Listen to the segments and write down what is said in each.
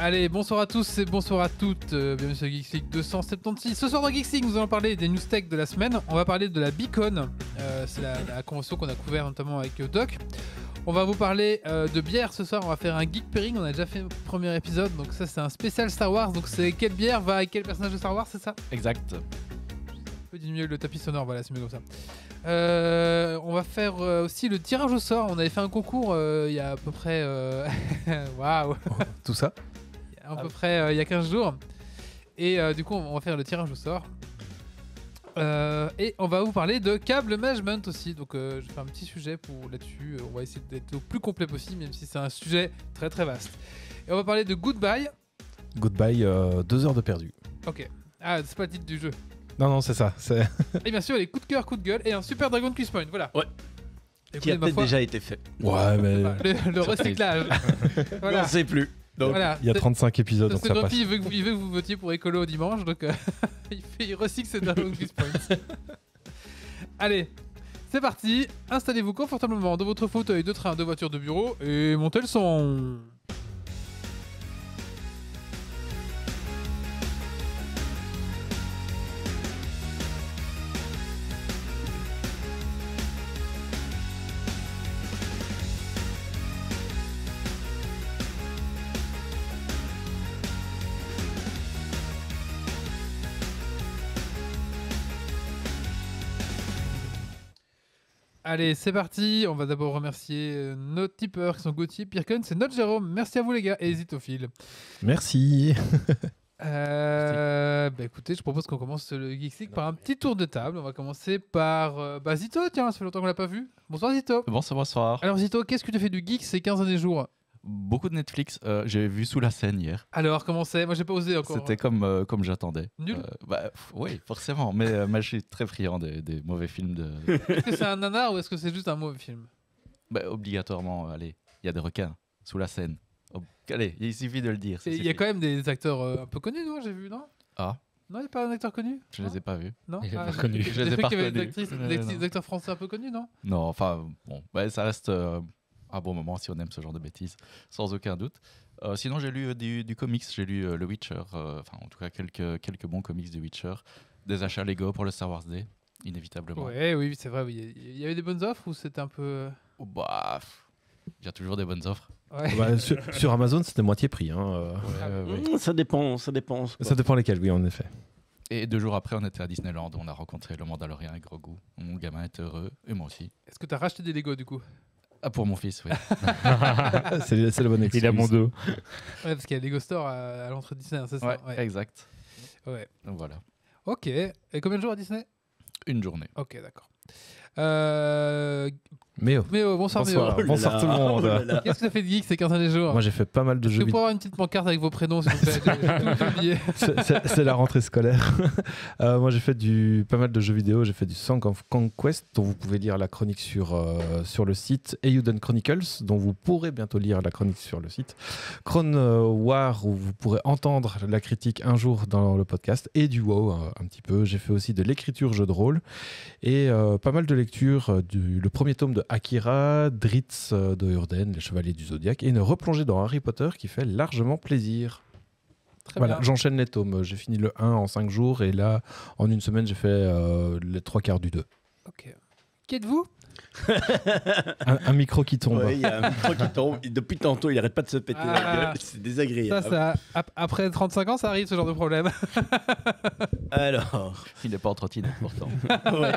Allez, bonsoir à tous et bonsoir à toutes. Bienvenue sur Geeks League 276. Ce soir dans Geeks League, nous allons parler des news tech de la semaine. On va parler de la Beacon. C'est la convention qu'on a couvert notamment avec Doc. On va vous parler de bière ce soir. On va faire un geek pairing. On a déjà fait le premier épisode. Donc ça, c'est un spécial Star Wars. Donc c'est quelle bière va avec quel personnage de Star Wars, c'est ça? Exact. Un peu diminuer le tapis sonore. Voilà, c'est mieux comme ça. On va faire aussi le tirage au sort. On avait fait un concours il y a à peu près... Waouh. Tout ça À peu près il y a 15 jours. Et du coup, on va faire le tirage au sort. Et on va vous parler de câble management aussi. Donc, je vais faire un petit sujet là-dessus. On va essayer d'être le plus complet possible, même si c'est un sujet très très vaste. Et on va parler de Goodbye. Goodbye, 2 heures de perdu. Ok. Ah, c'est pas le titre du jeu. Non, c'est ça. Et bien sûr, les coups de cœur, coups de gueule et un super Dragon Quiz Point. Voilà. Ouais. Qui a peut-être déjà été fait. Ouais, mais. Le recyclage. Voilà. On ne sait plus. Donc, voilà. Il y a 35 épisodes, donc ça passe. Il veut que vous votiez pour Écolo dimanche, donc il recycle ses Dragon Quiz Points. Allez, c'est parti. Installez-vous confortablement dans votre fauteuil de train, de voiture, de bureau et montez le son. Allez, c'est parti. On va d'abord remercier nos tipeurs qui sont Gauthier, Pirken, c'est notre Jérôme. Merci à vous les gars et Zitophile. Merci. Écoutez, je propose qu'on commence le Geeks League par un petit tour de table. On va commencer par Zito, tiens, ça fait longtemps qu'on l'a pas vu. Bonsoir Zito. Bonsoir. Alors Zito, qu'est-ce que tu as fait du geek ces 15 derniers jours? Beaucoup de Netflix. J'ai vu Sous la scène hier. Alors, comment c'est? Moi, j'ai pas osé encore. C'était comme j'attendais. Nul. Oui, forcément. Mais je suis très friand des mauvais films. Est-ce que c'est un nanar ou est-ce que c'est juste un mauvais film? Obligatoirement, allez, il y a des requins sous la scène. Allez, il suffit de le dire. Il y a quand même des acteurs un peu connus, non? J'ai vu, non? Ah. Non, il n'y a pas un acteur connu? Je les ai pas vus. Non, Il est pas connu. Je les ai pas reconnus. Des acteurs français un peu connus, non? Non, enfin, bon, ça reste un bon moment si on aime ce genre de bêtises, sans aucun doute. Sinon, j'ai lu du comics, j'ai lu The Witcher, enfin, en tout cas, quelques bons comics de Witcher, des achats Lego pour le Star Wars Day, inévitablement. Oui, c'est vrai. Oui. Il y avait des bonnes offres ou c'était un peu... Il y a toujours des bonnes offres. Ouais. Bah, sur Amazon, c'était moitié prix. Ça dépend. Ça dépend lesquels, oui, en effet. Et 2 jours après, on était à Disneyland, on a rencontré le Mandalorian et Grogu. Mon gamin était heureux, et moi aussi. Est-ce que tu as racheté des Lego du coup? Ah, pour mon fils, oui. c'est le bon excuse. Il a mon dos. Ouais, parce qu'il y a Lego Store à l'entrée de Disney, c'est ça? Ouais, exact. Ouais. Donc voilà. Ok. Et combien de jours à Disney? Une journée. Ok, d'accord. Méo. Bonsoir Bonsoir. Méo. Bonsoir tout le monde. Qu'est-ce que tu as fait de geek ces 15 derniers jours? Moi, j'ai fait pas mal de Je jeux peux vidéo. avoir une petite pancarte avec vos prénoms, s'il vous plaît? J'ai tout oublié. C'est la rentrée scolaire. Moi, j'ai fait pas mal de jeux vidéo. J'ai fait du Song of Conquest, dont vous pouvez lire la chronique sur le site, Eiyuden Chronicles, dont vous pourrez bientôt lire la chronique sur le site, Chrome War, où vous pourrez entendre la critique un jour dans le podcast, et du WoW un petit peu. J'ai fait aussi de l'écriture jeu de rôle et pas mal de lectures le premier tome de Akira, Dritz de Urden, Les Chevaliers du Zodiaque, et une replongée dans Harry Potter qui fait largement plaisir. Très Voilà, bien. j'enchaîne les tomes. J'ai fini le 1 en 5 jours et là, en une semaine, j'ai fait les 3/4 du 2. Ok. Qui êtes-vous? Un micro qui tombe. Ouais, il y a un micro qui tombe. Et depuis tantôt, il arrête pas de se péter la gueule. C'est désagréable. Après 35 ans, ça arrive ce genre de problème. Alors, Il n'est pas en trottinette pourtant. ouais.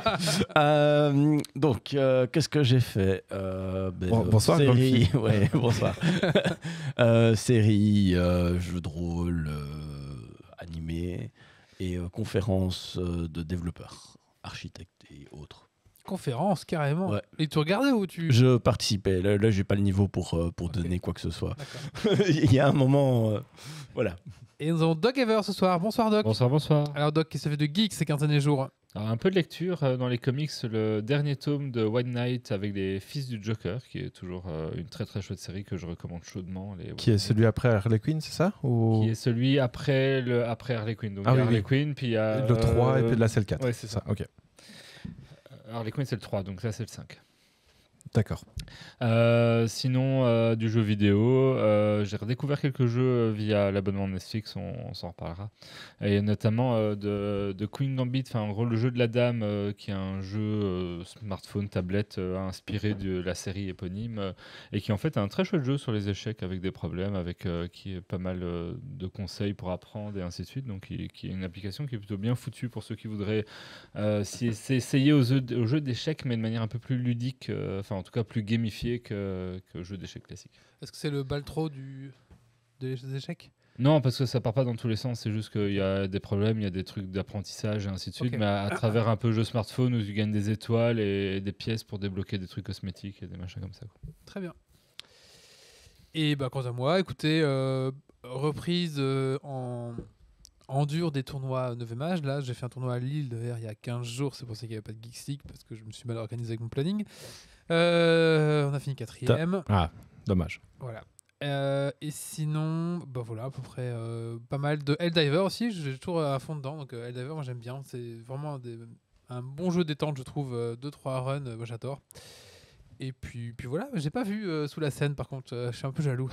Donc, qu'est-ce que j'ai fait? Bonsoir, série, ouais, bonsoir. Série, jeux de rôle, animé et conférences de développeurs, architectes et autres. Conférence, carrément. Ouais. Et tu regardais ou tu... Je participais. Là j'ai pas le niveau pour donner quoi que ce soit. D'accord. Il y a un moment, voilà. Et nous avons Doc Ever ce soir. Bonsoir Doc. Bonsoir. Alors Doc, qu'est-ce que ça fait de geek ces 15 derniers jours? Alors, un peu de lecture dans les comics, le dernier tome de White Knight avec les fils du Joker, qui est toujours une très très chouette série que je recommande chaudement. Qui est celui après Harley Quinn, c'est ça ou... Qui est celui après Harley Quinn. Donc, Ah il y a oui, Harley oui. Quinn, puis il y a... Le 3 et puis là c'est le 4. Ouais, c'est ça. Ok. Harley Quinn, c'est le 3, donc là c'est le 5. D'accord. Sinon, du jeu vidéo, j'ai redécouvert quelques jeux via l'abonnement Netflix, on s'en reparlera. Et notamment de Queen Gambit, enfin en gros le jeu de la dame, qui est un jeu smartphone, tablette, inspiré de la série éponyme, et qui en fait est un très chouette jeu sur les échecs avec des problèmes, avec qui est pas mal de conseils pour apprendre et ainsi de suite. Donc qui est une application qui est plutôt bien foutue pour ceux qui voudraient s'essayer au jeu d'échecs, mais de manière un peu plus ludique, enfin en tout cas plus gamifié que jeu d'échecs classique. Est-ce que c'est le Baltro des échecs? Non, parce que ça part pas dans tous les sens, c'est juste qu'il y a des problèmes, il y a des trucs d'apprentissage et ainsi de suite, Ok. mais à travers un peu jeu smartphone où tu gagnes des étoiles et des pièces pour débloquer des trucs cosmétiques et des machins comme ça, quoi. Très bien. Et bah, quant à moi, écoutez, reprise en dur des tournois 9e âge. Là, j'ai fait un tournoi à Lille il y a 15 jours, c'est pour ça qu'il n'y avait pas de Geeks League, parce que je me suis mal organisé avec mon planning. On a fini 4e. Ah, dommage. Voilà. Et sinon, bah voilà, à peu près pas mal de Helldiver aussi. J'ai toujours à fond dedans. Donc Helldiver, moi j'aime bien. C'est vraiment un bon jeu détente, je trouve. 2-3 runs, moi j'adore. Et puis voilà, j'ai pas vu sous la scène par contre. Je suis un peu jaloux.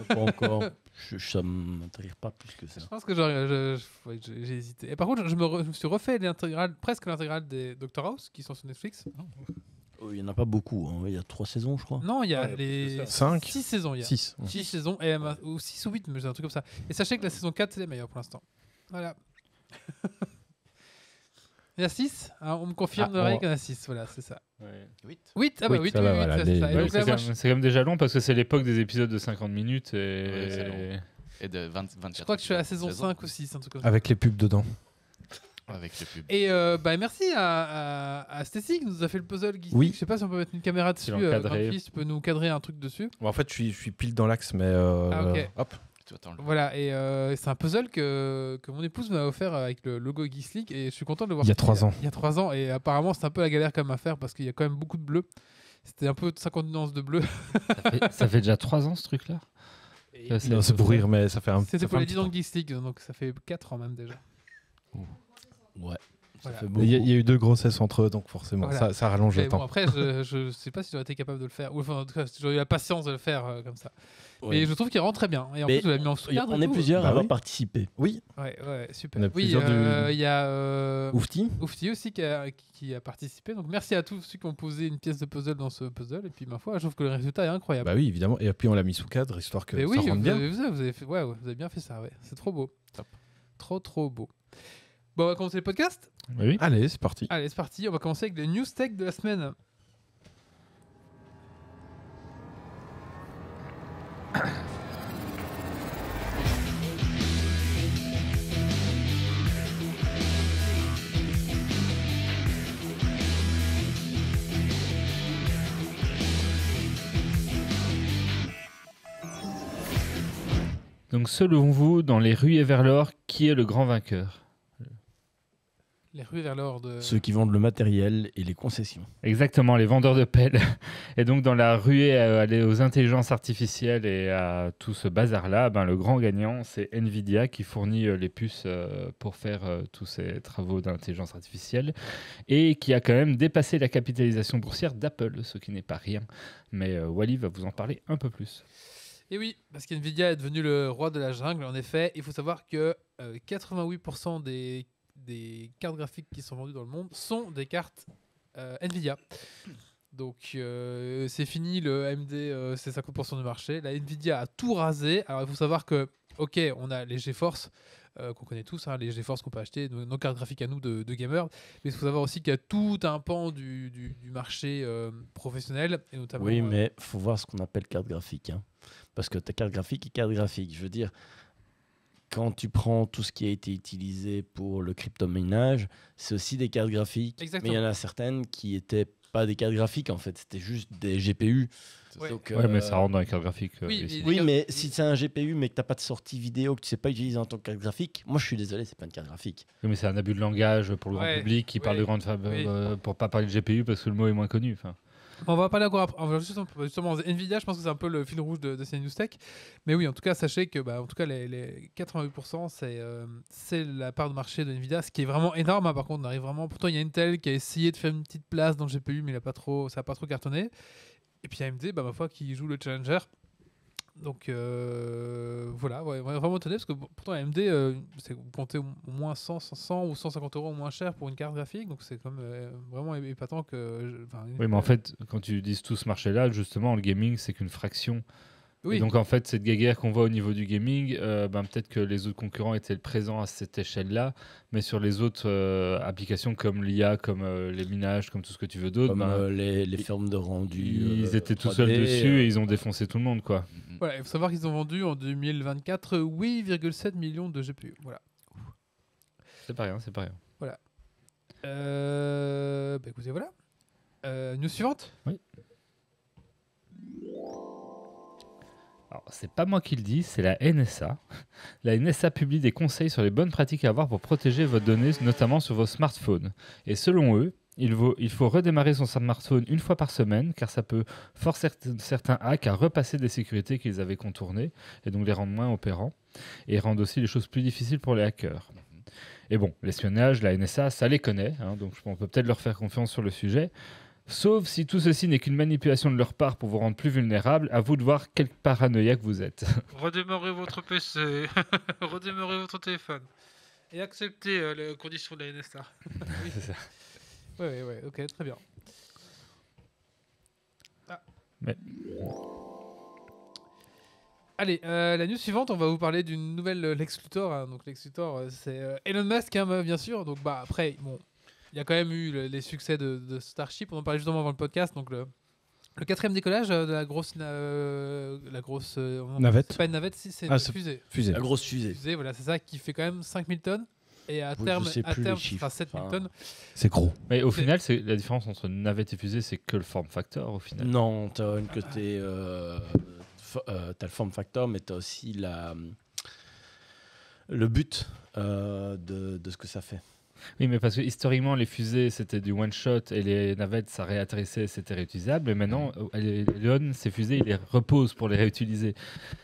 Pas encore. Ça m'intéresse pas plus que ça. Je pense que j'ai hésité. Et par contre, je me suis refait presque l'intégrale des Doctor House qui sont sur Netflix. Oh, il y en a pas beaucoup. Hein. Il y a 3 saisons, je crois. Non, il y a Ouais, les 5 6 saisons. Il y a 6. 6 saisons, ou 6 ou 8, mais c'est un truc comme ça. Et sachez que la saison 4, c'est les meilleurs pour l'instant. Voilà. Il y a 6 on me confirme Ah, d'oreille qu'il y en a 6, voilà, c'est ça. 8. 8 Ah bah 8, Oui, ça va, voilà, c'est ça. Et Ouais, donc là, c'est moi, quand même déjà long parce que c'est l'époque des épisodes de 50 minutes Ouais, c'est et long. Et de 24. je crois que je suis à la saison 5 ou 6, un truc comme ça. Avec les pubs dedans. Avec les pubs. Et bah merci à Stacy qui nous a fait le puzzle. Geeks Oui. League. Je sais pas si on peut mettre une caméra dessus. l'as encadré. Grand-fils, tu peux nous cadrer un truc dessus. Bon, en fait, je suis pile dans l'axe, mais Ah, ok. hop. Tu vas t'enlever. Voilà, et c'est un puzzle que mon épouse m'a offert avec le logo Geeks League et je suis content de le voir. Il y a 3 ans. Il y a 3 ans, et apparemment c'est un peu la galère quand même à faire parce qu'il y a quand même beaucoup de bleu. C'était un peu 50 nuances de bleu. ça fait déjà 3 ans ce truc-là. Et Ça, Non, c'est pour rire, mais ça fait un C'était ça pour fait les un 10 petit ans temps. de Geeks League, donc ça fait 4 ans même déjà. Ouais. Ça Voilà. fait beaucoup. Il y a eu 2 grossesses entre eux, donc forcément, Voilà. ça rallonge Mais le bon, temps. après, je sais pas si j'aurais été capable de le faire. Ou enfin, en tout cas, si j'aurais eu la patience de le faire comme ça. Ouais. Et je trouve qu'il rentre très bien. Et en Mais plus, je l'ai mis en sous-cadre. On et est tout. plusieurs Bah à avoir oui. participé. Oui, Ouais, super. On a Oui, plusieurs il y a Oufti. Oufti aussi qui a participé. Donc merci à tous ceux qui ont posé une pièce de puzzle dans ce puzzle. Et puis ma foi, je trouve que le résultat est incroyable. Bah oui, évidemment. Et puis on l'a mis sous cadre, histoire que Mais ça oui, rentre bien. vous avez fait, ouais, vous avez bien fait ça. Ouais. C'est trop beau. Top. Trop beau. Bon, on va commencer le podcast. Oui. Allez, c'est parti. Allez, c'est parti. On va commencer avec les news tech de la semaine. Donc selon vous, dans les rues et vers l'or, qui est le grand vainqueur? Les rues vers l'or de. Ceux qui vendent le matériel et les concessions. Exactement, les vendeurs de pelles. Et donc dans la ruée aller aux intelligences artificielles et à tout ce bazar-là, ben, le grand gagnant, c'est Nvidia qui fournit les puces pour faire tous ces travaux d'intelligence artificielle et qui a quand même dépassé la capitalisation boursière d'Apple, ce qui n'est pas rien. Mais Wally va vous en parler un peu plus. Et oui, parce qu'NVIDIA est devenu le roi de la jungle. En effet, il faut savoir que 88% des cartes graphiques qui sont vendues dans le monde sont des cartes NVIDIA. Donc c'est fini le AMD, c'est 50% du marché. La NVIDIA a tout rasé. Alors il faut savoir que, ok, on a les GeForce qu'on connaît tous, hein, les GeForce qu'on peut acheter, nos cartes graphiques à nous de gamers. Mais il faut savoir aussi qu'il y a tout un pan du marché professionnel, et notamment. Oui, mais faut voir ce qu'on appelle carte graphique. Hein. Parce que ta carte graphique est carte graphique. Je veux dire, quand tu prends tout ce qui a été utilisé pour le crypto-minage, c'est aussi des cartes graphiques. Exactement. Mais il y en a certaines qui n'étaient pas des cartes graphiques, en fait. C'était juste des GPU. Ouais. Donc, Ouais, mais ça rentre dans les cartes graphiques. Oui, ici. mais- Oui, mais si c'est un GPU, mais que tu n'as pas de sortie vidéo, que tu ne sais pas utiliser en tant que carte graphique, moi je suis désolé, c'est pas une carte graphique. Oui, mais c'est un abus de langage pour le grand Ouais, public qui parle de oui, grande oui. pour pas parler de GPU parce que le mot est moins connu. Enfin, On va parler encore après. On va justement, Nvidia, je pense que c'est un peu le fil rouge de ces news tech. Mais oui, en tout cas, sachez que en tout cas, les 88%, c'est la part de marché de Nvidia, ce qui est vraiment énorme. Hein, par contre, on arrive vraiment. Pourtant, il y a Intel qui a essayé de faire une petite place dans le GPU, mais ça n'a pas trop cartonné. Et puis AMD, ma foi, qui joue le challenger. Donc voilà, vraiment étonné parce que pourtant AMD, vous comptez au moins 100 ou 150 € moins cher pour une carte graphique, donc c'est comme vraiment épatant que. Oui, mais en fait, quand tu dis tout ce marché-là, justement, le gaming, c'est qu'une fraction. Oui. Et donc en fait, cette guéguerre qu'on voit au niveau du gaming, peut-être que les autres concurrents étaient présents à cette échelle-là, mais sur les autres applications comme l'IA, comme les minages, comme tout ce que tu veux d'autre, Comme les fermes de rendu. ils étaient tout 3D, seuls dessus et ils ont défoncé tout le monde, quoi. Voilà, il faut savoir qu'ils ont vendu en 2024 8,7 millions de GPU. Voilà. C'est pas rien, c'est pas rien. Écoutez, voilà. News suivante. Oui. Alors, c'est pas moi qui le dis, c'est la NSA. La NSA publie des conseils sur les bonnes pratiques à avoir pour protéger vos données, notamment sur vos smartphones. Et selon eux, il faut redémarrer son smartphone une fois par semaine, car ça peut forcer certains hacks à repasser des sécurités qu'ils avaient contournées, et donc les rendre moins opérants, et rendre aussi les choses plus difficiles pour les hackers. Et bon, l'espionnage, la NSA, ça les connaît, hein, donc on peut peut-être leur faire confiance sur le sujet. Sauf si tout ceci n'est qu'une manipulation de leur part pour vous rendre plus vulnérable, à vous de voir quel paranoïaque vous êtes. Redémarrez votre PC, redémarrez votre téléphone et acceptez les conditions de la NSA. Oui, c'est ça. Ouais, ok, très bien. Ah. Mais... Allez, la news suivante, on va vous parler d'une nouvelle Lex Luthor. Hein. Donc Lex Luthor, c'est Elon Musk, hein, bien sûr. Donc après, bon, il y a quand même eu les succès de Starship. On en parlait justement avant le podcast. Donc le 4e décollage de la grosse Navette. C'est pas une navette, si c'est une fusée. Fusée. La grosse fusée. Fusée, voilà, c'est ça qui fait quand même 5000 tonnes. Et à Oui, terme, je sais plus les chiffres. enfin 7000 tonnes. C'est gros. Mais au final, c'est la différence entre navette et fusée, c'est que le form factor au final. Non, t'as une côté. T'as le form factor, mais t'as aussi le but de ce que ça fait. Oui, mais parce que historiquement, les fusées, c'était du one-shot et les navettes, ça réatterrissait, c'était réutilisable. Et maintenant, Elon, ces fusées, il les repose pour les réutiliser.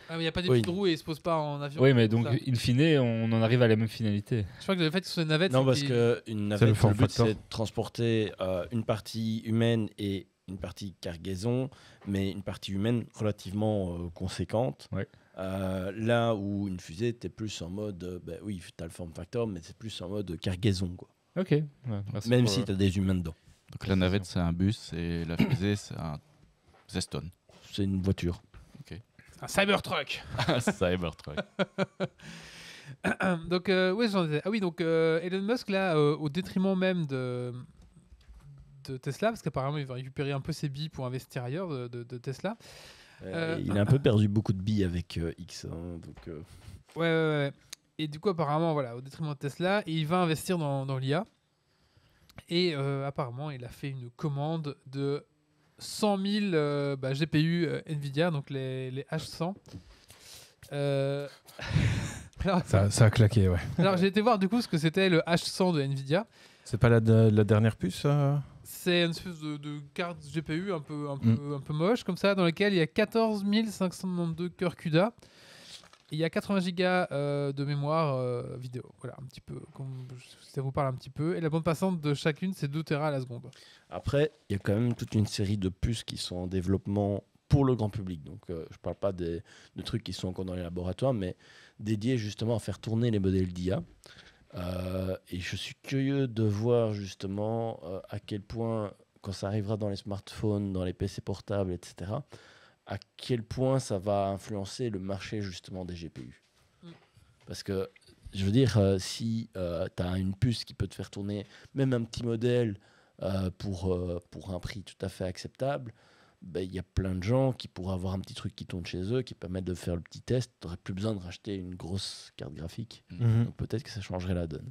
Ah, mais il n'y a pas des Oui. petites roues et ils se posent pas en avion. Oui, mais donc, Ça. in fine, on en arrive à la même finalité. Je crois que le fait que ce soit une navette. Non, c'est parce qu'il- qu'une C'est le navette, form le but, factor. c'est de transporter une partie humaine et une partie cargaison, mais une partie humaine relativement conséquente. Ouais. Là où une fusée, t'es plus en mode. Oui, t'as le form factor, mais c'est plus en mode cargaison, quoi. Ok. Ouais, merci Même pour, si t'as des humains dedans. Donc la navette, c'est un bus et la fusée, c'est un Zeston. C'est une voiture. Un Cybertruck. Cybertruck. Donc, ouais, j'en disais. Ah oui, donc Elon Musk, là, au détriment même de Tesla, parce qu'apparemment, il va récupérer un peu ses billes pour investir ailleurs de Tesla. Il a un peu perdu beaucoup de billes avec X. Hein, donc, Ouais. Et du coup, apparemment, voilà, au détriment de Tesla, et il va investir dans l'IA. Et apparemment, il a fait une commande de 100 000 GPU Nvidia, donc les H100. Alors, Ça a claqué, ouais. alors, j'ai été voir du coup ce que c'était le H100 de Nvidia. C'est pas la dernière puce C'est une espèce de carte GPU un peu moche comme ça, dans laquelle il y a 14 592 cœurs CUDA. Et il y a 80 gigas de mémoire vidéo. Voilà, un petit peu, si ça vous parle un petit peu. Et la bande passante de chacune, c'est 2 Tera à la seconde. Après, il y a quand même toute une série de puces qui sont en développement pour le grand public. Donc, je ne parle pas de trucs qui sont encore dans les laboratoires, mais dédiés justement à faire tourner les modèles d'IA. Et je suis curieux de voir justement à quel point, quand ça arrivera dans les smartphones, dans les PC portables, etc., à quel point ça va influencer le marché justement des GPU. Parce que, je veux dire, si tu as une puce qui peut te faire tourner même un petit modèle pour un prix tout à fait acceptable, il y a plein de gens qui pourraient avoir un petit truc qui tourne chez eux, qui permettent de faire le petit test. Tu n'aurais plus besoin de racheter une grosse carte graphique. Donc peut-être que ça changerait la donne.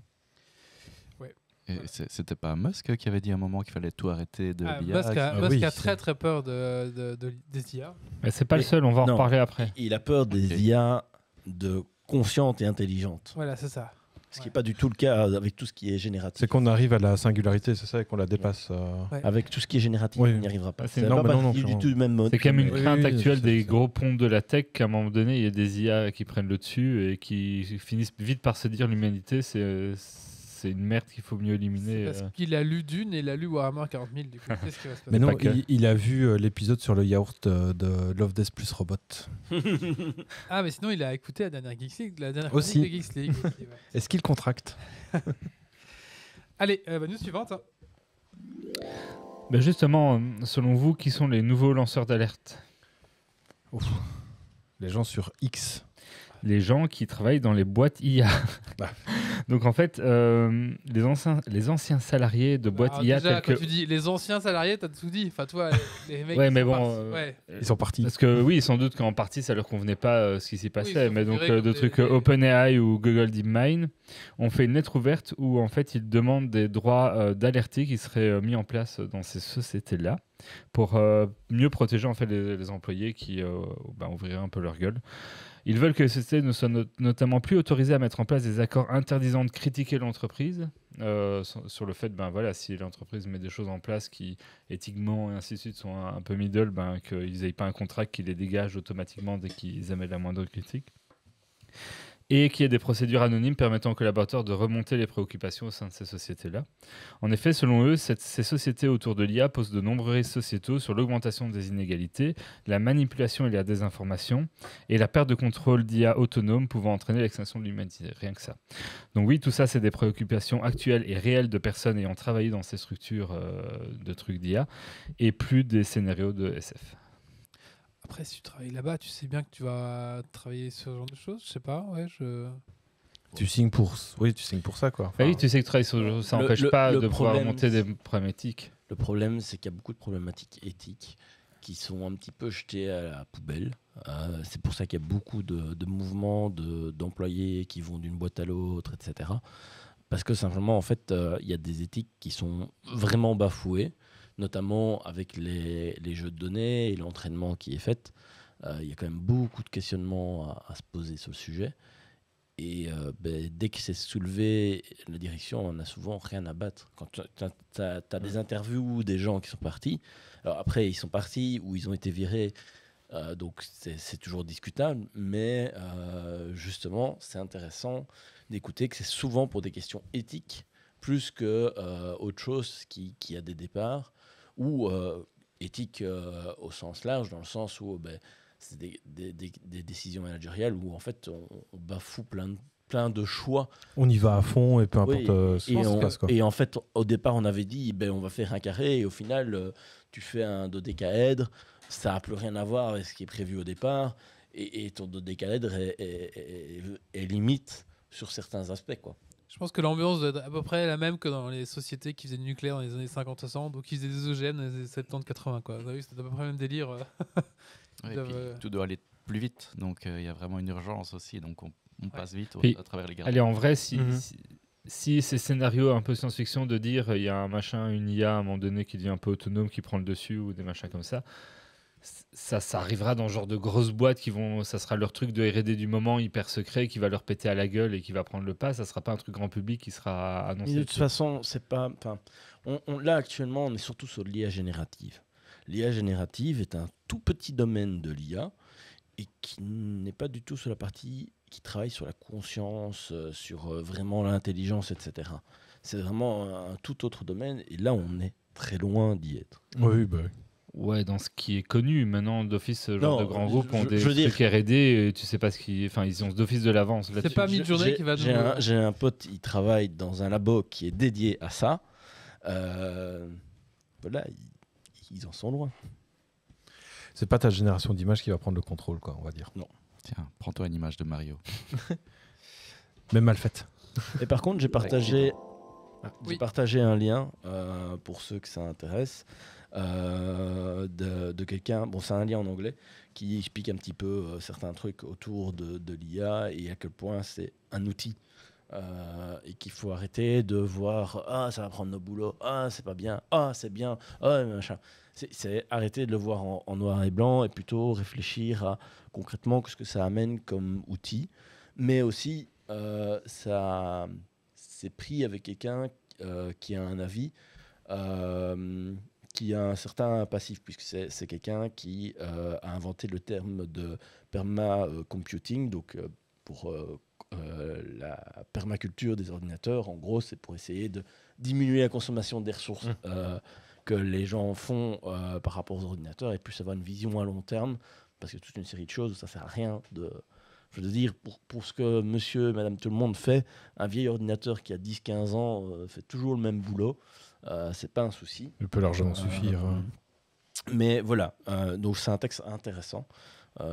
Et c'était pas Musk qui avait dit à un moment qu'il fallait tout arrêter de l'IA. Musk oui, a c'est- très très peur des IA. Mais c'est pas le Mais seul, on va en non. reparler après. Il a peur des Ok. IA de conscientes et intelligentes. Voilà, c'est ça. Ce qui n'est pas du tout le cas avec tout ce qui est génératif. C'est qu'on arrive à la singularité, c'est ça, et qu'on la dépasse. Avec tout ce qui est génératif, Oui. on n'y arrivera pas. Ah, c'est C'est non, pas mais non, parti non, du tout du même mode. C'est quand même une Oui, crainte oui, actuelle c'est des ça. gros ponts de la tech qu'à un moment donné, il y a des IA qui prennent le dessus et qui finissent vite par se dire l'humanité, c'est une merde qu'il faut mieux éliminer. Parce qu'il a lu Dune et il a lu Warhammer 40 000. Du coup, qu'est-ce qui va se passer? Mais non, pas que. il a vu l'épisode sur le yaourt de Love, Death plus Robot. Ah, mais sinon, il a écouté la dernière Geeks League, la dernière Aussi. chronique de Geeks League. Ok, ouais. Est-ce qu'il contracte? Allez, news suivante. Ben justement, selon vous, qui sont les nouveaux lanceurs d'alerte? Les gens sur X. Les gens qui travaillent dans les boîtes IA. Bah. Donc en fait, les anciens salariés de boîtes Alors, IA déjà, tels quand que... tu dis les anciens salariés, t'as tout dit. Enfin, toi, les mecs. Ouais, qui mais sont bon, partis. Ouais. Ils sont partis. Parce que oui, sans doute qu'en partie, ça leur convenait pas ce qui s'y passait. ils sont mais donc, configurés de comme trucs des- OpenAI ou Google DeepMind ont fait une lettre ouverte où en fait ils demandent des droits d'alerter qui seraient mis en place dans ces sociétés-là pour mieux protéger en fait les employés qui ouvriraient un peu leur gueule. Ils veulent que les sociétés ne soient notamment plus autorisées à mettre en place des accords interdisant de critiquer l'entreprise sur le fait, si l'entreprise met des choses en place qui éthiquement et ainsi de suite sont un peu middle, qu'ils n'aient pas un contrat qui les dégage automatiquement dès qu'ils émettent la moindre critique. Et qu'il y ait des procédures anonymes permettant aux collaborateurs de remonter les préoccupations au sein de ces sociétés-là. En effet, selon eux, ces sociétés autour de l'IA posent de nombreux risques sociétaux sur l'augmentation des inégalités, la manipulation et la désinformation, et la perte de contrôle d'IA autonome pouvant entraîner l'extinction de l'humanité. Rien que ça. Donc oui, tout ça, c'est des préoccupations actuelles et réelles de personnes ayant travaillé dans ces structures de trucs d'IA, et plus des scénarios de SF. Après, si tu travailles là-bas, tu sais bien que tu vas travailler sur ce genre de choses. Je sais pas, ouais, Tu signes pour ça, quoi. Enfin, Ah oui, tu sais que travailler sur ça n'empêche pas le de pouvoir problème, monter des problèmes éthiques. Le problème, c'est qu'il y a beaucoup de problématiques éthiques qui sont un petit peu jetées à la poubelle. C'est pour ça qu'il y a beaucoup de mouvements d'employés qui vont d'une boîte à l'autre, etc. Parce que simplement, en fait, il y a des éthiques qui sont vraiment bafouées, notamment avec les jeux de données et l'entraînement qui est fait. Il y a quand même beaucoup de questionnements à se poser sur le sujet. Et dès que c'est soulevé, la direction en a souvent rien à battre. Quand tu as des interviews des gens qui sont partis, alors après ils sont partis ou ils ont été virés, donc c'est toujours discutable, mais justement c'est intéressant d'écouter que c'est souvent pour des questions éthiques plus que autre chose qui a des départs, ou éthique au sens large, dans le sens où c'est des décisions managériales où en fait on bafoue plein de choix. on y va à fond et peu importe Oui, ce qui se passe, quoi. et en fait, au départ, on avait dit on va faire un carré, et au final, tu fais un dodécaèdre, ça n'a plus rien à voir avec ce qui est prévu au départ, et ton dodécaèdre est limite sur certains aspects, quoi. Je pense que l'ambiance doit être à peu près la même que dans les sociétés qui faisaient du nucléaire dans les années 50-60, donc qui faisaient des EGN dans les années 70-80. Quoi. Vous avez vu, c'était à peu près le même délire. Ouais, et doivent, puis, tout doit aller plus vite, donc il y a vraiment une urgence aussi, donc on passe vite Puis, à travers les gardes. Allez, en vrai, si Mhm. ces scénarios un peu science-fiction de dire il y a un machin, une IA à un moment donné qui devient un peu autonome, qui prend le dessus ou des machins comme ça, ça arrivera dans ce genre de grosses boîtes ça sera leur truc de R&D du moment hyper secret qui va leur péter à la gueule et qui va prendre le pas. Ça sera pas un truc grand public qui sera Mais annoncé. de toute façon, c'est pas. Là, actuellement, on est surtout sur l'IA générative. L'IA générative est un tout petit domaine de l'IA et qui n'est pas du tout sur la partie qui travaille sur la conscience, sur vraiment l'intelligence, etc. C'est vraiment un tout autre domaine, et là, on est très loin d'y être. Oui, bah oui. Ouais, dans ce qui est connu maintenant d'office, ce genre Non, de grands groupes ont des je veux dire- trucs R&D, et tu sais pas ce qui, enfin ils ont d'office de l'avance là-dessus. C'est pas Midjourney qui va nous... J'ai un pote, il travaille dans un labo qui est dédié à ça. Voilà, ils en sont loin. C'est pas ta génération d'images qui va prendre le contrôle, quoi, on va dire. Tiens, prends-toi une image de Mario. Même mal faite. Et par contre, j'ai partagé Oui. un lien pour ceux que ça intéresse de quelqu'un. Bon, c'est un lien en anglais qui explique un petit peu certains trucs autour de l'IA et à quel point c'est un outil. Et qu'il faut arrêter de voir ça va prendre nos boulots, c'est pas bien, c'est bien, machin. C'est arrêter de le voir en noir et blanc et plutôt réfléchir à concrètement ce que ça amène comme outil, mais aussi ça c'est pris avec quelqu'un qui a un avis, qui a un certain passif, puisque c'est quelqu'un qui a inventé le terme de perma-computing, donc pour la permaculture des ordinateurs. En gros, c'est pour essayer de diminuer la consommation des ressources que les gens font par rapport aux ordinateurs, et plus avoir une vision à long terme, parce que toute une série de choses, ça ne sert à rien de... Je veux dire, pour ce que monsieur et madame tout le monde fait, un vieil ordinateur qui a 10-15 ans fait toujours le même boulot. C'est pas un souci. Il peut largement suffire. Mais voilà, donc c'est un texte intéressant. Je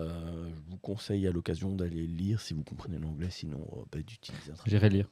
vous conseille à l'occasion d'aller le lire si vous comprenez l'anglais, sinon d'utiliser un traducteur. J'irai lire.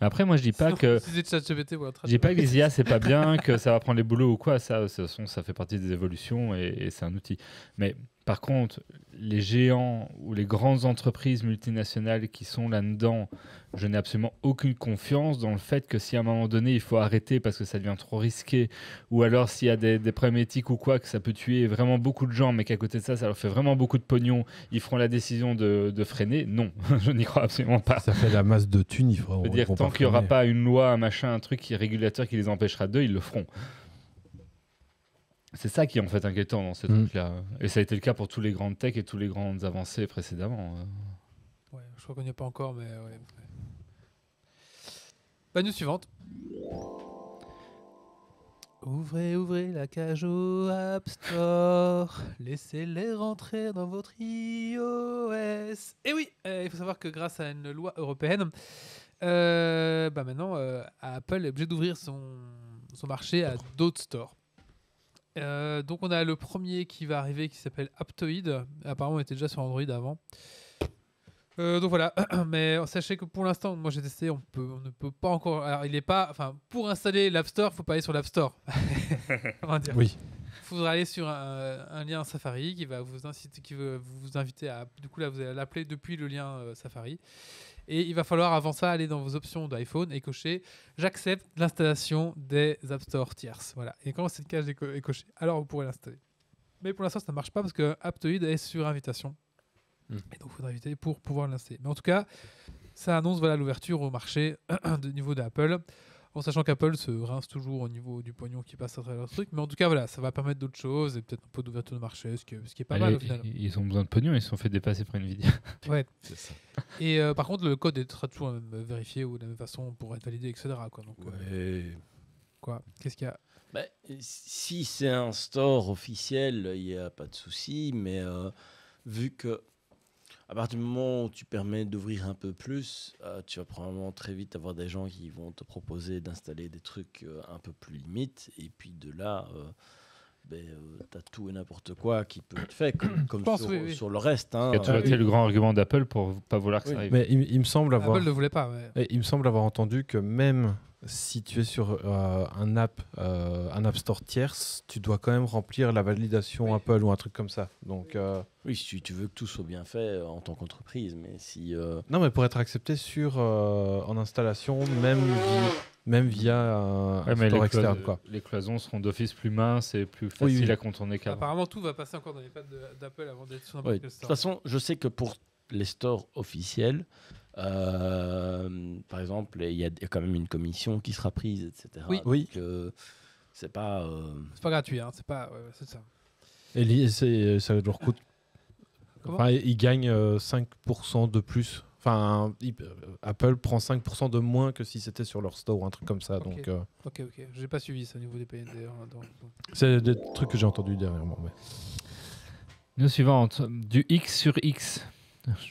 Mais après, moi, je dis pas que. Si c'est ChatGPT ou un Je dis pas que les IA c'est pas bien, que ça va prendre les boulots ou quoi. Ça, de toute façon, ça fait partie des évolutions et c'est un outil. Mais par contre, les géants ou les grandes entreprises multinationales qui sont là-dedans, je n'ai absolument aucune confiance dans le fait que si à un moment donné il faut arrêter parce que ça devient trop risqué, ou alors s'il y a des problèmes éthiques ou quoi, que ça peut tuer vraiment beaucoup de gens, mais qu'à côté de ça, ça leur fait vraiment beaucoup de pognon, ils feront la décision de freiner. Non, je n'y crois absolument pas. Ça fait la masse de thunes, il faut. Je veux dire, tant qu'il n'y aura pas une loi, un machin, un truc régulateur qui les empêchera d'eux, ils le feront. C'est ça qui est en fait inquiétant dans ces trucs-là. Et ça a été le cas pour tous les grandes tech et tous les grandes avancées précédemment. Ouais, je crois qu'on n'y est pas encore, mais ouais. Bah, news suivante. Ouvrez la cage au App Store. Laissez-les rentrer dans votre iOS. Et oui, il faut savoir que grâce à une loi européenne, maintenant, Apple est obligé d'ouvrir son marché à d'autres stores. Donc on a le premier qui va arriver qui s'appelle Aptoid. Apparemment on était déjà sur Android avant. Donc voilà, mais sachez que pour l'instant, moi j'ai testé, on ne peut pas encore. Alors il est pas, enfin pour installer l'App Store, faut pas aller sur l'App Store. Comment dire ? Oui. Il faudra aller sur un lien Safari qui va vous inciter, qui veut vous inviter à. Du coup là vous allez l'appeler depuis le lien Safari. Et il va falloir avant ça aller dans vos options d'iPhone et cocher j'accepte l'installation des App Store tierces. Voilà. Et quand cette case est cochée, alors vous pourrez l'installer. Mais pour l'instant ça ne marche pas parce que Aptoid est sur invitation. Et donc il faudra inviter pour pouvoir l'installer. Mais en tout cas, ça annonce l'ouverture au marché du niveau d'Apple. En sachant qu'Apple se rince toujours au niveau du pognon qui passe à travers leur truc. Mais en tout cas, voilà, ça va permettre d'autres choses et peut-être un peu d'ouverture de marché, ce qui est pas mal au final. Ils ont besoin de pognon, ils se sont fait dépasser par Nvidia. Ouais. C'est ça. Et par contre, le code est toujours vérifié ou de la même façon pour être validé, etc. Quoi. Donc, quoi ? Qu'est-ce qu'il y a ? Si c'est un store officiel, il n'y a pas de souci, mais vu que à partir du moment où tu permets d'ouvrir un peu plus, tu vas probablement très vite avoir des gens qui vont te proposer d'installer des trucs un peu plus limites. Et puis de là, tu as tout et n'importe quoi qui peut être fait, comme sur le reste. Hein. Tu as le grand argument d'Apple pour ne pas vouloir que ça arrive. Mais il me semble avoir... Apple ne voulait pas. Ouais. Il me semble avoir entendu que même si tu es sur un App Store tierce, tu dois quand même remplir la validation Apple ou un truc comme ça. Donc, oui, si tu veux que tout soit bien fait en tant qu'entreprise, mais si... Non, mais pour être accepté en installation, même via un store externe. Quoi. Les cloisons seront d'office plus minces et plus faciles à contourner qu'avant. Apparemment, tout va passer encore dans les pattes d'Apple avant d'être sur n'importe quel store. De toute façon, je sais que pour les stores officiels, par exemple, il y a quand même une commission qui sera prise, etc. Oui. Donc, c'est pas... C'est pas gratuit, hein. C'est pas... c'est ça. Et ça leur coûte... Enfin, ils gagnent 5% de plus. Enfin, Apple prend 5% de moins que si c'était sur leur store ou un truc comme ça. Okay. Donc, ok. J'ai pas suivi ça au niveau des payés d'ailleurs. C'est des trucs que j'ai entendus dernièrement. Mais... News suivante, du X sur X.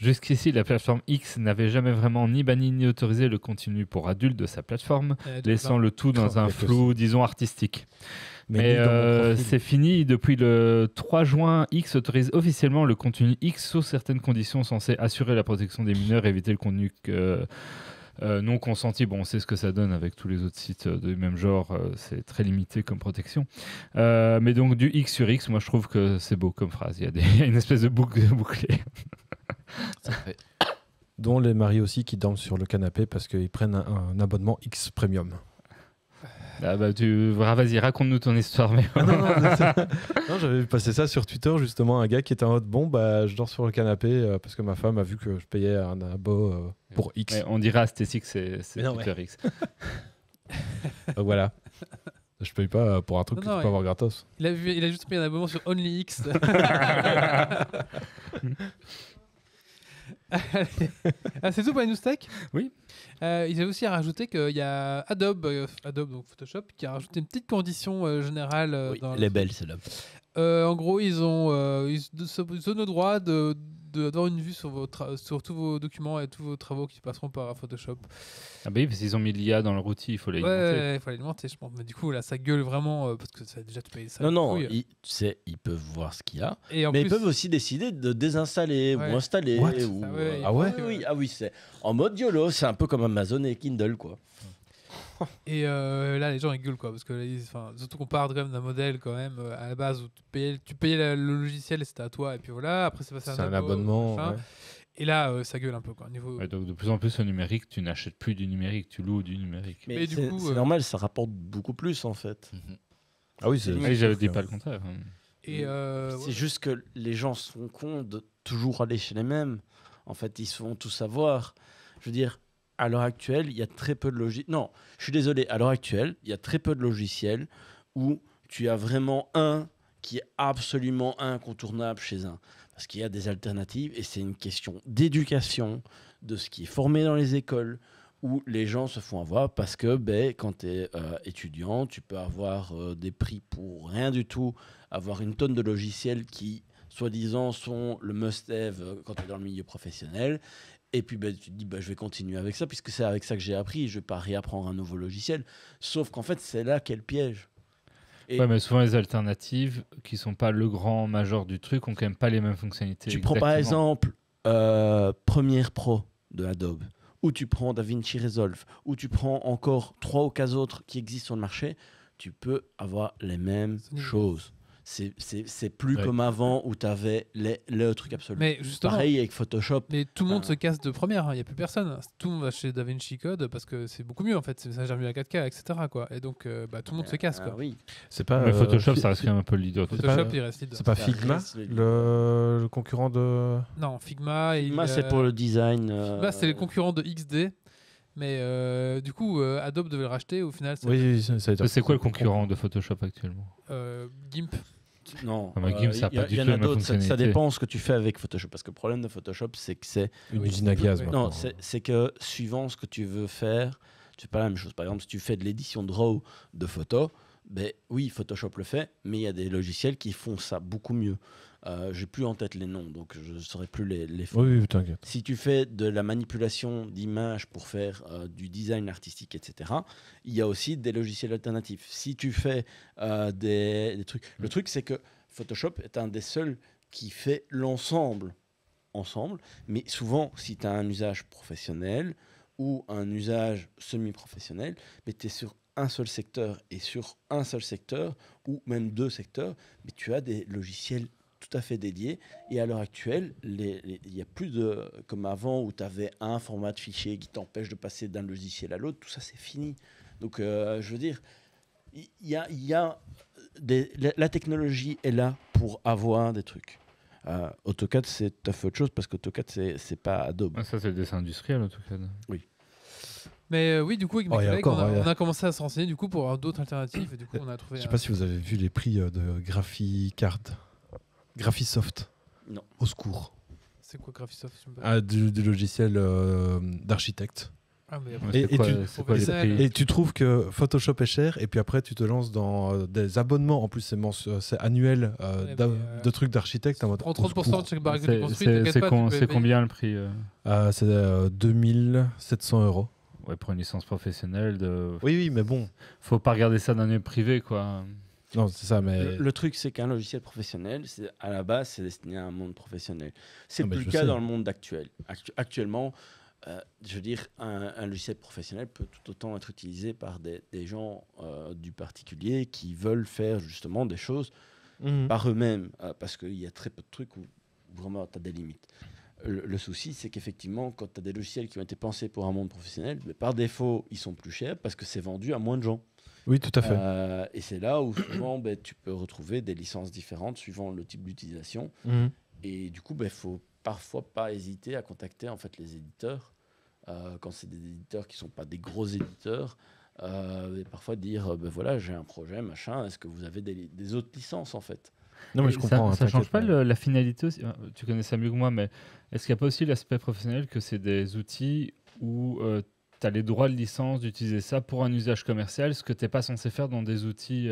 Jusqu'ici, la plateforme X n'avait jamais vraiment ni banni ni autorisé le contenu pour adultes de sa plateforme, laissant le tout dans un flou, disons, artistique. Mais c'est fini. Depuis le 3 juin, X autorise officiellement le contenu X sous certaines conditions censées assurer la protection des mineurs et éviter le contenu non consenti. Bon, on sait ce que ça donne avec tous les autres sites du même genre. C'est très limité comme protection. Mais donc, du X sur X, moi, je trouve que c'est beau comme phrase. Il y a une espèce de boucle bouclée. Dont les maris aussi qui dorment sur le canapé parce qu'ils prennent un abonnement X Premium. Ah bah vas-y, raconte-nous ton histoire. Mais... Ah non, j'avais vu passer ça sur Twitter, justement, un gars qui était en mode bon, bah, je dors sur le canapé parce que ma femme a vu que je payais un abo pour X. Ouais, on dirait Astésix, c'est Mais non, Twitter X. Donc voilà. Je paye pas pour un truc Non, que non, tu peux avoir gratos. Il a juste pris un abonnement sur OnlyX. C'est tout pour les news tech. Oui. Ils avaient aussi à rajouter qu'il y a Adobe, donc Photoshop, qui a rajouté une petite condition générale. Oui, dans elle est belle celle-là. En gros, ils se donnent le droit d'avoir une vue sur tous vos documents et tous vos travaux qui passeront par Photoshop. Ah bah oui, parce qu'ils ont mis l'IA dans leur outil, il faut l'alimenter. Ouais, il faut l'alimenter, je pense. Mais du coup, là, ça gueule vraiment parce que ça a déjà tout payé ça. Non, Oui. ils peuvent voir ce qu'il y a. Et en Mais plus, ils peuvent aussi décider de désinstaller Ouais. ou installer. What Ou, Ah ouais, Ah ouais oui, c'est en mode YOLO. C'est un peu comme Amazon et Kindle, quoi. Et là, les gens ils gueulent quoi, parce que surtout qu'on part quand même d'un modèle quand même à la base où tu payais le logiciel et c'était à toi, et puis voilà. Après, c'est passé C'est un abonnement. machin. Ouais. Et là, ça gueule un peu quoi. Niveau... Ouais, donc de plus en plus au numérique, tu n'achètes plus du numérique, tu loues du numérique. Mais du c'est coup, c'est normal, ça rapporte beaucoup plus en fait. Ah oui, c'est. Ah oui, j'avais dit pas le contraire. Et C'est ouais. juste que les gens sont cons de toujours aller chez les mêmes. En fait, ils se font tout savoir. Je veux dire, à l'heure actuelle, il y a très peu de logiciels. Non, je suis désolé. À l'heure actuelle, il y a très peu de logiciels où tu as vraiment un qui est absolument incontournable chez un. Parce qu'il y a des alternatives et c'est une question d'éducation, de ce qui est formé dans les écoles, où les gens se font avoir parce que quand tu es étudiant, tu peux avoir des prix pour rien du tout, avoir une tonne de logiciels qui, soi-disant, sont le must-have quand tu es dans le milieu professionnel. Et puis tu te dis, je vais continuer avec ça, puisque c'est avec ça que j'ai appris, je ne vais pas réapprendre un nouveau logiciel. Sauf qu'en fait, c'est là qu'est le piège. Et Ouais, mais souvent les alternatives qui sont pas le grand majeur du truc ont quand même pas les mêmes fonctionnalités. tu prends par exactement. exemple Premiere Pro de Adobe, ou tu prends DaVinci Resolve, ou tu prends encore 3 ou 4 autres qui existent sur le marché, tu peux avoir les mêmes C'est nul. choses. C'est plus Ouais. comme avant où tu avais le truc absolu. Mais justement, Pareil avec Photoshop. mais tout le monde Enfin, se casse de première, il n'y a plus personne. Tout le monde va chez DaVinci Code parce que c'est beaucoup mieux en fait, ça gère mieux la 4K, etc. Quoi. Et donc, tout le monde se casse. Quoi. Oui. C'est pas. Mais Photoshop, Fi- ça reste quand même un peu le leader. c'est Photoshop, pas- il reste leader. C'est pas Ça Figma, reste le- le concurrent de. Non, Figma. Figma, c'est pour le design. Figma, c'est le concurrent de XD. Mais du coup, Adobe devait le racheter. Au final, c'est Oui, ça a été- C'est quoi le concurrent de Photoshop actuellement? GIMP. Non, Ah, mais GIMP, ça a pas du y en tout a la même d'autres. Ça fonctionnalité. dépend ce que tu fais avec Photoshop. Parce que le problème de Photoshop, c'est que c'est Une Oui, usine à gaz. oui. maintenant. non, c'est que suivant ce que tu veux faire, tu fais pas la même chose. Par exemple, si tu fais de l'édition de RAW de photos, oui, Photoshop le fait, mais il y a des logiciels qui font ça beaucoup mieux. J'ai plus en tête les noms, donc je ne saurais plus les faire. Oui, oui, t'inquiète. Si tu fais de la manipulation d'images pour faire du design artistique, etc., il y a aussi des logiciels alternatifs. Si tu fais des trucs... Le truc, c'est que Photoshop est un des seuls qui fait l'ensemble ensemble, mais souvent, si tu as un usage professionnel ou un usage semi-professionnel, mais tu es sur un seul secteur, et sur un seul secteur, ou même 2 secteurs, mais tu as des logiciels tout à fait dédiés. Et à l'heure actuelle, il n'y a plus de comme avant où tu avais un format de fichier qui t'empêche de passer d'un logiciel à l'autre. Tout ça, c'est fini. Donc, je veux dire, la technologie est là pour avoir des trucs. AutoCAD, c'est tout à fait autre chose parce qu'AutoCAD, c'est pas Adobe. Ah, ça, c'est le dessin industriel, en tout cas. Mais oui, du coup, avec mes Oh, il y a collègues, encore, on il y a- a commencé à se renseigner du coup pour avoir d'autres alternatives. Et du coup, on a trouvé. Je sais pas si vous avez vu les prix de Graphicard. Graphisoft. Non. Au secours. C'est quoi Graphisoft je me bats. Ah, du logiciel d'architecte. Ah, mais Ouais, Et c'est quoi, tu- c'est quoi les professionnel. prix Et tu trouves que Photoshop est cher, et puis après tu te lances dans des abonnements, en plus c'est annuel, Ouais, de trucs d'architecte. en mode, Prends au 30% de secours. chaque barre que tu C'est construis. t'inquiète c'est pas, con- tu peux c'est payer. combien le prix C'est 2700 €. Ouais, pour une licence professionnelle, Oui, oui, mais bon. faut pas regarder ça d'un œil privé, quoi. Non, c'est ça, mais. Le truc, c'est qu'un logiciel professionnel, à la base, c'est destiné à un monde professionnel. C'est Ah, mais plus le je cas sais. dans le monde actuel. Actuellement, je veux dire, un logiciel professionnel peut tout autant être utilisé par des gens du particulier qui veulent faire justement des choses Mhm. par eux-mêmes, parce qu'il y a très peu de trucs où vraiment tu as des limites. Le souci, c'est qu'effectivement, quand tu as des logiciels qui ont été pensés pour un monde professionnel, mais par défaut, ils sont plus chers parce que c'est vendu à moins de gens. Oui, tout à fait. Et c'est là où souvent tu peux retrouver des licences différentes suivant le type d'utilisation. Mhm. Et du coup, il faut parfois pas hésiter à contacter en fait les éditeurs. Quand c'est des éditeurs qui sont pas des gros éditeurs, et parfois dire voilà, j'ai un projet, machin, est-ce que vous avez des autres licences en fait? Non, mais Et je comprends. Ça hein, change pas t'inquiète pas. la finalité aussi. Tu connais ça mieux que moi, mais est-ce qu'il n'y a pas aussi l'aspect professionnel que c'est des outils où tu as les droits de licence d'utiliser ça pour un usage commercial, ce que tu n'es pas censé faire dans des outils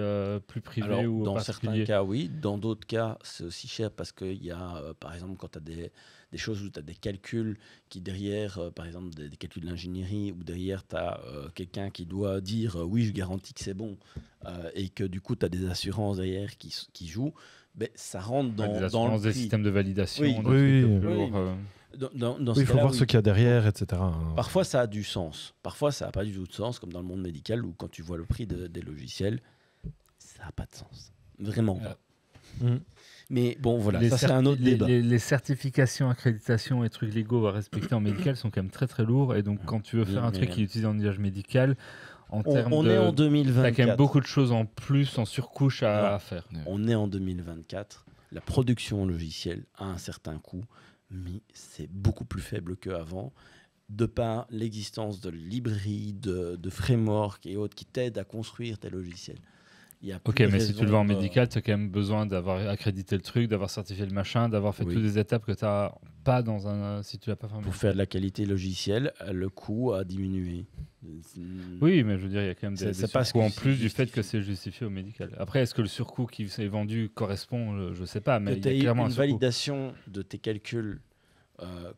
plus privés Alors, ou dans certains particuliers? cas, oui. Dans d'autres cas, c'est aussi cher parce qu'il y a, par exemple, quand tu as des choses où tu as des calculs qui derrière, par exemple, des calculs d'ingénierie, où derrière, tu as quelqu'un qui doit dire oui, je garantis que c'est bon, et que du coup, tu as des assurances derrière qui jouent, ça rentre Ouais, des dans le assurances, des prix. systèmes de validation, Oui. des trucs Oui, un oui. peu Oui. lourds, Dans Oui, ce il faut cas-là, voir oui. ce qu'il y a derrière, etc. Parfois, ça a du sens. Parfois, ça n'a pas du tout de sens, comme dans le monde médical, où quand tu vois le prix des logiciels, ça n'a pas de sens. Vraiment pas. Mhm. Mais bon, voilà, Les ça c'est un autre débat. Les certifications, accréditations et trucs légaux à respecter en médical sont quand même très très lourds. Et donc, quand tu veux faire un truc qui est utilisé en usage médical, en termes On de. est en T'as quand même 2024. beaucoup de choses en plus, en surcouche à Alors, faire. On est en 2024. La production logicielle a un certain coût, mais c'est beaucoup plus faible qu'avant. De par l'existence de librairies, de frameworks et autres qui t'aident à construire tes logiciels. Il y a Ok, plus de mais si tu le raison vends en de- médical, tu as quand même besoin d'avoir accrédité le truc, d'avoir certifié le machin, d'avoir fait Oui. toutes les étapes que tu n'as pas dans un. Si tu l'as pas fait en Pour médical. faire de la qualité logicielle, le coût a diminué. Oui, mais je veux dire, il y a quand même des C'est pas ce surcoûts en qui plus du fait justifie. que c'est justifié au médical. Après, est-ce que le surcoût qui s'est vendu correspond? Je sais pas, mais Que il tu y a aies clairement un une surcoût. validation de tes calculs,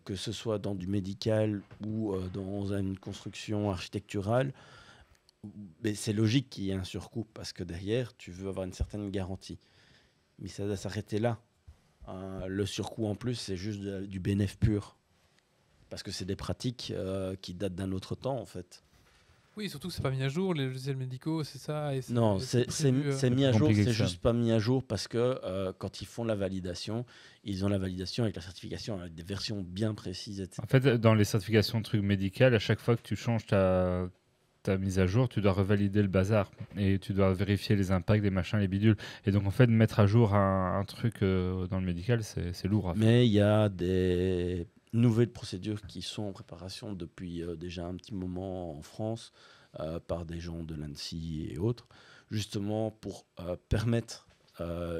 que ce soit dans du médical ou dans une construction architecturale, mais c'est logique qu'il y ait un surcoût parce que derrière, tu veux avoir une certaine garantie. Mais ça doit s'arrêter là. Le surcoût en plus, c'est juste du bénéfice pur. Parce que c'est des pratiques qui datent d'un autre temps, en fait. Oui, surtout que c'est pas mis à jour, les logiciels médicaux, c'est ça. Et Non, c'est prévu, mis à plus jour, compliqué c'est que ça. juste pas mis à jour parce que quand ils font la validation, ils ont la validation avec la certification, avec des versions bien précises, etc. En fait, dans les certifications de trucs médicaux, à chaque fois que tu changes ta mise à jour, tu dois revalider le bazar et tu dois vérifier les impacts, les machins, les bidules. Et donc, en fait, mettre à jour un truc dans le médical, c'est lourd à faire. Mais il y a des nouvelles procédures qui sont en préparation depuis déjà un petit moment en France par des gens de l'ANSSI et autres, justement pour permettre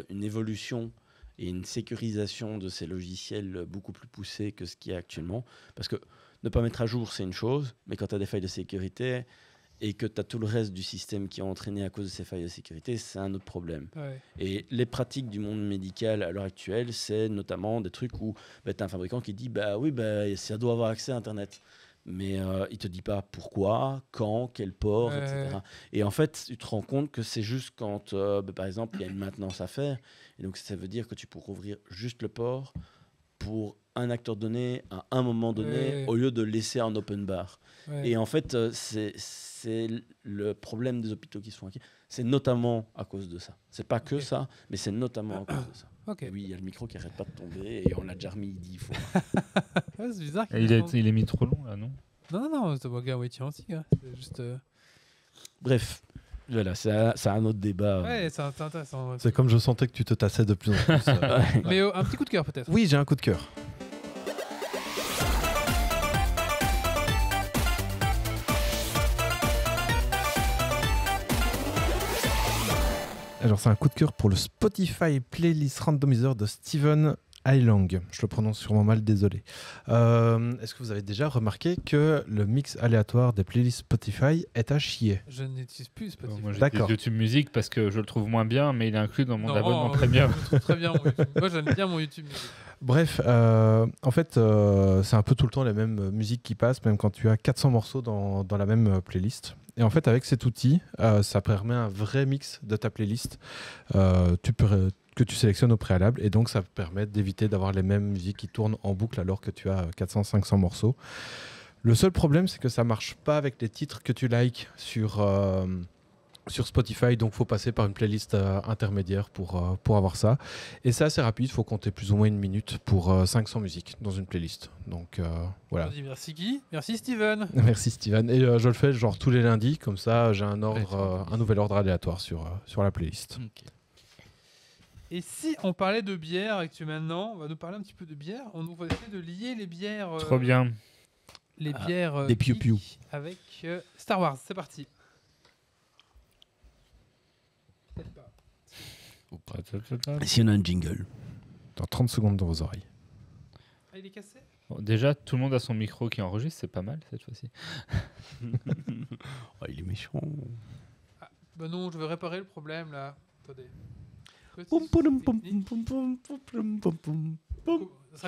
une évolution et une sécurisation de ces logiciels beaucoup plus poussés que ce qu'il y a actuellement. Parce que ne pas mettre à jour, c'est une chose, mais quand tu as des failles de sécurité et que tu as tout le reste du système qui est entraîné à cause de ces failles de sécurité, c'est un autre problème. Ouais. Et les pratiques du monde médical à l'heure actuelle, c'est notamment des trucs où tu as un fabricant qui dit oui, ça doit avoir accès à Internet. Mais il te dit pas pourquoi, quand, quel port, Ouais. etc. Et en fait, tu te rends compte que c'est juste quand, par exemple, il y a une maintenance à faire. Et donc, ça veut dire que tu pourras ouvrir juste le port pour un acteur donné à un moment donné, Ouais. au lieu de le laisser en open bar. Ouais. Et en fait, c'est le problème des hôpitaux qui se font hacker. C'est notamment à cause de ça. C'est pas que Ok. ça, mais c'est notamment à cause de ça. Ok. Et oui, il y a le micro qui arrête pas de tomber et on l'a déjà remis 10 fois. Ouais, c'est bizarre. Et il est mis trop long, là, non? Non, c'est pas gars, ouais, tiens aussi. Hein. C'est juste. Bref, voilà, c'est un autre débat. Ouais, c'est intéressant. Ouais. C'est comme je sentais que tu te tassais de plus en plus. Ouais. Mais un petit coup de cœur peut-être. Oui, j'ai un coup de cœur. Alors, c'est un coup de cœur pour le Spotify Playlist Randomizer de Steven Hylang. Je le prononce sûrement mal, désolé. Est-ce que vous avez déjà remarqué que le mix aléatoire des playlists Spotify est à chier? Je n'utilise plus Spotify. Moi, D'accord. j'utilise YouTube Music parce que je le trouve moins bien, mais il est inclus dans mon Non, abonnement je premium. le trouve très bien mon YouTube. Moi, j'aime bien mon YouTube. Bref, en fait, c'est un peu tout le temps les mêmes musiques qui passent, même quand tu as 400 morceaux dans la même playlist. Et en fait, avec cet outil, ça permet un vrai mix de ta playlist que tu sélectionnes au préalable. Et donc, ça permet d'éviter d'avoir les mêmes musiques qui tournent en boucle alors que tu as 400-500 morceaux. Le seul problème, c'est que ça marche pas avec les titres que tu likes sur sur Spotify, donc il faut passer par une playlist intermédiaire pour avoir ça. Et c'est assez rapide, il faut compter plus ou moins 1 minute pour 500 musiques dans une playlist. Donc voilà. On dit merci Guy, merci Steven. Merci Steven. Et je le fais genre tous les lundis, comme ça j'ai un nouvel ordre aléatoire sur la playlist. Ok. Et si on parlait de bière et que maintenant, on va nous parler un petit peu de bière, on va essayer de lier les bières. Trop bien. Les bières des Piu Piu. geek avec Star Wars. C'est parti. Si on a un jingle. Dans 30 secondes dans vos oreilles. Ah, il est cassé. Bon, déjà, tout le monde a son micro qui enregistre, c'est pas mal cette fois-ci. Oh, il est méchant. Bah non, je vais réparer le problème là. Attendez. Ça sera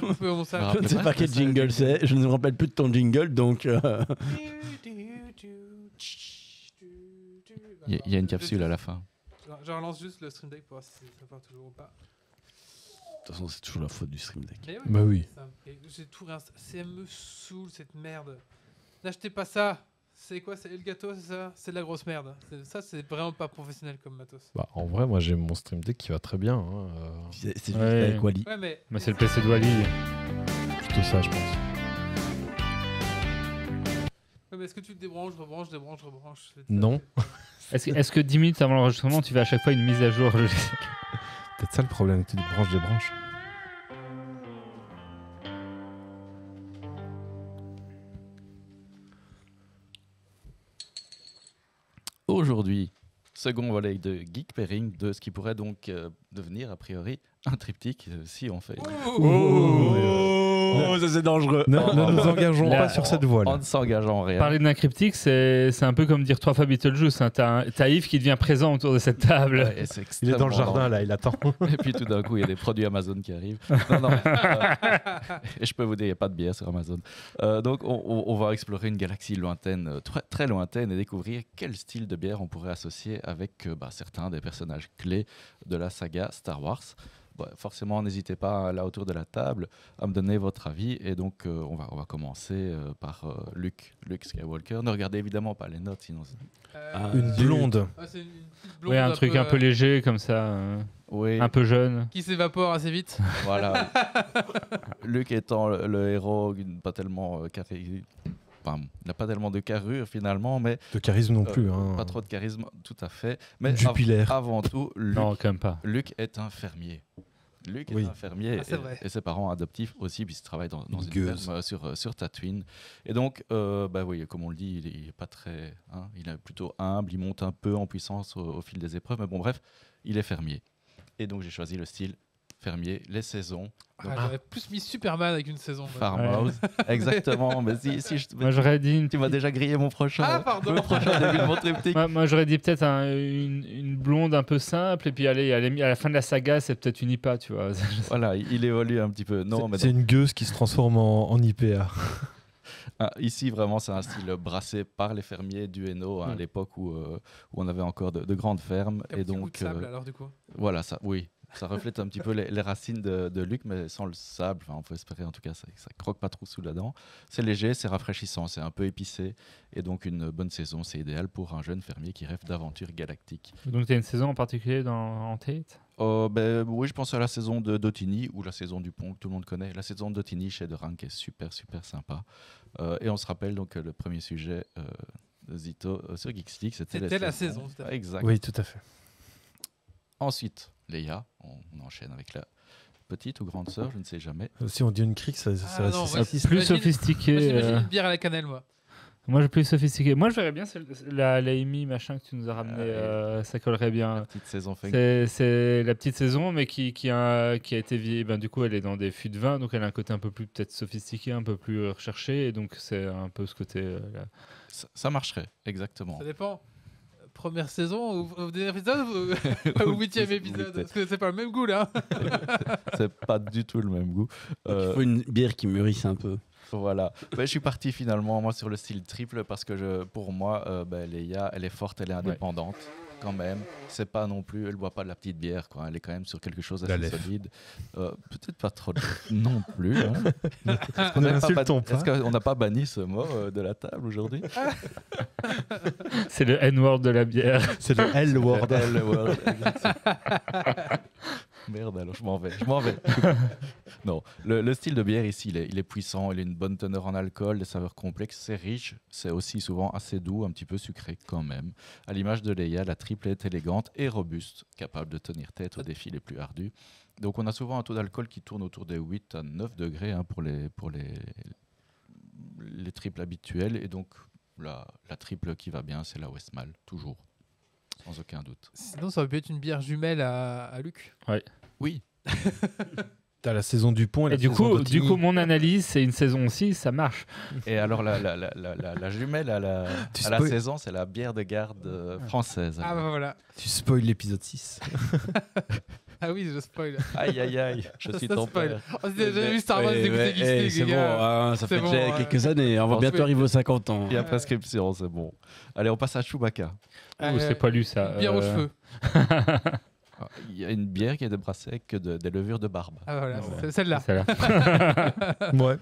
coupé au montage. Ah, Je ne sais pas quel jingle c'est. Je ne me rappelle plus de ton jingle, donc... Il y a une capsule à la fin. Je relance juste le stream deck pour voir si ça part toujours ou pas. De toute façon, c'est toujours la faute du stream deck. Mais Bah oui. J'ai tout réinstallé. Elle me saoule cette merde. N'achetez pas ça. C'est quoi? C'est Elgato, c'est ça? C'est de la grosse merde. Ça, c'est vraiment pas professionnel comme matos. Bah, en vrai, moi j'ai mon Stream Deck qui va très bien. C'est juste Ouais. avec Wally. Ouais, mais. Mais c'est le PC de Wally. Plutôt ça, je pense. Ouais, mais est-ce que tu le débranches, rebranches Non. Est-ce que 10 minutes avant l'enregistrement, tu fais à chaque fois une mise à jour logicielle? Peut-être ça le problème, tu débranches des branches. Aujourd'hui, second volet de Geek Pairing, de ce qui pourrait donc devenir a priori un triptyque si on fait. Oh, ça c'est dangereux. Ne nous engageons Là, pas sur cette voie. En ne s'engageant en rien. Parler d'un cryptique, c'est un peu comme dire 3 fois Beetlejuice. Hein. T'as Yves qui devient présent autour de cette table. Ouais, et c'est Il est dans le extrêmement jardin lent. là, il attend. Et puis tout d'un coup, il y a des produits Amazon qui arrivent. Non, non. Et je peux vous dire, il n'y a pas de bière sur Amazon. Donc, on va explorer une galaxie lointaine, très lointaine, et découvrir quel style de bière on pourrait associer avec certains des personnages clés de la saga Star Wars. Bon, forcément, n'hésitez pas là autour de la table à me donner votre avis. Et donc, on va commencer par Luke Skywalker. Ne regardez évidemment pas les notes, sinon... Une blonde. C'est une petite blonde Ouais, un truc un peu léger comme ça, Oui, un peu jeune. qui s'évapore assez vite. voilà. Luke étant le héros, pas tellement Enfin, il n'a pas tellement de carrure finalement, mais De charisme non plus. Hein. pas trop de charisme, tout à fait. Mais Jupiler. avant tout, Non, quand même pas. Luke est un fermier. Luke Oui. est un fermier Ah, c'est vrai. et ses parents adoptifs aussi, puisqu'il travaille dans Une une gueuse. ferme sur Tatooine. Et donc, oui, comme on le dit, il est pas très, il est plutôt humble, il monte un peu en puissance au fil des épreuves, mais bon, bref, il est fermier. Et donc, j'ai choisi le style fermier, les saisons, J'aurais plus mis Superman avec une saison. moi. farmhouse, exactement. Mais Moi, j'aurais dit tu m'as déjà grillé mon prochain. Ah, pardon. Le prochain début de mon triptyque. Moi, j'aurais dit peut-être une blonde un peu simple, et puis allez, à la fin de la saga, c'est peut-être une IPA, tu vois. Voilà, il évolue un petit peu. Non, mais C'est une gueuse qui se transforme en IPA. ici, vraiment, c'est un style brassé par les fermiers du Hainaut, à l'époque où on avait encore de grandes fermes. Un Et petit goût donc, de sable, alors du coup. voilà, ça, oui. Ça reflète un petit peu les racines de Luke, mais sans le sable. Enfin, on peut espérer, en tout cas, ça croque pas trop sous la dent. C'est léger, c'est rafraîchissant, c'est un peu épicé. Et donc, une bonne saison, c'est idéal pour un jeune fermier qui rêve d'aventures galactiques. Donc, tu as une saison en particulier en tête? Oui, je pense à la saison de Dotini ou la saison du Pont que tout le monde connaît. La saison de Dotini chez The Rank est super, super sympa. Et on se rappelle donc que le premier sujet de Zito sur Geeks League, c'était la saison. tout à fait. Exact. Oui, tout à fait. Ensuite, Leia, on enchaîne avec la petite ou grande sœur, je ne sais jamais. Si on dit une crique, ça Ah, non, c'est ouais, sexiste. Plus J'imagine- sophistiqué. Moi, j'imagine une bière à la cannelle, moi. Moi, je suis plus sophistiqué. Moi, je verrais bien la Amy machin que tu nous as ramené. Ça collerait bien. Petite saison funk. C'est la petite saison, mais qui a été vieille. Ben, du coup, elle est dans des fûts de vin, donc elle a un côté un peu plus peut-être sophistiqué, un peu plus recherché, et donc c'est un peu ce côté. Là. Ça marcherait, exactement. Ça dépend. Première saison ou dernier épisode ou 8e épisode? Parce que c'est pas le même goût là. C'est pas du tout le même goût. Il faut une bière qui mûrisse un peu. Voilà. Je suis parti finalement moi sur le style triple parce que pour moi, Leia, elle est forte, elle est indépendante quand même. C'est pas non plus, elle boit pas de la petite bière, quoi. Elle est quand même sur quelque chose d'assez solide. Peut-être pas trop non plus. Hein. Est-ce qu'on n'a pas banni ce mot de la table aujourd'hui? C'est le N-word de la bière. C'est le L-word. Merde, alors je m'en vais. Non, le style de bière ici, il est puissant, il a une bonne teneur en alcool, des saveurs complexes, c'est riche, c'est aussi souvent assez doux, un petit peu sucré quand même. À l'image de Leia, la triple est élégante et robuste, capable de tenir tête aux défis les plus ardus. Donc on a souvent un taux d'alcool qui tourne autour des 8 à 9 degrés hein, pour les triples habituelles. Et donc la triple qui va bien, c'est la Westmalle, toujours, sans aucun doute. Sinon, ça aurait pu être une bière jumelle à Luc. Ouais. Oui. T'as la saison du pont et la du saison coup, d'Otigny. mon analyse, c'est une saison aussi, ça marche. Et alors la jumelle à la saison, c'est la bière de garde française. Ah bah voilà. Tu spoil l'épisode 6. Ah oui, je spoil. Aïe, aïe, aïe, je suis ton spoil. père. Oh, j'avais vu Star Wars d'écouter Geeks c'est League, bon, les gars. hein, ça C'est fait bon, déjà hein. quelques années. On va On bientôt se- arriver aux 50 ans. Il y a prescription, c'est bon. Allez, on passe à Chewbacca. C'est pas lu ça. Bière aux cheveux. Il y a une bière qui est brassée avec des levures de barbe. Ah voilà, Ouais. c'est celle-là. Celle-là. Ouais.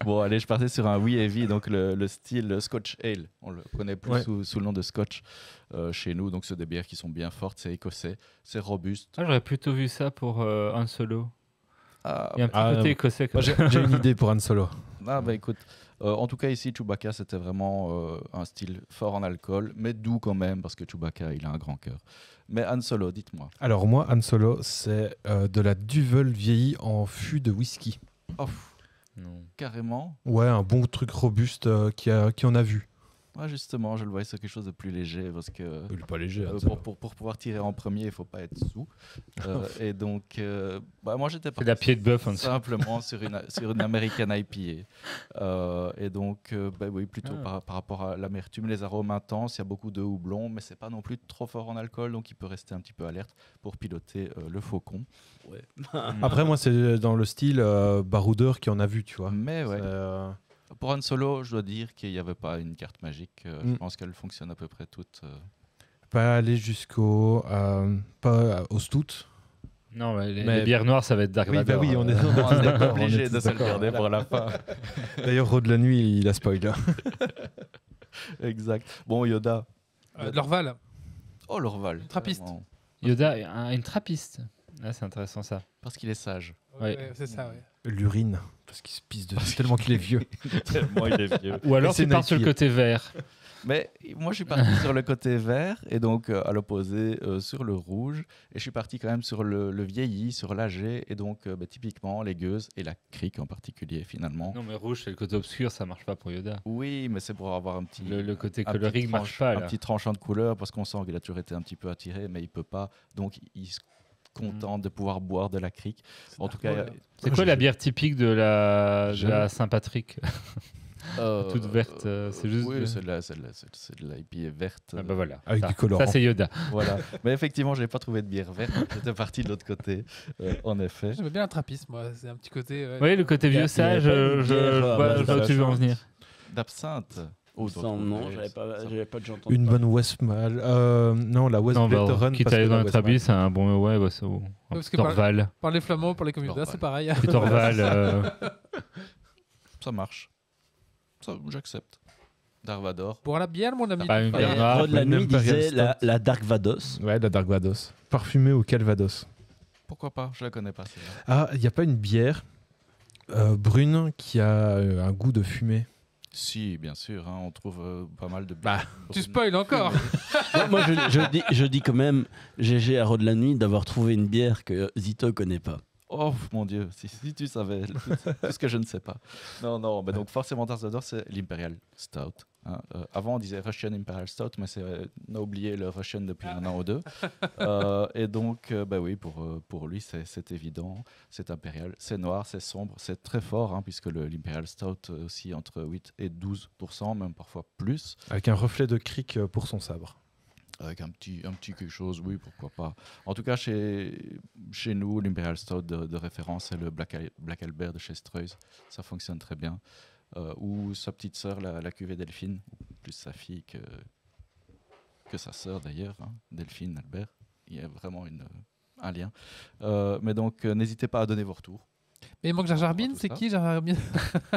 Bon, allez, je partais sur un oui heavy, donc le style Scotch Ale. On le connaît plus Ouais. sous le nom de Scotch chez nous. Donc, c'est des bières qui sont bien fortes, c'est écossais, c'est robuste. Ah, j'aurais plutôt vu ça pour Han Solo. Ah, Il y a un petit Ah, côté non. écossais. Moi, j'ai une idée pour Han Solo. écoute, en tout cas, ici, Chewbacca, c'était vraiment un style fort en alcool, mais doux quand même, parce que Chewbacca, il a un grand cœur. Mais Han Solo, dites-moi. Alors moi, Han Solo, c'est de la Duvel vieillie en fût de whisky. Oh, Non. carrément. Ouais, un bon truc robuste qui en a vu. Ouais, justement, je le voyais sur quelque chose de plus léger, parce que... Il est pas léger. pour pouvoir tirer en premier, il ne faut pas être sous. Et donc, moi, j'étais C'est de la pied de bœuf. Han Solo. simplement sur une American IPA. Et donc, oui, plutôt par rapport à l'amertume, les arômes intenses, il y a beaucoup de houblon, mais c'est pas non plus trop fort en alcool, donc il peut rester un petit peu alerte pour piloter le faucon. Après, moi, c'est dans le style baroudeur qui en a vu, tu vois. Mais ouais, C'est, pour Han Solo, je dois dire qu'il n'y avait pas une carte magique. Je Mm. pense qu'elle fonctionne à peu près toutes. pas aller jusqu'au pas au stout. Non, mais Mais- les bières noires, ça va être Dark Oui, Vador. bah oui, on est, On est d'accord, obligé on est de se le d'accord. garder pour la fin. D'ailleurs, Rod de la nuit, il a spoil. Exact. Bon, Yoda. L'Orval. Oh, l'Orval. Trappiste. carrément. Yoda a une trappiste. Ah, c'est intéressant ça. Parce qu'il est sage. Ouais. Ouais, c'est ça, ouais. L'urine, parce qu'il se pisse dessus tellement qu'il est vieux. Tellement il est vieux. Ou alors c'est tu pars sur le Nike. côté vert. Mais moi, je suis parti sur le côté vert et donc à l'opposé sur le rouge. Et je suis parti quand même sur le vieilli, sur l'âgé et donc typiquement les gueuses et la crique en particulier finalement. Non, mais rouge, c'est le côté obscur, ça marche pas pour Yoda. Oui, mais c'est pour avoir un petit. Le côté un colorique petit marche pas un là. petit tranchant de couleur parce qu'on sent qu'il a toujours été un petit peu attiré, mais il peut pas. Donc il se contente de pouvoir boire de la crique. En tout cas, Voilà. C'est quoi la bière typique de la Saint-Patrick? euh, Toute verte, c'est juste. Oui, c'est de la IPA verte. Ah bah voilà. Avec ça, du colorant. Ça c'est Yoda. Voilà. Mais effectivement, je n'ai pas trouvé de bière verte. J'étais parti de l'autre côté, en effet. J'aimais bien le trappisme, moi. C'est un petit côté. ouais. Oui, le côté Il y a- vieux sage, il y avait pas une je bière, vois où tu veux en venir. D'absinthe. Oh, Non, j'avais pas déjà entendu. Une bonne Westmalle. Non, la West Non, bah, Veteran. quitte parce à aller que dans la notre Westmalle- abus, c'est un bon. Ouais, bah, c'est un parce petit que par- Orval. Parler flamand pour les communautés, Orval. c'est pareil. Petit Orval. Ça marche. Ça, j'accepte. Darvador. Pour la bière, mon ami. Pas une tu bière fais- noire. Rod de la une nuit Imperial disait Stout. la Dark Vados. Ouais, la Dark Vados. Parfumée au Calvados. Pourquoi pas? Je la connais pas, celle-là. Ah, il n'y a pas une bière brune qui a un goût de fumée. Si, bien sûr. Hein, on trouve pas mal de. Bah, Tu spoil encore. Moi, je dis quand même GG à Rod de la nuit d'avoir trouvé une bière que Zito connaît pas. Oh mon Dieu, si tu savais tout ce que je ne sais pas. Non, mais donc forcément Darvador, c'est l'Imperial Stout. Hein. Avant, on disait Russian Imperial Stout, mais on a oublié le Russian depuis un an ou deux. Et donc, oui, pour lui, c'est évident. C'est impérial, c'est noir, c'est sombre, c'est très fort, hein, puisque l'Imperial Stout aussi entre 8 et 12%, même parfois plus. avec un reflet de cric pour son sabre. Avec un petit quelque chose, oui, pourquoi pas. En tout cas, chez nous, l'Imperial Stout de référence, c'est le Black Albert de chez Streuss. Ça fonctionne très bien. ou sa petite sœur, la cuvée Delphine, ou plus sa fille que sa sœur d'ailleurs, hein, Delphine, Albert. Il y a vraiment un lien. Mais donc, n'hésitez pas à donner vos retours. Mais il manque Jar Jar Binks, Tout c'est ça. qui Jar Jar Binks?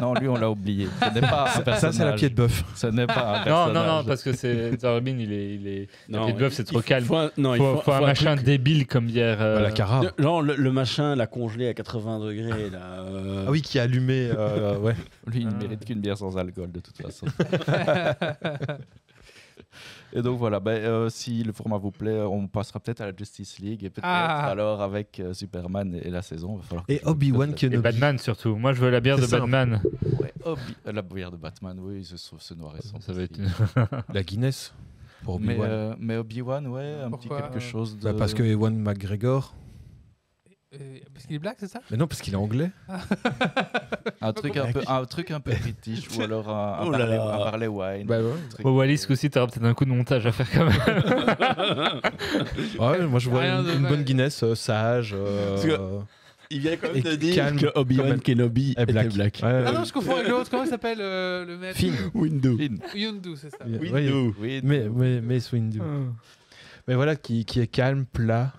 Non, lui, on l'a oublié. Ce n'est pas un personnage. Ça, c'est la pied de bœuf. Ce n'est pas un Non, personnage. non, non, parce que c'est Zarbin, il est. Non, Pied de bœuf, c'est trop calme. Faut un, non, Faut un machin truc- débile comme bière. La Cara. Genre le machin, la congelée à 80 degrés. Là, Ah oui, qui a allumé. Ouais. Lui, il ne mérite qu'une bière sans alcool, de toute façon. Et donc voilà, si le format vous plaît, on passera peut-être à la Justice League et peut-être alors avec Superman et la saison. Va falloir que Et je- Obi-Wan Et Kenobi. Batman surtout. Moi, je veux la bière de C'est simple. Batman. Ouais, la bière de Batman, oui, ce noir et sombre. Ça va être. La Guinness. Pour Mais, Obi-Wan. mais Obi-Wan, ouais, un petit Pourquoi, quelque chose de. Bah, parce que Ewan McGregor. Parce qu'il est black, c'est ça? Mais non, parce qu'il est anglais. un truc un peu british ou alors un Oh là barley, là. un barley wine. Bah ouais. un truc- Bon, Wallis, aussi, t'auras peut-être un coup de montage à faire quand même. Ouais, moi je vois Rien de une mal. bonne Guinness sage. il vient quand Et même de dire calme, que quand Obi-Wan même. Kenobi Et était black. black. Ouais, Ah non, je confonds avec l'autre. Comment il s'appelle le mec? Finn. Window. Finn. Yondu, c'est ça. Ouais, Window. Oui, mais Swindu. Mais voilà, qui est calme, plat,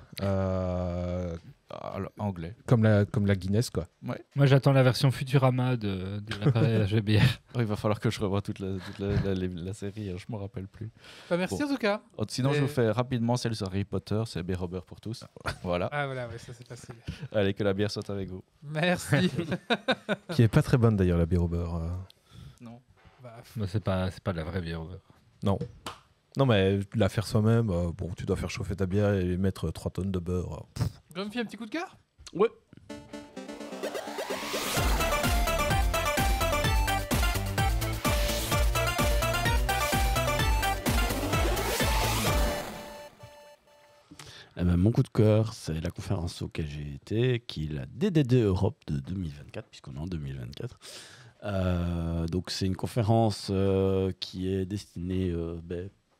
anglais. comme la Guinness, quoi. Moi, j'attends la version Futurama de l'appareil HBR. Oh, il va falloir que je revoie toute la série, je ne me rappelle plus. Bah, merci en tout cas. Sinon, je Et- vous fais rapidement celle sur Harry Potter, c'est B. Robert pour tous. Voilà. Ah voilà, ouais, ça c'est facile. Allez, que la bière soit avec vous. Merci. Qui est pas très bonne d'ailleurs, la bière au beurre. Non. Bah, Bah, c'est pas de la vraie bière. Non. Non, mais la faire soi-même, bon, tu dois faire chauffer ta bière et mettre 3 tonnes de beurre. Grumpy, un petit coup de cœur? Ouais. Eh ben, mon coup de cœur, c'est la conférence auquel j'ai été, qui est la DDD Europe de 2024, puisqu'on est en 2024. Donc c'est une conférence qui est destinée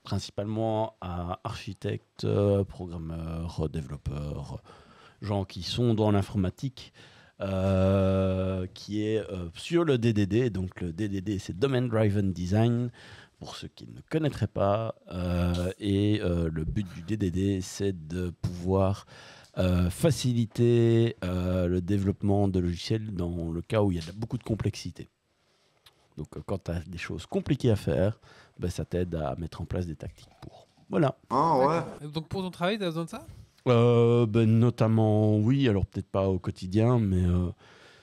principalement à architectes, programmeurs, développeurs, gens qui sont dans l'informatique, qui est sur le DDD. Donc le DDD, c'est Domain Driven Design, pour ceux qui ne connaîtraient pas. Le but du DDD, c'est de pouvoir faciliter le développement de logiciels dans le cas où il y a beaucoup de complexité. Donc quand tu as des choses compliquées à faire, ça t'aide à mettre en place des tactiques pour. Voilà. D'accord. Donc pour ton travail, t'as besoin de ça? Notamment, oui, alors peut-être pas au quotidien, mais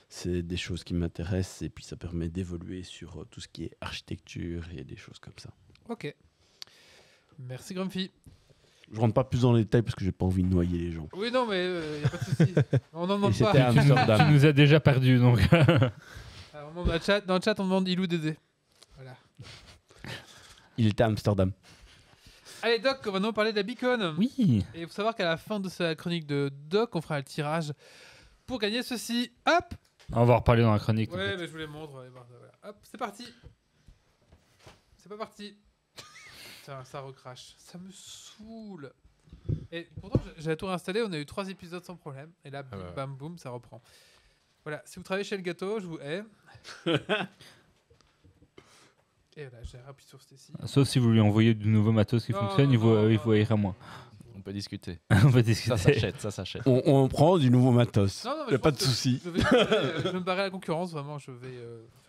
c'est des choses qui m'intéressent et puis ça permet d'évoluer sur tout ce qui est architecture et des choses comme ça. Ok. Merci Grumpy. Je rentre pas plus dans les détails parce que j'ai pas envie de noyer les gens. Oui, non, mais y a pas de souci. On n'en Et demande c'était pas. à Tu Amsterdam. nous as déjà perdu, donc. Alors, on demande dans le chat, on demande Ilou Dédé. Voilà. Il était à Amsterdam. Allez Doc, on va nous parler de la Beacon. Oui. Et il faut savoir qu'à la fin de cette chronique de Doc, on fera le tirage pour gagner ceci. Hop. On va en reparler dans la chronique. en Ouais, fait. mais je vous les montre. Voilà. Hop, c'est parti. C'est pas parti. Putain, ça recrache. Ça me saoule. Et pourtant, j'avais tout réinstallé. On a eu 3 épisodes sans problème. Et là, bim, bam, boum, ça reprend. Voilà. Si vous travaillez chez le gâteau, je vous hais. Et voilà, j'ai appuyé sur Stacy. Sauf si vous lui envoyez du nouveau matos qui Non, fonctionne, il non, vous haïra moins. On peut discuter. On va Ça discuter. s'achète, ça s'achète. On prend du nouveau matos. Non, non, mais Y a je pas pense de que souci. Je vais me barrer à la concurrence, vraiment. Je vais,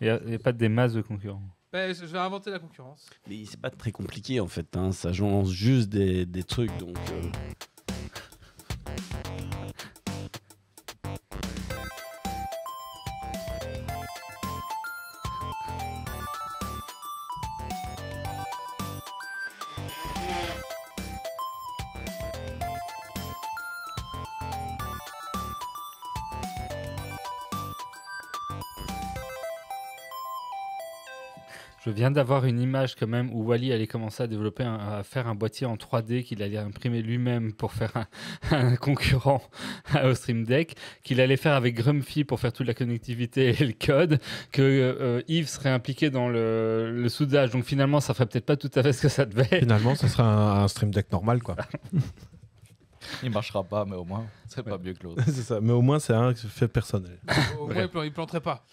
Il n'y a pas des masses de concurrents. je vais inventer la concurrence. Mais c'est pas très compliqué en fait, hein. Ça lance juste des trucs donc. Je viens d'avoir une image quand même où Wally allait commencer à développer, à faire un boîtier en 3D qu'il allait imprimer lui-même pour faire un concurrent au Stream Deck, qu'il allait faire avec Grumpy pour faire toute la connectivité et le code, que Yves serait impliqué dans le soudage. Donc finalement, ça ferait peut-être pas tout à fait ce que ça devait. Finalement, ce sera un stream deck normal, quoi. Il marchera pas, mais au moins, c'est pas mieux que l'autre. C'est ça. Mais au moins, c'est un fait personnel. Au moins, il planterait pas.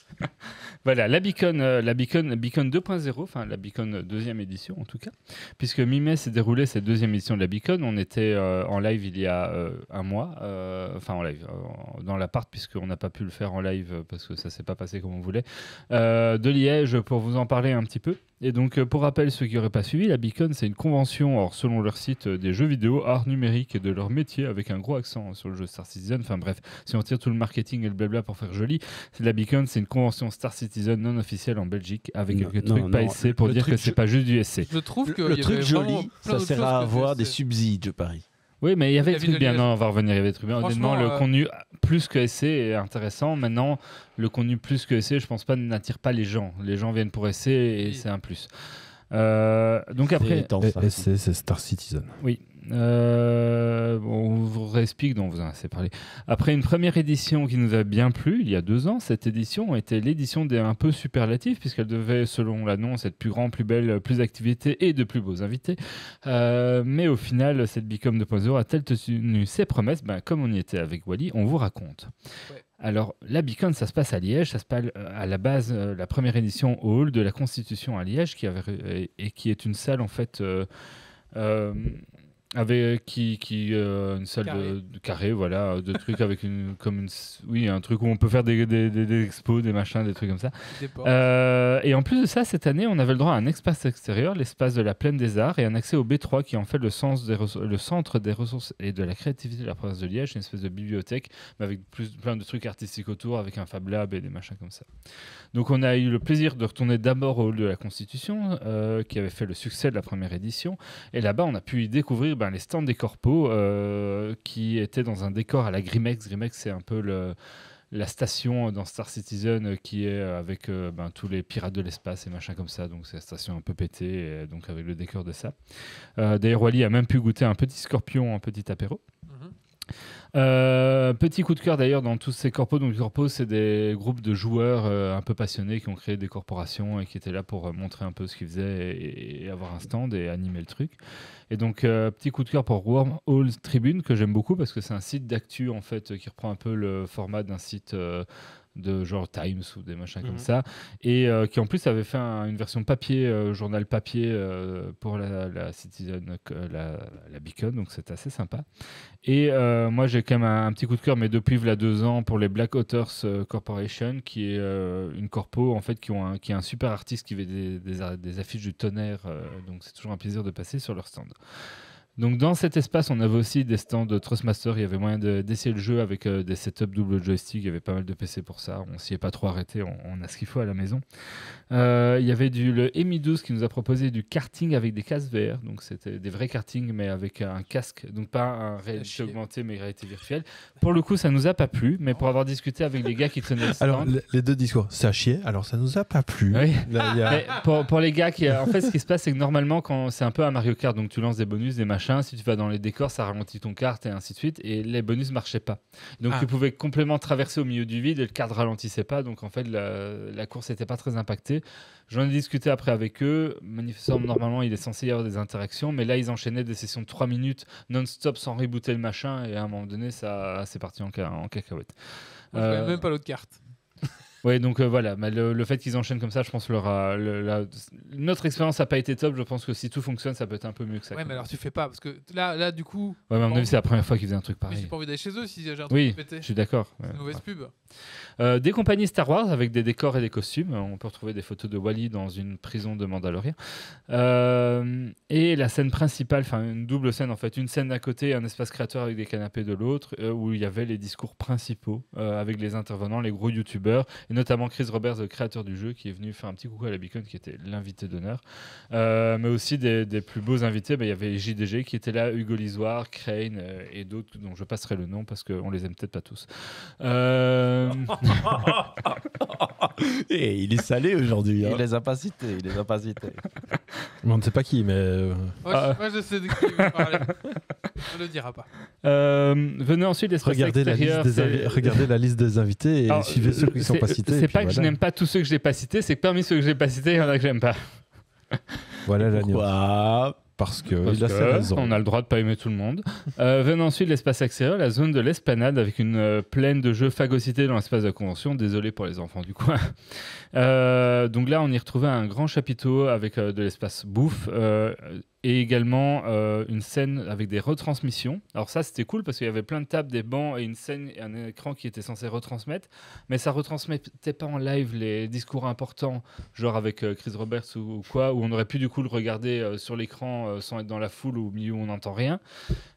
Voilà, la Beacon 2.0, enfin la Beacon deuxième édition en tout cas, puisque mi-mai s'est déroulée cette deuxième édition de la Beacon. On était en live il y a un mois, en live, dans l'appart, puisqu'on n'a pas pu le faire en live parce que ça s'est pas passé comme on voulait, de Liège pour vous en parler un petit peu. Et donc, pour rappel, ceux qui n'auraient pas suivi, la Beacon, c'est une convention, alors, selon leur site, des jeux vidéo, art numérique et de leur métier, avec un gros accent sur le jeu Star Citizen. Enfin bref, si on tire tout le marketing et le blabla pour faire joli, la Beacon, c'est une convention Star Citizen non officielle en Belgique, avec quelques trucs pas essais pour dire que c'est pas juste du essai. Je trouve que Le truc joli, ça sert à avoir des subsides, je parie. Oui, mais il y avait des trucs bien. Liège. Non, on va revenir. Il y avait des trucs bien. Franchement, Honnêtement, le contenu plus que essai est intéressant. Maintenant, le contenu plus que essai, je pense pas, n'attire pas les gens. Les gens viennent pour essai et c'est un plus. Donc après, c'est Star Citizen. oui. On vous réexplique, dont vous en avez parlé. Après une première édition qui nous a bien plu il y a 2 ans, cette édition était l'édition des un peu superlative, puisqu'elle devait, selon l'annonce, être plus grande, plus belle, plus d'activités et de plus beaux invités. Mais au final, cette Beacon 2.0 a-t-elle tenu ses promesses? Comme on y était avec Wally, on vous raconte. Ouais. Alors, la Beacon, ça se passe à Liège, ça se passe à la base, la première édition au hall de la Constitution à Liège, qui est une salle en fait avec une salle de carré, voilà, de trucs avec un truc où on peut faire des expos, des machins, des trucs comme ça. Et en plus de ça, cette année, on avait le droit à un espace extérieur, l'espace de la Plaine des Arts, et un accès au B3 qui est en fait le centre des ressources et de la créativité de la province de Liège, une espèce de bibliothèque, mais avec plein de trucs artistiques autour, avec un Fab Lab et des machins comme ça. Donc on a eu le plaisir de retourner d'abord au hall de la Constitution, qui avait fait le succès de la première édition, et là-bas on a pu y découvrir les stands des corpos qui étaient dans un décor à la Grimex. Grimex, c'est un peu la station dans Star Citizen qui est avec tous les pirates de l'espace et machin comme ça. Donc c'est la station un peu pétée, et donc avec le décor de ça. D'ailleurs, Wally a même pu goûter un petit scorpion en petit apéro. Petit coup de cœur d'ailleurs dans tous ces corpos. Donc les corpos, c'est des groupes de joueurs un peu passionnés qui ont créé des corporations et qui étaient là pour montrer un peu ce qu'ils faisaient et avoir un stand et animer le truc. Et donc petit coup de cœur pour Wormhole Tribune, que j'aime beaucoup parce que c'est un site d'actu en fait qui reprend un peu le format d'un site de genre Times ou des machins comme ça, et qui en plus avait fait une version papier, journal papier pour la Citizen, la Beacon, donc c'est assez sympa. Et moi j'ai quand même un petit coup de cœur, mais depuis il y a 2 ans, pour les Black Authors Corporation, qui est une corpo en fait qui est un super artiste qui fait des affiches du tonnerre, donc c'est toujours un plaisir de passer sur leur stand. Donc dans cet espace, on avait aussi des stands de Trustmaster. Il y avait moyen d'essayer le jeu avec des setups double joystick. Il y avait pas mal de PC pour ça. On s'y est pas trop arrêté. On a ce qu'il faut à la maison. Il y avait le EMI12 qui nous a proposé du karting avec des casques VR. Donc c'était des vrais kartings mais avec un casque. Donc pas un réalité augmentée mais réalité virtuelle. Pour le coup, ça nous a pas plu. Mais pour avoir discuté avec les gars qui tenaient le stand... Alors les deux discours, ça a chié. Alors ça nous a pas plu. Oui. Mais pour les gars en fait, ce qui se passe, c'est que normalement, quand c'est un peu un Mario Kart, donc tu lances des bonus, des machins. Si tu vas dans les décors, ça ralentit ton kart et ainsi de suite. Et les bonus marchaient pas. Donc tu pouvais complètement traverser au milieu du vide et le kart ralentissait pas. Donc en fait, la course n'était pas très impactée. J'en ai discuté après avec eux. Manifestement, normalement, il est censé y avoir des interactions. Mais là, ils enchaînaient des sessions de 3 minutes non-stop sans rebooter le machin. Et à un moment donné, c'est parti en cacahuète. Moi, je connais même pas l'autre carte. Oui, donc voilà, mais le fait qu'ils enchaînent comme ça, je pense que notre expérience n'a pas été top. Je pense que si tout fonctionne, ça peut être un peu mieux que ça. Ouais, mais alors tu fais pas, parce que là du coup... Ouais, mais à mon avis, c'est la première fois qu'ils faisaient un truc pareil. Mais j'ai pas envie d'aller chez eux si j'ai un truc pété. Je suis d'accord. C'est une mauvaise pub. Des compagnies Star Wars avec des décors et des costumes. On peut retrouver des photos de Wally dans une prison de Mandalorian. Et la scène principale, enfin une double scène en fait. Une scène d'un côté, un espace créateur avec des canapés de l'autre, où il y avait les discours principaux avec les intervenants, les gros youtubeurs, et notamment Chris Roberts, le créateur du jeu, qui est venu faire un petit coucou à la Beacon, qui était l'invité d'honneur. Mais aussi des plus beaux invités. Il y avait JDG qui était là, Hugo Lisoire, Crane et d'autres dont je passerai le nom parce qu'on les aime peut-être pas tous. Et il est salé aujourd'hui. Il les a pas cités. Mais on ne sait pas qui, mais... Moi, je sais de qui il veut parler. On le dira pas. Venez ensuite l'espace extérieur. Regardez la liste des invités et suivez ceux qui ne sont pas cités. C'est pas que je n'aime pas tous ceux que je n'ai pas cités, c'est que parmi ceux que je n'ai pas cités, il y en a que j'aime pas. Voilà l'agneau. Parce que Parce il a ses que raisons. on a le droit de pas aimer tout le monde. Venant ensuite l'espace extérieur, la zone de l'esplanade avec une plaine de jeux phagocytés dans l'espace de convention. Désolé pour les enfants du coin. Donc là, on y retrouvait un grand chapiteau avec de l'espace bouffe et également une scène avec des retransmissions. Alors ça, c'était cool parce qu'il y avait plein de tables, des bancs et une scène et un écran qui était censé retransmettre, mais ça retransmettait pas en live les discours importants, genre avec Chris Roberts ou quoi, où on aurait pu du coup le regarder sur l'écran sans être dans la foule ou au milieu où on n'entend rien.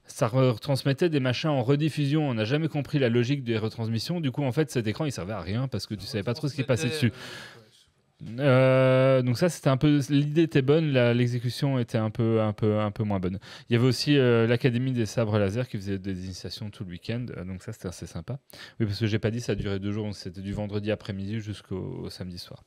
Ça retransmettait des machins en rediffusion. On n'a jamais compris la logique des retransmissions. Du coup, en fait, cet écran, il servait à rien parce que tu savais pas trop ce qui passait dessus. Donc ça, c'était un peu. L'idée était bonne, l'exécution était un peu moins bonne. Il y avait aussi l'Académie des sabres laser qui faisait des initiations tout le week-end. Donc ça, c'était assez sympa. Oui, parce que j'ai pas dit, ça durait 2 jours. Donc c'était du vendredi après-midi jusqu'au samedi soir.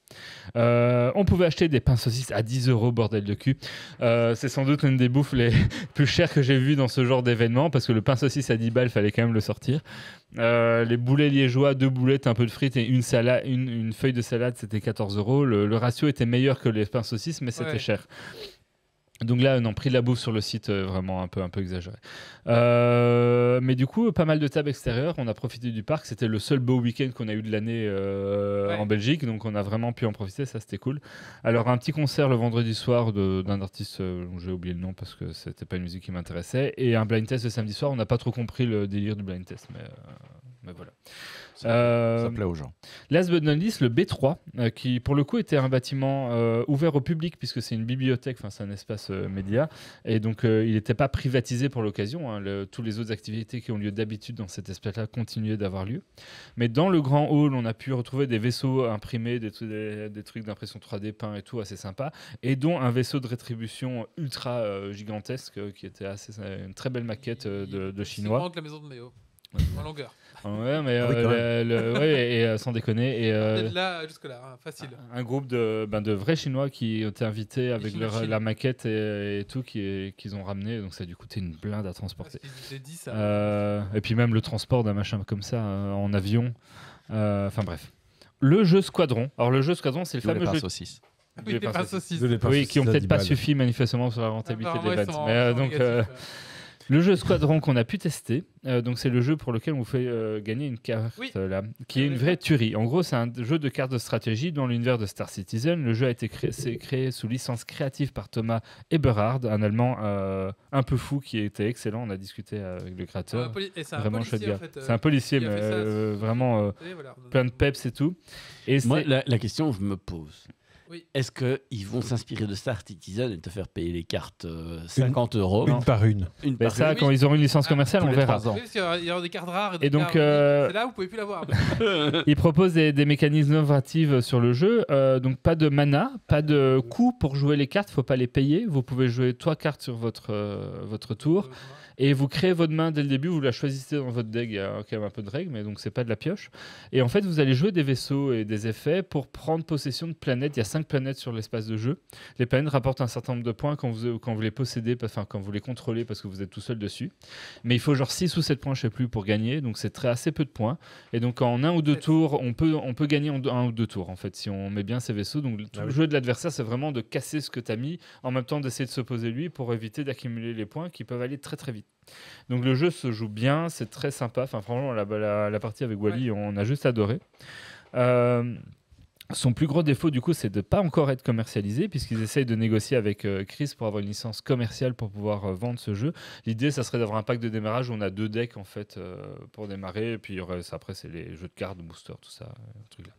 On pouvait acheter des pains saucisses à 10 €, bordel de cul. C'est sans doute l'une des bouffes les plus chères que j'ai vues dans ce genre d'événement parce que le pain saucisse à 10 balles, fallait quand même le sortir. Les boulets liégeois, 2 boulettes, un peu de frites et une feuille de salade, c'était 14 €. Le ratio était meilleur que les pains saucisses, mais c'était cher. Donc là, on a pris de la bouffe sur le site, vraiment un peu exagéré. Mais du coup, pas mal de tables extérieures. On a profité du parc. C'était le seul beau week-end qu'on a eu de l'année en Belgique. Donc on a vraiment pu en profiter. Ça, c'était cool. Alors, un petit concert le vendredi soir d'un artiste dont j'ai oublié le nom parce que c'était pas une musique qui m'intéressait. Et un blind test le samedi soir. On n'a pas trop compris le délire du blind test. Mais voilà. Ça plaît aux gens. Last but not least, le B3, qui pour le coup était un bâtiment ouvert au public puisque c'est une bibliothèque, enfin c'est un espace média, et donc il n'était pas privatisé pour l'occasion. Toutes les autres activités qui ont lieu d'habitude dans cet espace-là continuaient d'avoir lieu. Mais dans le grand hall, on a pu retrouver des vaisseaux imprimés, des trucs d'impression 3D peints et tout, assez sympa, et dont un vaisseau de rétribution ultra gigantesque qui était une très belle maquette de chinois. C'est grand que la maison de Méo, en longueur. Ouais, mais sans déconner. Et, De là jusque-là, hein, facile. Un groupe de vrais Chinois qui ont été invités avec la maquette et tout qu'ils ont ramené. Donc ça a dû coûter une blinde à transporter. Et puis même le transport d'un machin comme ça en avion. Enfin bref. Le jeu Squadron. Alors le jeu Squadron, c'est le fameux jeu. Saucisses. Oui, les pains saucisses. Oui, qui n'ont peut-être pas suffi manifestement sur la rentabilité des ventes. Le jeu Squadron qu'on a pu tester, donc c'est le jeu pour lequel on vous fait gagner une carte, qui est une vraie tuerie. En gros, c'est un jeu de cartes de stratégie dans l'univers de Star Citizen. Le jeu a été créé sous licence créative par Thomas Eberhard, un Allemand un peu fou qui était excellent. On a discuté avec le créateur. Vraiment chouette gars. C'est un policier, mais vraiment plein de peps et tout. Et moi, la question que je me pose, oui. Est-ce qu'ils vont s'inspirer de Star Citizen et te faire payer les cartes 50 €? Une par une. Ça, quand ils auront une licence commerciale, on verra. Oui, parce qu'il y aura des cartes rares. Et donc, c'est là où vous pouvez plus l'avoir. Ils proposent des mécanismes innovatifs sur le jeu. Donc, pas de mana, pas de coût pour jouer les cartes. Il ne faut pas les payer. Vous pouvez jouer 3 cartes sur votre tour. Et vous créez votre main dès le début, vous la choisissez dans votre deck, il y a quand même un peu de règles, mais donc c'est pas de la pioche. Et en fait, vous allez jouer des vaisseaux et des effets pour prendre possession de planètes. Il y a 5 planètes sur l'espace de jeu. Les planètes rapportent un certain nombre de points quand vous les possédez, enfin quand vous les contrôlez parce que vous êtes tout seul dessus. Mais il faut genre 6 ou 7 points, je sais plus, pour gagner, donc c'est assez peu de points. Et donc en 1 ou 2 tours, on peut gagner en 1 ou 2 tours, en fait, si on met bien ses vaisseaux. Donc tout le jeu de l'adversaire, c'est vraiment de casser ce que tu as mis, en même temps d'essayer de s'opposer lui pour éviter d'accumuler les points qui peuvent aller très très vite. Donc le jeu se joue bien, c'est très sympa. Enfin, franchement, la partie avec Wally, on a juste adoré. Son plus gros défaut, du coup, c'est de ne pas encore être commercialisé, puisqu'ils essayent de négocier avec Chris pour avoir une licence commerciale pour pouvoir vendre ce jeu. L'idée, ça serait d'avoir un pack de démarrage où on a 2 decks en fait, pour démarrer, et puis après, c'est les jeux de cartes, booster, tout ça. Truc-là.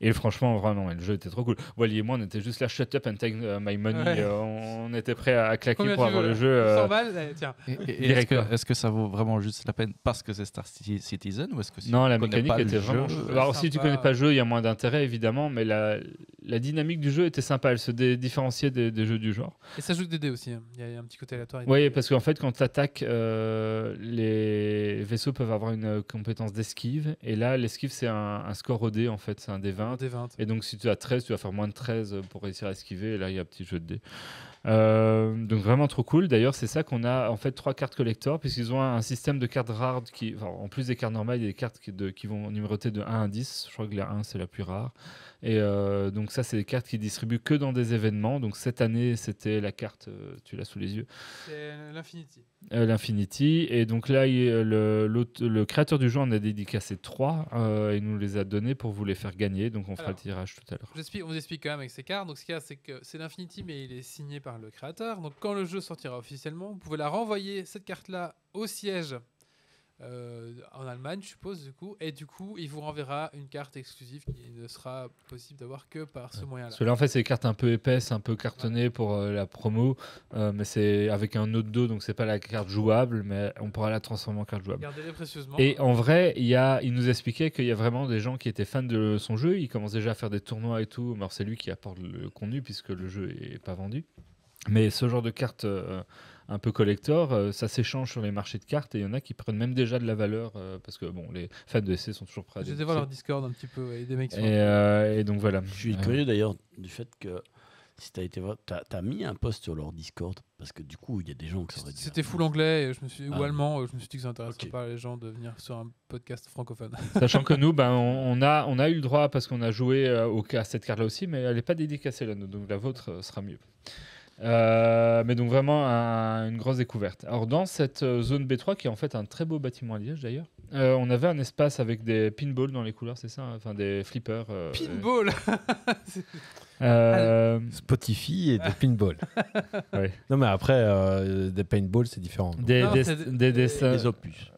Et franchement, vraiment, le jeu était trop cool. Wally et moi, on était juste là, shut up and take my money. On était prêts à claquer pour avoir le jeu. 100 balles, tiens. Et est-ce que ça vaut vraiment juste la peine parce que c'est Star Citizen ou est-ce que non, la mécanique était vraiment. Alors, si tu connais pas le jeu, il y a moins d'intérêt, évidemment. Mais la dynamique du jeu était sympa, elle se différenciait des jeux du genre. Et ça joue des dés aussi, hein. Il y a un petit côté aléatoire. Oui, parce qu'en fait, quand tu attaques, les vaisseaux peuvent avoir une compétence d'esquive. Et là, l'esquive, c'est un score au dé, en fait, c'est un D20. D20. Et donc, si tu as 13, tu vas faire moins de 13 pour réussir à esquiver. Et là, il y a un petit jeu de dés. Donc vraiment trop cool. D'ailleurs, c'est ça qu'on a en fait 3 cartes collector, puisqu'ils ont un système de cartes rares en plus des cartes normales, il y a des cartes qui vont numéroter de 1 à 10. Je crois que la 1 c'est la plus rare. Et donc ça, c'est des cartes qui distribuent que dans des événements. Donc cette année, c'était la carte, tu l'as sous les yeux. C'est l'Infinity. L'Infinity. Et donc là, le créateur du jeu en a dédicacé 3 et nous les a donnés pour vous les faire gagner. Donc on fera le tirage tout à l'heure. On vous explique quand même avec ces cartes. Donc ce qu'il y a, c'est que c'est l'Infinity, mais il est signé par le créateur. Donc quand le jeu sortira officiellement, vous pouvez la renvoyer, cette carte-là, au siège en Allemagne, je suppose, du coup. Et du coup, il vous renverra une carte exclusive qui ne sera possible d'avoir que par ce moyen-là. Parce que là, en fait, c'est des cartes un peu épaisses, un peu cartonnées pour la promo, mais c'est avec un autre dos, donc c'est pas la carte jouable, mais on pourra la transformer en carte jouable. Gardez-les précieusement. Et en vrai, il nous expliquait qu'il y a vraiment des gens qui étaient fans de son jeu, il commence déjà à faire des tournois et tout, alors c'est lui qui apporte le contenu puisque le jeu est pas vendu. Mais ce genre de cartes un peu collector, ça s'échange sur les marchés de cartes et il y en a qui prennent même déjà de la valeur parce que bon, les fans de SC sont toujours prêts à J'ai été voir leur Discord un petit peu et des mecs. et donc voilà. Je suis curieux d'ailleurs du fait que si tu as été voir, t'as mis un post sur leur Discord parce que du coup il y a des gens qui seraient. C'était full anglais et ou allemand. Je me suis dit que ça n'intéresserait Ok. pas les gens de venir sur un podcast francophone. Sachant que nous, on a eu le droit parce qu'on a joué à cette carte-là aussi, mais elle n'est pas dédicacée là, donc la vôtre sera mieux. Mais donc vraiment une grosse découverte. Alors dans cette zone B3 qui est en fait un très beau bâtiment à Liège d'ailleurs, on avait un espace avec des pinballs dans les couleurs, c'est ça, enfin des flippers. Pinball. Spotify et des pinball. Ouais. Non, mais après, des paintball, c'est différent. Des Les opus.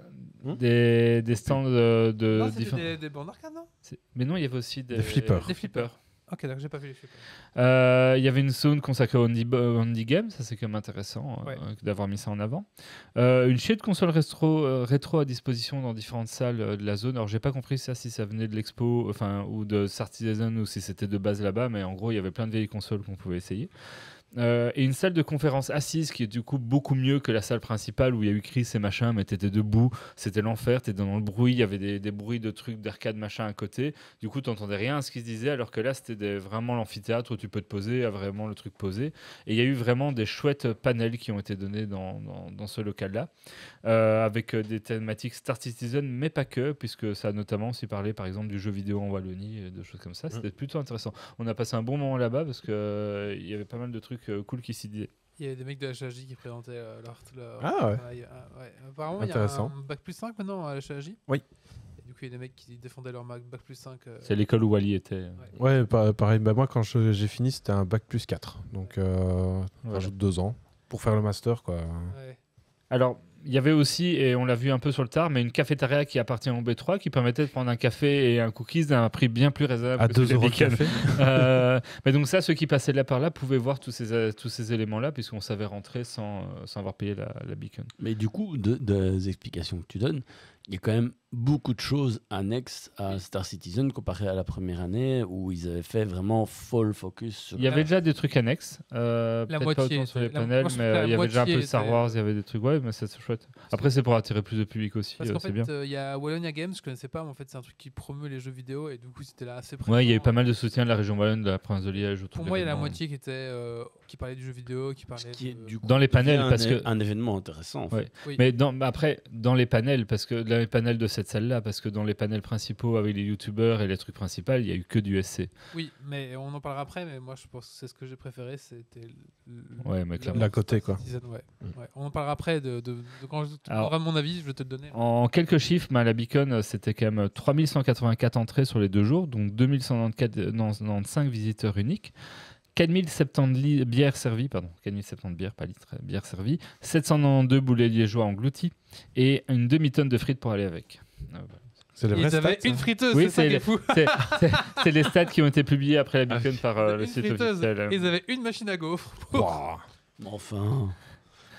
des stands de Non, c'était différents. des bandes arcade, non? Mais non, il y avait aussi Des flippers. Des flippers. Ok, d'accord, j'ai pas vu les flippers. Il y avait une zone consacrée au Indie Game, ça c'est quand même intéressant d'avoir mis ça en avant. Une chaîne de consoles rétro à disposition dans différentes salles de la zone. Alors j'ai pas compris ça si ça venait de l'expo, ou de Sartisan ou si c'était de base là-bas, mais en gros il y avait plein de vieilles consoles qu'on pouvait essayer. Et une salle de conférence assise qui est du coup beaucoup mieux que la salle principale où il y a eu Chris et machin, mais t'étais debout, c'était l'enfer, t'étais dans le bruit, il y avait des bruits de trucs d'arcade machin à côté, du coup t'entendais rien à ce qui se disait, alors que là c'était vraiment l'amphithéâtre où tu peux te poser, à vraiment le truc posé, et il y a eu vraiment des chouettes panels qui ont été donnés dans ce local-là, avec des thématiques Star Citizen, mais pas que, puisque ça a notamment aussi parlé par exemple du jeu vidéo en Wallonie et de choses comme ça, c'était plutôt intéressant. On a passé un bon moment là-bas parce que il y avait pas mal de trucs cool qui s'y disaient. Il y avait des mecs de la HAJ qui présentaient leur Ah ouais. travail. Ouais. Apparemment, Intéressant. il y a un bac plus 5 maintenant à la HAJ. Oui. Et du coup, il y a des mecs qui défendaient leur bac plus 5. C'est l'école où Wally était. Ouais, pareil. Bah, moi, quand j'ai fini, c'était un bac plus 4. Donc, Voilà. rajoute 2 ans pour faire le master, quoi. Ouais. Alors, il y avait aussi, et on l'a vu un peu sur le tard, mais une cafétéria qui appartient au B3 qui permettait de prendre un café et un cookies à un prix bien plus raisonnable À que 2 celui euros des le Beacon. café. Mais donc ça, ceux qui passaient de là par là pouvaient voir tous ces éléments-là puisqu'on savait rentrer sans avoir payé la Beacon. Mais du coup, des explications que tu donnes, il y a quand même beaucoup de choses annexes à Star Citizen comparé à la première année où ils avaient fait vraiment full focus sur. Il y avait déjà des trucs annexes, peut-être pas moitié, autant sur les la- panels, moi, je mais trouve que il y la avait déjà un peu de moitié Star était- Wars, il y avait des trucs, ouais, mais c'est chouette. Après, c'est pour attirer plus de public aussi, Parce qu'en c'est fait, bien. il y a Wallonia Games, je connaissais pas, mais en fait, c'est un truc qui promeut les jeux vidéo et du coup, c'était là assez Ouais, il y a eu présent. pas mal de soutien de la région wallonne, de la province de Liège. autour Pour de moi, il y a la l'événement. moitié qui parlait du jeu vidéo, qui parlait qui est de- du coup Dans les panels, devient parce que- un événement intéressant. En fait. Ouais. Oui. Mais après, dans les panels, parce que dans les panels de cette salle-là, parce que dans les panels principaux avec les youtubeurs et les trucs principaux, il y a eu que du SC. Oui, mais on en parlera après, mais moi, je pense que c'est ce que j'ai préféré, c'était Ouais, mais clairement. La côté, quoi. Citizen, ouais. Ouais. On en parlera après de quand tu Alors- auras mon avis, je vais te le donner. En quelques chiffres, la Beacon, c'était quand même 3184 entrées sur les 2 jours, donc 2195 visiteurs uniques. 4070 bières servies, pardon, 4070 bières, pas litres, bières servies, 792 boulets liégeois engloutis et une demi-tonne de frites pour aller avec. Voilà. C'est les vrais Ils avaient stats, une hein. friteuse, Oui, c'est ça qui est fou. C'est les stats qui ont été publiés après la Beacon par le Une site friteuse. officiel. Ils avaient une machine à gaufres. Ouah. Mais enfin.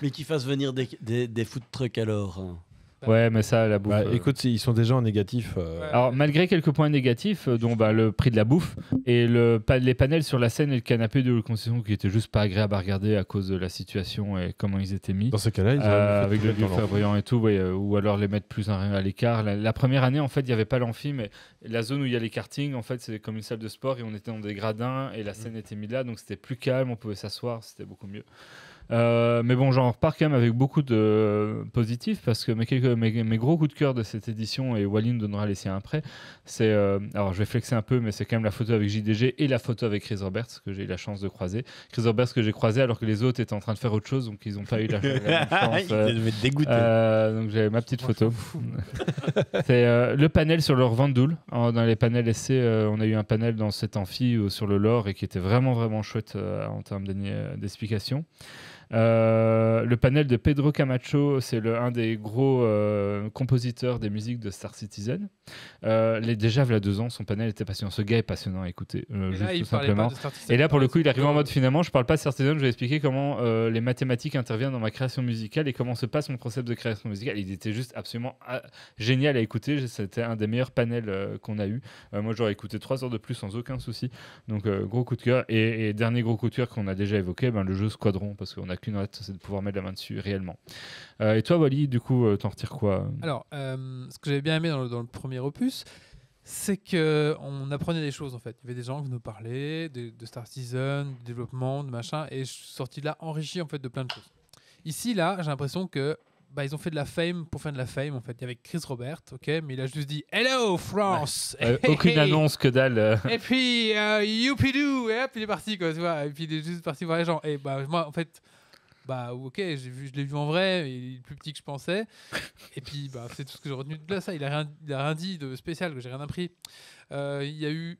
Mais qu'ils fassent venir des food trucks alors. Hein. Ouais, mais ça, la bouffe. Écoute, ils sont déjà en négatif. Alors, malgré quelques points négatifs, dont le prix de la bouffe et les panels sur la scène et le canapé de concession qui étaient juste pas agréables à regarder à cause de la situation et comment ils étaient mis. Dans ce cas-là, ils avec le lieu brillant et tout, ou alors les mettre plus à l'écart. La première année, en fait, il n'y avait pas l'amphi, mais la zone où il y a les kartings, en fait, c'est comme une salle de sport et on était dans des gradins et la scène était mise là, donc c'était plus calme, on pouvait s'asseoir, c'était beaucoup mieux. Mais bon, j'en repars quand même avec beaucoup de positifs parce que mes gros coups de cœur de cette édition, et Wally nous donnera les siens après, c'est, alors je vais flexer un peu, mais c'est quand même la photo avec JDG et la photo avec Chris Roberts que j'ai eu la chance de croiser. Chris Roberts que j'ai croisé alors que les autres étaient en train de faire autre chose, donc ils n'ont pas eu la même chance. Il devait te dégoûter. Donc j'avais ma petite photo. C'est le panel sur leur Vandoul. Dans les panels essais, on a eu un panel dans cet amphi sur le lore et qui était vraiment vraiment chouette en termes d'explication. Le panel de Pedro Camacho, c'est un des gros compositeurs des musiques de Star Citizen. Déjà, il y a 2 ans, son panel était passionnant. Ce gars est passionnant à écouter, juste tout simplement. Et là, pour le coup, il arrive en mode finalement, je parle pas de Star Citizen, je vais expliquer comment les mathématiques interviennent dans ma création musicale et comment se passe mon concept de création musicale. Il était juste absolument génial à écouter. C'était un des meilleurs panels qu'on a eu. Moi, j'aurais écouté 3 heures de plus sans aucun souci. Donc, gros coup de cœur. Et dernier gros coup de cœur qu'on a déjà évoqué, le jeu Squadron, parce qu'on a qu'une hâte, c'est de pouvoir mettre la main dessus réellement. Et toi, Wally, du coup, t'en retires quoi? Alors, ce que j'avais bien aimé dans le premier opus, c'est qu'on apprenait des choses en fait. Il y avait des gens qui nous parlaient de Star Citizen, du développement, de machin, et je suis sorti de là enrichi en fait de plein de choses. Ici, là, j'ai l'impression que ils ont fait de la fame pour faire de la fame en fait. Il y avait Chris Robert, ok, mais il a juste dit Hello France. Aucune annonce que dalle. Et puis youpidou, et hop, il est parti quoi, tu vois. Et puis il est juste parti voir les gens. Et moi en fait. Ok, je l'ai vu en vrai, il est plus petit que je pensais. Et puis, c'est tout ce que j'ai retenu de là. Ça, il a rien dit de spécial, que j'ai rien appris. Il y a eu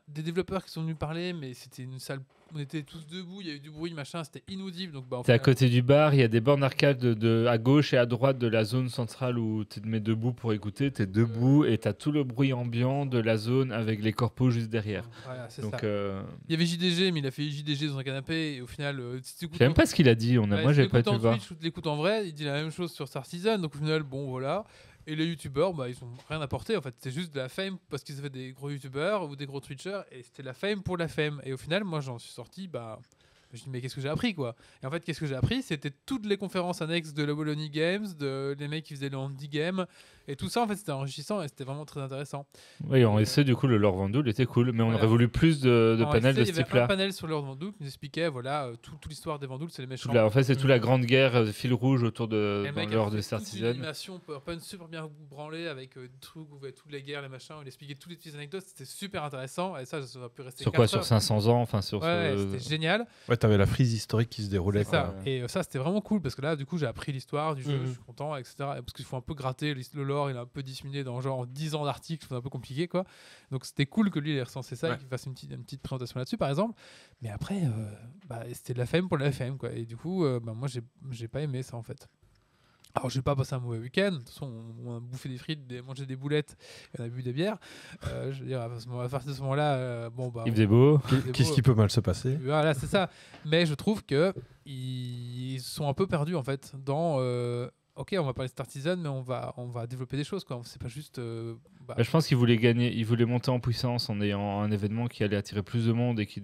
des développeurs qui sont venus parler, mais c'était une salle. On était tous debout, il y a eu du bruit, machin, c'était inaudible. Donc, t'es à côté du bar, il y a des bornes arcade à gauche et à droite de la zone centrale où tu te mets debout pour écouter. T'es debout et t'as tout le bruit ambiant de la zone avec les corpos juste derrière. Voilà, c'est donc, ça. Il y avait JDG, mais il a fait JDG dans un canapé et au final, je sais même pas ce qu'il a dit. Moi, j'ai pas été le voir. Tu l'écoutes en vrai, il dit la même chose sur Star Citizen. Donc au final, bon, voilà. Et les youtubeurs, ils ont rien apporté. En fait, c'est juste de la fame parce qu'ils avaient des gros youtubeurs ou des gros twitchers et c'était la fame pour la fame. Et au final, moi, j'en suis sorti, je me dis mais qu'est-ce que j'ai appris quoi. Et en fait qu'est-ce que j'ai appris, c'était toutes les conférences annexes de la Bologna Games, de les mecs qui faisaient le Handy Game et tout ça en fait c'était enrichissant et c'était vraiment très intéressant. Oui, en essai du coup le Lord Vandoul était cool, mais on aurait voulu plus de panels de ce type-là. Il y avait un panel sur le Lord Vandoul qui nous expliquait toute l'histoire des Vandouls, c'est les méchants. En fait c'est toute la grande guerre fil rouge autour de l'or de Star Citizen. Une animation PowerPoint super bien branlée avec des trucs où toutes les guerres, les machins, il expliquait toutes les petites anecdotes, c'était super intéressant et ça va plus rester. Sur quoi, sur 500 ans, enfin sur. C'était génial. Ouais, t'avais la frise historique qui se déroulait. C'est ça. Et ça, c'était vraiment cool parce que là, du coup, j'ai appris l'histoire du jeu, je suis content, etc. Parce qu'il faut un peu gratter le lore, il est un peu disséminé dans genre 10 ans d'articles, c'est un peu compliqué, quoi. Donc c'était cool que lui, il ait recensé ça et qu'il fasse une petite présentation là-dessus, par exemple. Mais après, c'était de la fame pour la fame, quoi. Et du coup, moi, j'ai pas aimé ça, en fait. Alors, je vais pas passer un mauvais week-end. De toute façon, on a bouffé des frites, mangé des boulettes, et on a bu des bières. Je veux dire, à partir de ce moment-là, il faisait beau. Qu'est-ce qui peut mal se passer? Voilà, c'est ça. Mais je trouve que ils sont un peu perdus en fait dans. Ok, on va parler de Star Citizen, mais on va développer des choses, quoi. C'est pas juste. Je pense qu'ils voulaient gagner, ils voulaient monter en puissance en ayant un événement qui allait attirer plus de monde et qui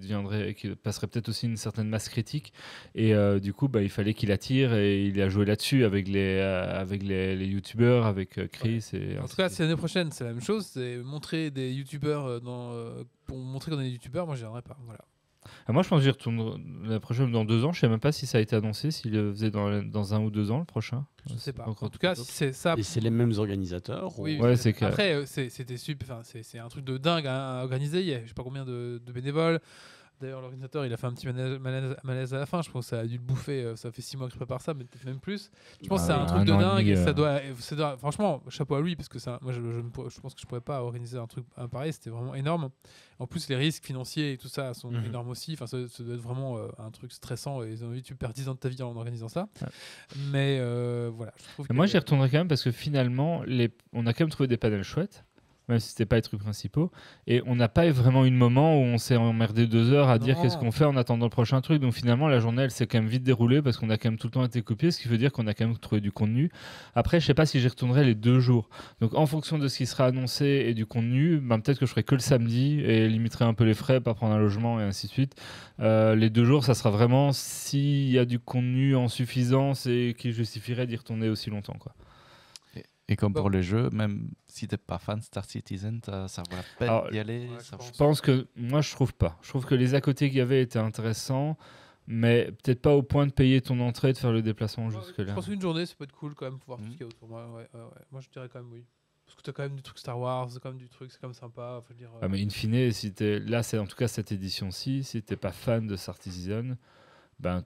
passerait peut-être aussi une certaine masse critique. Et du coup, il fallait qu'il attire et il a joué là-dessus avec les youtubeurs, avec Chris. Et en tout cas, c'est l'année prochaine, c'est la même chose. C'est montrer des youtubeurs pour montrer qu'on est des youtubeurs. Moi, j'y viendrai pas. Voilà. Moi, je pense que j'y retourne la prochaine dans 2 ans. Je sais même pas si ça a été annoncé, s'il le faisait dans 1 ou 2 ans le prochain. Je sais pas. En tout cas, si c'est ça. Et c'est les mêmes organisateurs. Oui. Ouais, c'est clair. Après, c'était super. Enfin, c'est un truc de dingue à organiser. Il y a je sais pas combien de bénévoles. D'ailleurs, l'organisateur, il a fait un petit malaise à la fin. Je pense que ça a dû le bouffer. Ça fait 6 mois que je prépare ça, mais peut-être même plus. Je pense que c'est un truc de dingue. Et ça doit, franchement, chapeau à lui, parce que moi, je pense que je pourrais pas organiser un truc pareil. C'était vraiment énorme. En plus, les risques financiers et tout ça sont énormes aussi. Enfin, ça doit être vraiment un truc stressant. Et tu perds 10 ans de ta vie en organisant ça. Ouais. Mais voilà. Moi, j'y retournerai quand même parce que finalement, on a quand même trouvé des panels chouettes. même si c'était pas les trucs principaux. Et on n'a pas vraiment eu de moment où on s'est emmerdé 2 heures à dire Non. qu'est-ce qu'on fait en attendant le prochain truc. Donc finalement, la journée, elle s'est quand même vite déroulée parce qu'on a quand même tout le temps été copié, ce qui veut dire qu'on a quand même trouvé du contenu. Après, je sais pas si j'y retournerai les 2 jours. Donc en fonction de ce qui sera annoncé et du contenu, ben, peut-être que je ferai que le samedi et limiterai un peu les frais, pas prendre un logement et ainsi de suite. Les 2 jours, ça sera vraiment s'il y a du contenu en suffisance et qui justifierait d'y retourner aussi longtemps, quoi. Et comme Bon. pour les jeux, même si t'es pas fan de Star Citizen, ça vaut la peine Alors, d'y aller. ouais, ça je vaut- Je pense que moi je trouve pas. Je trouve que les à côté qu'il y avait étaient intéressants, mais peut-être pas au point de payer ton entrée et de faire le déplacement jusque Je là. pense qu'une journée, ça peut être cool quand même pour voir tout Mhm. ce qu'il y a autour. Ouais. Moi, je dirais quand même oui. Parce que t'as quand même du truc Star Wars, c'est quand même du truc, c'est quand même sympa. Enfin, je veux dire, Ah, mais in fine, si t'es là, c'est en tout cas cette édition-ci. Si t'es pas fan de Star Citizen, ben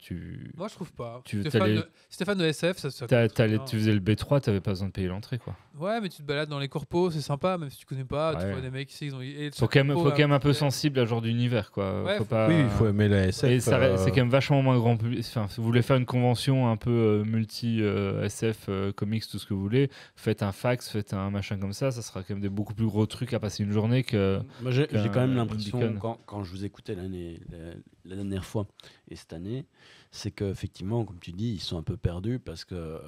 moi, je trouve pas. tu- Si t'es t'allais- fan de SF, ça tu faisais le B3, t'avais pas besoin de payer l'entrée, quoi. Ouais, mais tu te balades dans les corpos, c'est sympa, même si tu connais pas. Tu Ouais. vois des mecs ici, ils ont. et Faut quand même, chaque faut quand même un peu corpo a sensible à ce genre d'univers, quoi. Ouais, Faut faut- pas... Oui, il faut aimer la SF. Et c'est quand même vachement moins grand public. Enfin, si vous voulez faire une convention un peu multi SF, comics, tout ce que vous voulez, faites un fax, faites un machin comme ça sera quand même des beaucoup plus gros trucs à passer une journée que. Moi, j'ai qu'un- quand même une l'impression, beacon. quand je vous écoutais la dernière fois et cette année, c'est qu'effectivement, comme tu dis, ils sont un peu perdus parce que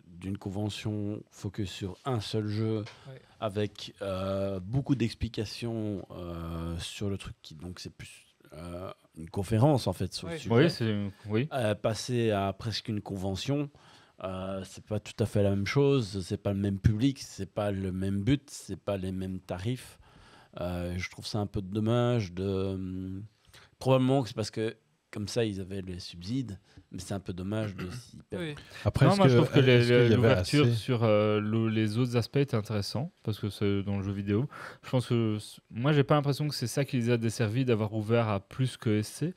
d'une convention focus sur un seul jeu, Ouais. avec beaucoup d'explications sur le truc, donc c'est plus une conférence en fait sur Ouais. le sujet. Oui. Passer à presque une convention, c'est pas tout à fait la même chose, c'est pas le même public, c'est pas le même but, c'est pas les mêmes tarifs. Je trouve ça un peu dommage probablement que c'est parce que comme ça ils avaient les subsides, mais c'est un peu dommage de s'y perdre. Oui. Après, Non, moi je trouve que est-ce qu'il y avait l'ouverture assez- sur les autres aspects est intéressant parce que c'est dans le jeu vidéo. Je pense que moi j'ai pas l'impression que c'est ça qui les a desservis d'avoir ouvert à plus que SC.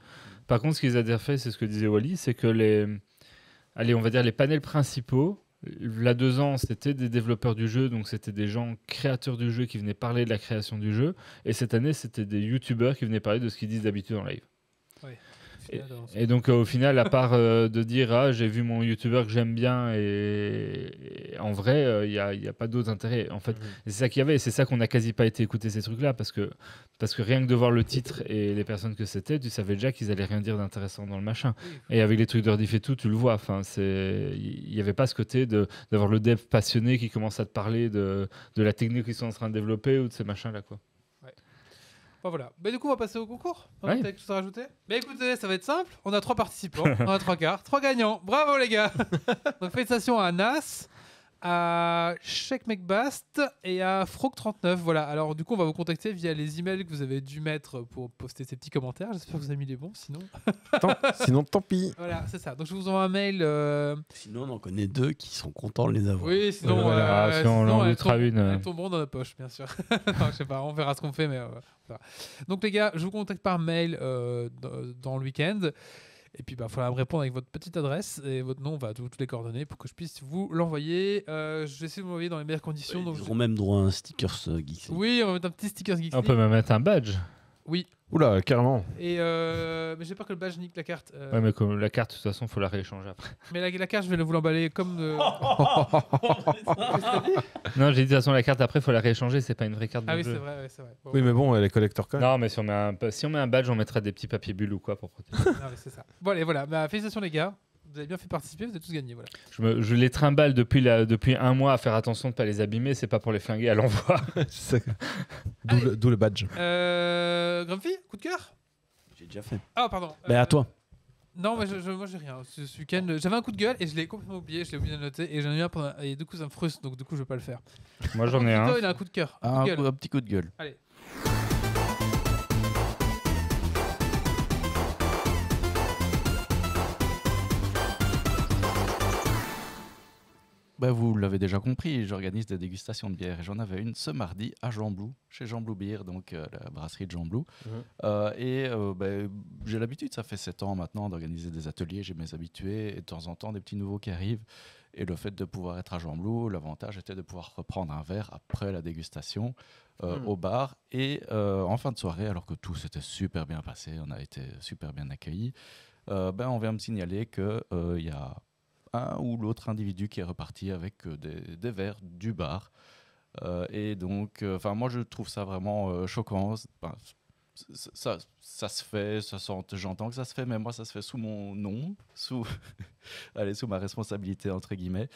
Par contre, ce qui les a desservis, c'est ce que disait Wally, c'est que on va dire les panels principaux. Il y a 2 ans, c'était des développeurs du jeu, donc c'était des gens créateurs du jeu qui venaient parler de la création du jeu. Et cette année, c'était des youtubeurs qui venaient parler de ce qu'ils disent d'habitude en live. Et donc au final, à part de dire ah j'ai vu mon youtubeur que j'aime bien et en vrai il y a pas d'autre intérêt en fait. Et c'est ça qu'il y avait et c'est ça qu'on n'a quasi pas été écouter ces trucs là parce que rien que de voir le titre et les personnes que c'était, tu savais déjà qu'ils allaient rien dire d'intéressant dans le machin. Et avec les trucs de rediff et tout, tu le vois. Enfin il y avait pas ce côté d'avoir le dev passionné qui commence à te parler de la technique qu'ils sont en train de développer ou de ces machins là quoi. Bon, voilà. Mais du coup, on va passer au concours. On a Ouais. quelque chose à rajouter. Mais écoutez, ça va être simple. On a 3 participants, on a 3 quarts, 3 gagnants. Bravo les gars. Donc félicitations à Nas, à Sheikh Mekbast et à Frog39. Voilà. Alors du coup, on va vous contacter via les emails que vous avez dû mettre pour poster ces petits commentaires. J'espère que vous avez mis les bons. Sinon, Sinon, tant pis. voilà, c'est ça. Donc je vous envoie un mail. Sinon, on en connaît 2 qui sont contents de les avoir. Oui, sinon, Voilà, si on en elles doutera tombent- une, elles tomberont dans notre poche, bien sûr. Non, je sais pas, on verra ce qu'on fait, mais on verra. Donc les gars, je vous contacte par mail dans le week-end. Et puis, il faudra me répondre avec votre petite adresse et votre nom, toutes les coordonnées pour que je puisse vous l'envoyer. Je vais essayer de vous l'envoyer dans les meilleures conditions. Donc Ils auront même droit à un sticker Geeks. oui, on va mettre un petit sticker Geeks On peut même mettre un badge. Oui. Oula, carrément. Et mais j'ai peur que le badge nique la carte. Ouais, mais comme la carte, de toute façon, faut la rééchanger après. Mais la carte, je vais vous l'emballer comme. Non, j'ai dit de toute façon, la carte après, faut la rééchanger, c'est pas une vraie carte de Ah oui, jeu. c'est vrai, ouais, c'est vrai. Bon, Oui, mais bon, elle est collector quand même. Non, mais si on met un badge, on mettra des petits papiers bulles ou quoi pour protéger. non, mais c'est ça. Bon, allez, voilà. Bah, félicitations les gars. Vous avez bien fait participer, vous avez tous gagné. Voilà. Je les trimballe depuis 1 mois à faire attention de pas les abîmer, c'est pas pour les flinguer à l'envoi. C'est- D'où le badge. Grumpy, coup de cœur. J'ai déjà fait. Ah, pardon. À toi. Non, moi j'ai rien. Ce week-end, j'avais un coup de gueule et je l'ai complètement oublié, je l'ai oublié de noter et j'en ai eu un pendant. Et du coup, ça me frustre, donc du coup, je vais pas le faire. Moi, j'en ai un. Vito, il a un coup de cœur. Un coup de gueule. Un petit coup de gueule. Allez. Bah, vous l'avez déjà compris, j'organise des dégustations de bière et j'en avais une ce mardi à Jean Blou, chez Jean Blou Beer, donc la brasserie de Jean Blou. J'ai l'habitude, ça fait 7 ans maintenant, d'organiser des ateliers, j'ai mes habitués et de temps en temps des petits nouveaux qui arrivent. Et le fait de pouvoir être à Jean Blou, l'avantage était de pouvoir reprendre un verre après la dégustation au bar et en fin de soirée, alors que tout s'était super bien passé, on a été super bien accueillis, on vient me signaler qu'il y a un ou l'autre individu qui est reparti avec des verres du bar. Et donc, moi, je trouve ça vraiment choquant. Ça se fait, j'entends que ça se fait, mais moi, ça se fait sous mon nom, sous ma responsabilité, entre guillemets.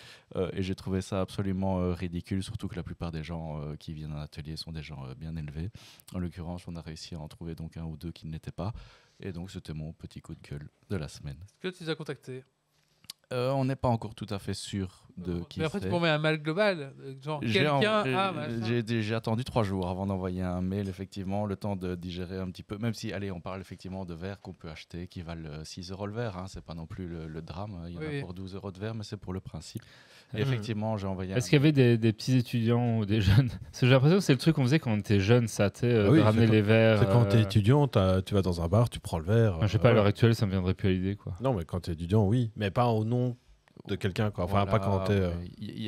Et j'ai trouvé ça absolument ridicule, surtout que la plupart des gens qui viennent en atelier sont des gens bien élevés. En l'occurrence, on a réussi à en trouver donc un ou deux qui ne l'étaient pas. Et donc, c'était mon petit coup de gueule de la semaine. Est-ce que tu les as contactés? On n'est pas encore tout à fait sûr de qui Mais après, c'est. tu peux envoyer un mail global, genre quelqu'un a machin. J'ai attendu 3 jours avant d'envoyer un mail, effectivement, le temps de digérer un petit peu. Même si, allez, on parle effectivement de verres qu'on peut acheter qui valent 6 € le verre. Hein, c'est pas non plus le drame. Il y en a pour 12 € de verre, mais c'est pour le principe. Et effectivement, j'ai envoyé. Est-ce qu'il y avait des petits étudiants ou des jeunes? Parce que j'ai l'impression que c'est le truc qu'on faisait quand on était jeune, ça, tu sais, de ramener les verres. C'est quand t'es étudiant, tu vas dans un bar, tu prends le verre. Je sais pas, à l'heure actuelle, ça me viendrait plus à l'idée, quoi. Non, mais quand t'es étudiant, oui. Mais pas au nom de quelqu'un, quoi. Enfin, pas quand t'es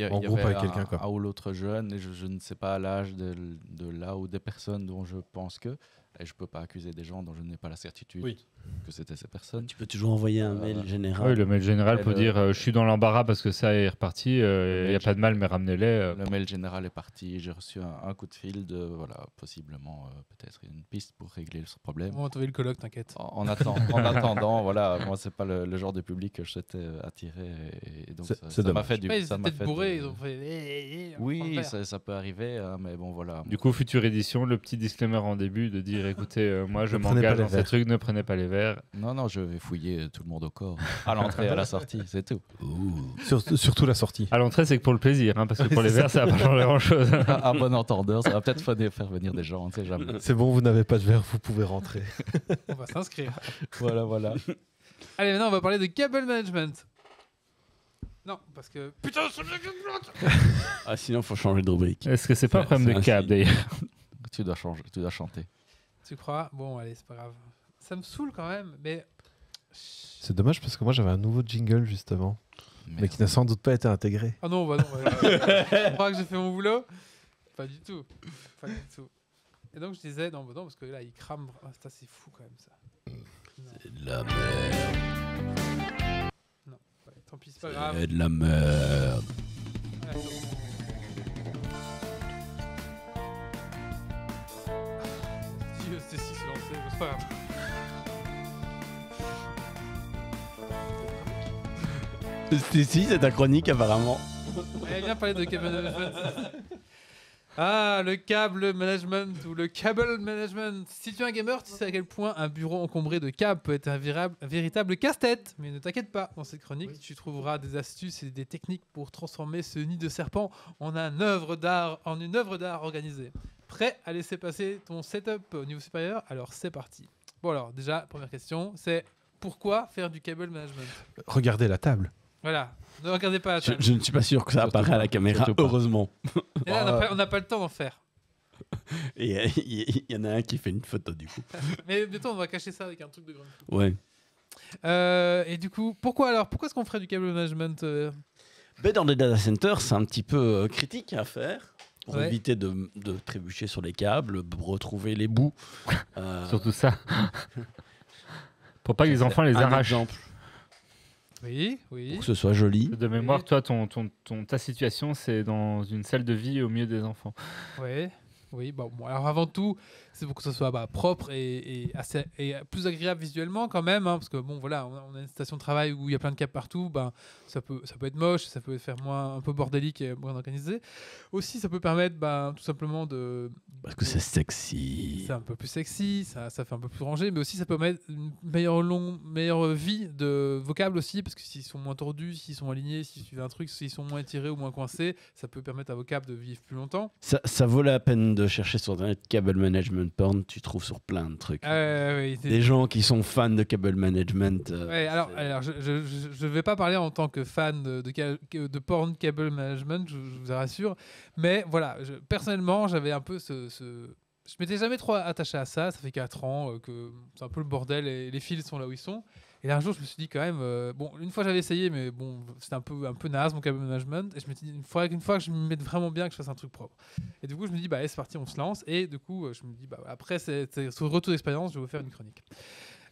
en groupe avec quelqu'un, quoi. Un ou l'autre jeune, et je ne sais pas l'âge de là ou des personnes dont je pense que. Et je peux pas accuser des gens dont je n'ai pas la certitude que c'était ces personnes. Tu peux toujours envoyer un mail général. Oui, le mail général peut dire je suis dans l'embarras parce que ça est reparti, il n'y a pas de mal, mais ramenez-les. Le mail général est parti, j'ai reçu un coup de fil de, possiblement peut-être une piste pour régler ce problème. On va trouver le colloque, t'inquiète. En attendant, voilà, moi c'est pas le genre de public que je souhaitais attirer. Et donc ça m'a fait du bien. Ils étaient peut-être bourrés, ils ont fait... Oui, ça peut arriver, hein, mais bon voilà. Du coup, future édition, le petit disclaimer en début de dire écoutez, moi je m'engage dans ces trucs, ne prenez pas les verres. Non, je vais fouiller tout le monde au corps, à l'entrée et à la sortie, c'est tout. Surtout la sortie. À l'entrée, c'est que pour le plaisir, hein, parce que pour les verres, ça va pas changer grand-chose. À bon entendeur, ça va peut-être faire venir des gens, on ne sait jamais. C'est bon, vous n'avez pas de verre, vous pouvez rentrer. On va s'inscrire. Voilà. Allez, maintenant on va parler de cable management. Non, parce que... Putain, c'est bien que je bloque. Ah, sinon, faut changer de rubrique. Est-ce que c'est pas un problème de câble, d'ailleurs? Tu dois changer, tu dois chanter. Tu crois? Bon, allez, c'est pas grave. Ça me saoule quand même, mais... C'est dommage parce que moi j'avais un nouveau jingle justement, mais qui n'a sans doute pas été intégré. Ah non, bah non. Je crois que j'ai fait mon boulot. Pas du tout. Et donc je disais, non, parce que là, il crame. Ah, ça, c'est fou quand même, ça. C'est de la merde. Non, ouais, tant pis, c'est pas grave. C'est de la merde. Ouais, Dieu, c'est si se lancer, c'est pas grave. Si, c'est ta chronique apparemment. Allez, viens parler de cable management. Ah, le câble management ou le cable management. Si tu es un gamer, tu sais à quel point un bureau encombré de câbles peut être un véritable casse-tête. Mais ne t'inquiète pas, dans cette chronique, tu trouveras des astuces et des techniques pour transformer ce nid de serpent en une œuvre d'art organisée. Prêt à laisser passer ton setup au niveau supérieur? Alors c'est parti. Bon alors, déjà, première question, c'est pourquoi faire du cable management? Regardez la table. Voilà, ne regardez pas la table. Je ne suis pas sûr que ça apparaît à la caméra, heureusement. Et là, on n'a pas le temps d'en faire. Et il y en a un qui fait une photo du coup. Mais bientôt, on va cacher ça avec un truc de grand. Ouais. Et du coup, pourquoi est-ce qu'on ferait du cable management Mais dans des data centers, c'est un petit peu critique à faire pour Ouais. éviter de trébucher sur les câbles, retrouver les bouts. Surtout ça. Pour pas que les enfants les un arrachent. exemple, Oui. pour que ce soit joli. De mémoire, toi, ta situation, c'est dans une salle de vie au milieu des enfants. Ouais. Oui, bon, alors avant tout, c'est pour que ce soit propre et plus agréable visuellement quand même, hein, parce que bon, voilà, on a une station de travail où il y a plein de câbles partout, ça peut être moche, ça peut faire un peu bordélique et moins organisé. Aussi, ça peut permettre tout simplement de... Parce que c'est sexy. C'est un peu plus sexy, ça fait un peu plus rangé, mais aussi ça peut mettre une meilleure vie de vos câbles aussi, parce que s'ils sont moins tordus, s'ils sont alignés, s'ils suivent un truc, s'ils sont moins étirés ou moins coincés, ça peut permettre à vos câbles de vivre plus longtemps. Ça vaut la peine de chercher sur internet cable management porn, tu trouves sur plein de trucs. Oui, Des gens qui sont fans de cable management. Ouais, alors je vais pas parler en tant que fan de porn cable management, je vous rassure, mais voilà, personnellement, j'avais un peu je m'étais jamais trop attaché à ça. Ça fait 4 ans que c'est un peu le bordel et les fils sont là où ils sont. Et là, un jour, je me suis dit quand même, une fois j'avais essayé, mais bon, c'était un peu naze mon cable management. Et je me suis dit, une fois que je me mette vraiment bien, que je fasse un truc propre. Et du coup, je me dis, allez, c'est parti, on se lance. Et du coup, je me dis, après ce retour d'expérience, je vais vous faire une chronique.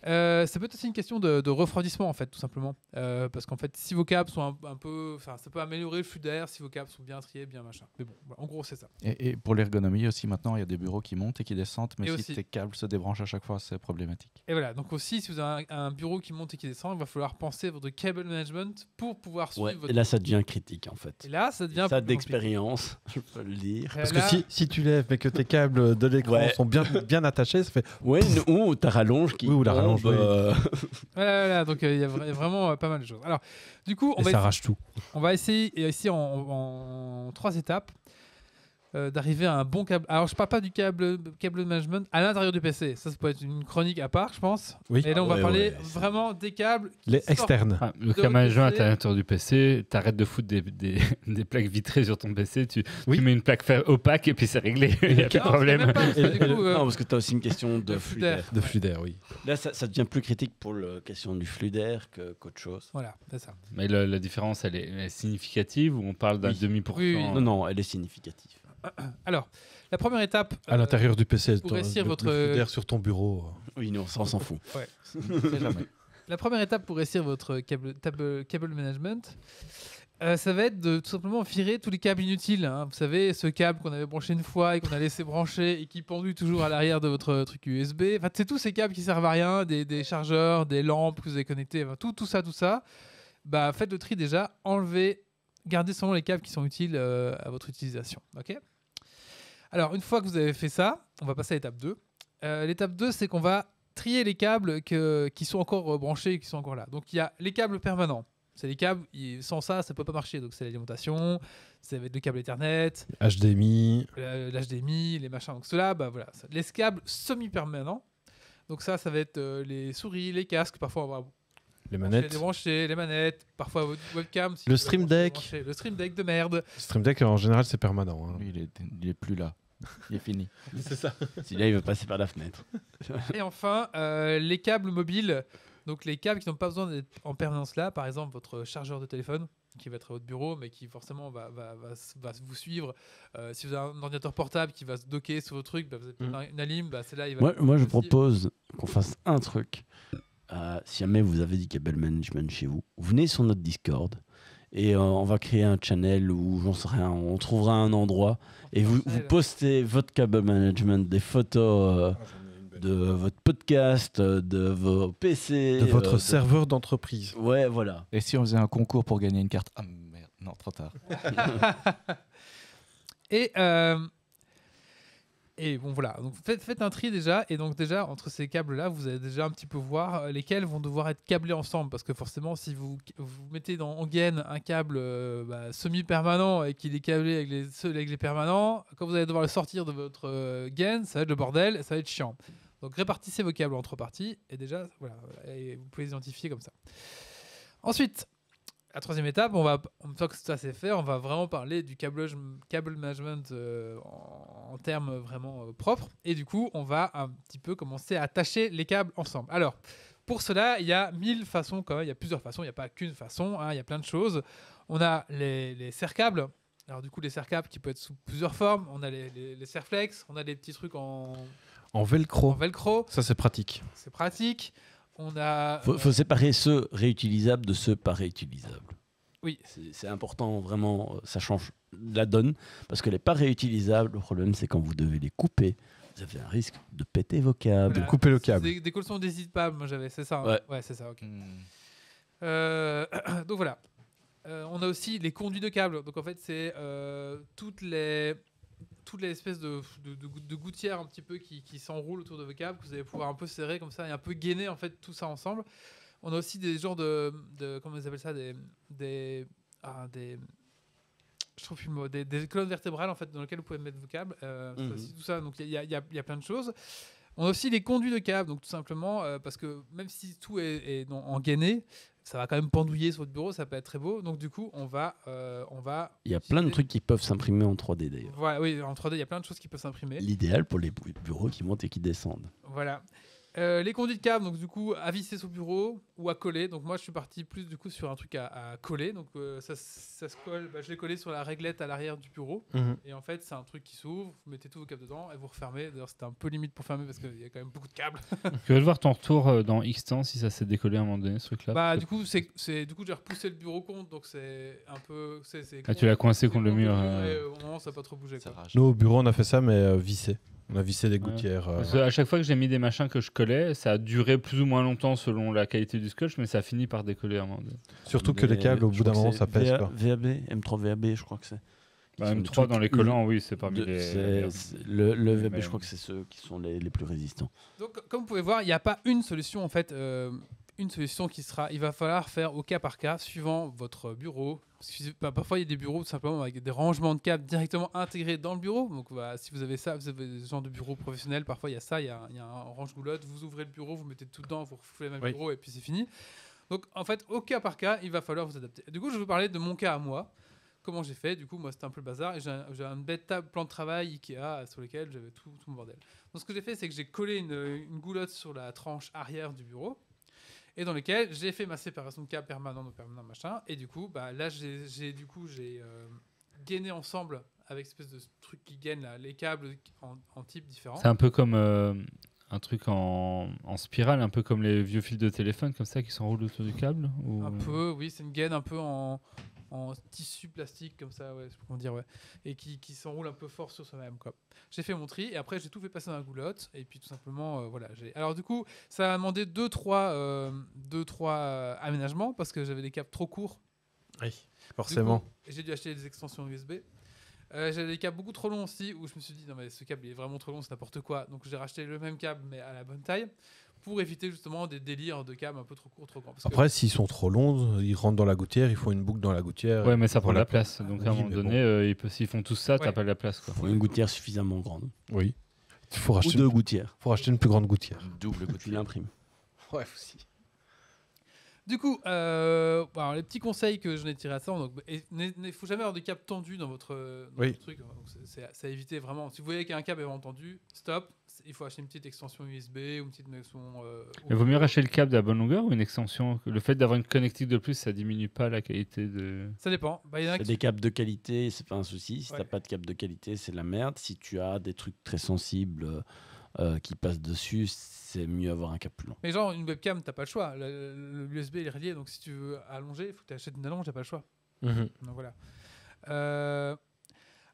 Ça peut être aussi une question de refroidissement en fait, tout simplement. Parce qu'en fait, si vos câbles sont un peu, enfin, ça peut améliorer le flux d'air si vos câbles sont bien triés, bien machin. Mais bon, voilà, en gros, c'est ça. Et pour l'ergonomie aussi, maintenant, il y a des bureaux qui montent et qui descendent, mais Et si aussi. tes câbles se débranchent à chaque fois, c'est problématique. Et voilà. Donc aussi, si vous avez un bureau qui monte et qui descend, il va falloir penser à votre cable management pour pouvoir suivre Ouais, votre. et là, ça devient critique, en fait. Et là, ça devient un Ça, peu plus d'expérience, je peux le dire. compliqué. Parce Là- que si tu lèves mais que tes câbles de l'écran Ouais. sont bien attachés, ça fait Ouais, ou ta rallonge qui Oui, ou la tombe, rallonge, oui. Voilà, donc il y a vraiment pas mal de choses. Alors, du coup, et ça arrache tout. on va essayer ici en 3 étapes d'arriver à un bon câble. Alors, je parle pas du câble management à l'intérieur du PC. Ça peut être une chronique à part, je pense. Oui. Et là, on va Ouais, parler ouais, c'est- vraiment des câbles qui Les sortent. externes. Ah, le De câble management PC. à l'intérieur du PC, t'arrêtes de foutre des plaques vitrées sur ton PC, tu Oui. mets une plaque fer opaque et puis c'est réglé, il n'y a plus de Non, problème. c'est même pas, parce que du coup, Non, parce que tu as aussi une question de le flux flux d'air. d'air. De flux d'air, oui. Là, ça devient plus critique pour la question du flux d'air qu'autre chose. Voilà, c'est ça. Mais la différence, elle est significative ou on parle d'un Oui. demi-pourcent Oui, oui. Non, non, elle est significative. Alors, la première étape. À l'intérieur du PC, pour réussir votre- le flux d'air sur ton bureau. Oui, non, ça, on s'en fout. On sait jamais. La première étape pour réussir votre cable management, ça va être de tout simplement virer tous les câbles inutiles. Hein. Vous savez, ce câble qu'on avait branché une fois et qu'on a laissé brancher et qui pendu toujours à l'arrière de votre truc USB. Enfin, c'est tous ces câbles qui servent à rien, des chargeurs, des lampes que vous avez connectées, enfin, tout ça. Bah, faites le tri déjà, enlevez, gardez seulement les câbles qui sont utiles à votre utilisation. Ok ? Alors, une fois que vous avez fait ça, on va passer à l'étape 2. L'étape 2, c'est qu'on va trier les câbles qui sont encore branchés et qui sont encore là. Donc il y a les câbles permanents. C'est les câbles, sans ça, ça ne peut pas marcher. Donc c'est l'alimentation, ça va être le câble Ethernet, HDMI. l'HDMI, les machins. Donc ceux-là, bah voilà. Les câbles semi-permanents. Donc ça va être les souris, les casques. Parfois on va Les manettes. débrancher, les manettes. Parfois votre webcam. si Le vous voulez Stream brancher, Deck. débrancher. Le Stream Deck de merde. Stream Deck, en général, c'est permanent. Hein. Lui, il est plus là. Il est fini. C'est ça. Celui-là, il veut passer par la fenêtre. Et enfin, les câbles mobiles. Donc les câbles qui n'ont pas besoin d'être en permanence là, par exemple votre chargeur de téléphone qui va être à votre bureau mais qui forcément va vous suivre. Si vous avez un ordinateur portable qui va se docker sur vos trucs, bah, vous avez une alim, bah, c'est là il va... Moi, je aussi. propose qu'on fasse un truc. Si jamais vous avez du cable management chez vous, venez sur notre Discord et on va créer un channel où j'en sais rien, on trouvera un endroit et vous postez votre cable management, des photos de votre podcast, de vos PC, De votre serveur d'entreprise. Ouais, voilà. Et si on faisait un concours pour gagner une carte? Ah merde, non, trop tard. Et bon voilà, donc faites un tri déjà, et donc déjà entre ces câbles là vous allez déjà un petit peu voir lesquels vont devoir être câblés ensemble, parce que forcément si vous mettez en gaine un câble semi-permanent et qu'il est câblé avec les permanents, quand vous allez devoir le sortir de votre gaine, ça va être le bordel et ça va être chiant. Donc répartissez vos câbles en 3 parties, et déjà voilà, et vous pouvez les identifier comme ça. Ensuite, la troisième étape, une fois que ça c'est fait, on va vraiment parler du cable management en termes vraiment propres. Et du coup, on va un petit peu commencer à attacher les câbles ensemble. Alors, pour cela, il y a 1000 façons quand même. Il y a plusieurs façons, il n'y a pas qu'une façon. Hein, il y a plein de choses. On a les serre-câbles. Alors du coup, les serre-câbles qui peuvent être sous plusieurs formes. On a les serre-flex. On a des petits trucs en velcro. velcro. Ça, c'est pratique. C'est pratique. On a... Faut séparer ceux réutilisables de ceux pas réutilisables. Oui. C'est important, vraiment, ça change la donne. Parce que les pas réutilisables, le problème, c'est quand vous devez les couper, vous avez un risque de péter vos câbles. Voilà. couper le câble. Des collections dézipables, moi j'avais, c'est ça. Hein. Ouais, c'est ça, ok. Donc voilà. On a aussi les conduits de câbles. Donc en fait, c'est toutes les espèces de gouttières un petit peu qui s'enroulent autour de vos câbles, que vous allez pouvoir un peu serrer comme ça et un peu gainer en fait tout ça ensemble. On a aussi des genres de comment ils appellent ça, je trouve plus le mot, des colonnes vertébrales en fait dans lesquelles vous pouvez mettre vos câbles. C'est aussi tout ça. Donc il y a plein de choses. On a aussi les conduits de câbles, donc tout simplement parce que même si tout est en gainé, ça va quand même pendouiller sur votre bureau, ça peut être très beau. Donc du coup, on va. Il y a plein de trucs qui peuvent s'imprimer en 3D d'ailleurs. Voilà, oui, en 3D, il y a plein de choses qui peuvent s'imprimer. L'idéal pour les bureaux qui montent et qui descendent. Voilà. Les conduits de câble, donc du coup à visser sur le bureau ou à coller. Donc moi je suis parti plus du coup sur un truc à coller. Donc ça se colle. Je l'ai collé sur la réglette à l'arrière du bureau. Et en fait c'est un truc qui s'ouvre. Vous mettez tous vos câbles dedans et vous refermez. D'ailleurs c'était un peu limite pour fermer parce qu'il y a quand même beaucoup de câbles. Je veux voir ton retour dans X temps si ça s'est décollé à un moment donné ce truc-là. Bah du coup c'est du coup j'ai repoussé le bureau contre. Donc c'est un peu. Tu l'as coincé contre le mur. Et au moment ça n'a pas trop bougé. Quoi. Nous, au bureau, on a fait ça, mais vissé. On a vissé des gouttières. Parce que à chaque fois que j'ai mis des machins que je collais, ça a duré plus ou moins longtemps selon la qualité du scotch, mais ça a fini par décoller à un moment donné. Surtout que les câbles, au bout d'un moment, ça pèse. VAB, M3 VAB, je crois que c'est. M3 dans les collants, oui, c'est parmi le VAB, je crois que c'est ceux qui sont les plus résistants. Donc, comme vous pouvez voir, il n'y a pas une solution en fait. Une solution qui sera, il va falloir faire au cas par cas, suivant votre bureau. Parfois, il y a des bureaux tout simplement avec des rangements de câbles directement intégrés dans le bureau. Donc, si vous avez ça, vous avez ce genre de bureau professionnel. Parfois, il y a ça, il y a un range-goulotte. Vous ouvrez le bureau, vous mettez tout dedans, vous refoulez le bureau et puis c'est fini. Donc, en fait, au cas par cas, il va falloir vous adapter. Du coup, je vais vous parler de mon cas à moi. Comment j'ai fait. Du coup, moi, c'était un peu le bazar. Et j'ai un bête plan de travail Ikea sur lequel j'avais tout mon bordel. Donc, ce que j'ai fait, c'est que j'ai collé une goulotte sur la tranche arrière du bureau. Et dans lequel j'ai fait ma séparation de câbles permanent, machin. Et du coup, là, j'ai gainé ensemble avec cette espèce de truc qui gaine là, les câbles en types différents. C'est un peu comme un truc en spirale, un peu comme les vieux fils de téléphone, comme ça, qui s'enroulent autour du câble ou... Un peu, oui, c'est une gaine un peu en tissu plastique comme ça, ouais, je peux dire, ouais, et qui s'enroule un peu fort sur soi-même, quoi. J'ai fait mon tri et après j'ai tout fait passer dans la goulotte et puis tout simplement voilà. Alors du coup ça a demandé 2-3 aménagements parce que j'avais des câbles trop courts. Oui, forcément. Du coup, j'ai dû acheter des extensions USB. J'avais des câbles beaucoup trop longs aussi où je me suis dit non mais ce câble il est vraiment trop long, c'est n'importe quoi. Donc j'ai racheté le même câble mais à la bonne taille. Pour éviter justement des délires de câbles un peu trop courts, trop grands. Après, s'ils sont trop longs, ils rentrent dans la gouttière, ils font une boucle dans la gouttière. Ouais, mais ça prend de la place. Donc à un moment donné, s'ils font tout ça, t'as pas de la place. Il faut une gouttière suffisamment grande. Oui. Il faut racheter deux gouttières. Il faut racheter une plus grande gouttière. Une double gouttière. Tu l'imprimes. Ouais, aussi. Du coup, alors, les petits conseils que j'en ai tirés à ça, il ne faut jamais avoir de câble tendu dans votre truc. Donc c'est à éviter vraiment. Si vous voyez qu'il y a un câble vraiment tendu, stop. Il faut acheter une petite extension USB ou une petite extension. Il vaut mieux racheter le câble de la bonne longueur ou une extension. Le fait d'avoir une connectique de plus, ça diminue pas la qualité de. Ça dépend. Il y a des câbles de qualité, c'est pas un souci. Si t'as pas de câble de qualité, c'est la merde. Si tu as des trucs très sensibles qui passent dessus, c'est mieux avoir un câble plus long. Mais genre une webcam, t'as pas le choix. L'USB est relié, donc si tu veux allonger, il faut que tu achètes une allonge, t'as pas le choix. Donc voilà.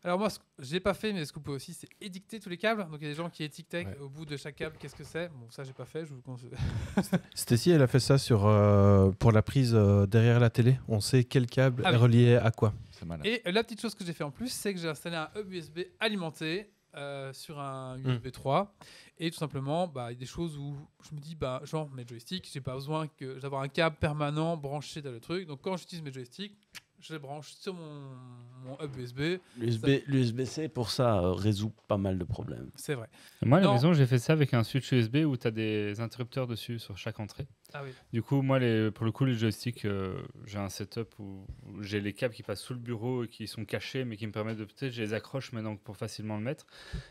Alors moi, j'ai pas fait, mais ce que vous pouvez aussi, c'est édicter tous les câbles. Donc il y a des gens qui étiquetent au bout de chaque câble, qu'est-ce que c'est. Bon, ça j'ai pas fait. Je vous conseille. Stacy, elle a fait ça pour la prise derrière la télé. On sait quel câble est relié à quoi. Et la petite chose que j'ai fait en plus, c'est que j'ai installé un hub USB alimenté sur un USB 3. Et tout simplement, il y a des choses où je me dis, genre mes joysticks, j'ai pas besoin d'avoir un câble permanent branché dans le truc. Donc quand j'utilise mes joysticks, je les branche sur mon hub USB. L'USB-C, pour ça, résout pas mal de problèmes. C'est vrai. Moi, à la maison, j'ai fait ça avec un switch USB où tu as des interrupteurs dessus sur chaque entrée. Ah oui. Du coup, moi, pour le coup, les joysticks, j'ai un setup où j'ai les câbles qui passent sous le bureau et qui sont cachés, mais qui me permettent de... Peut-être, je les accroche maintenant pour facilement le mettre.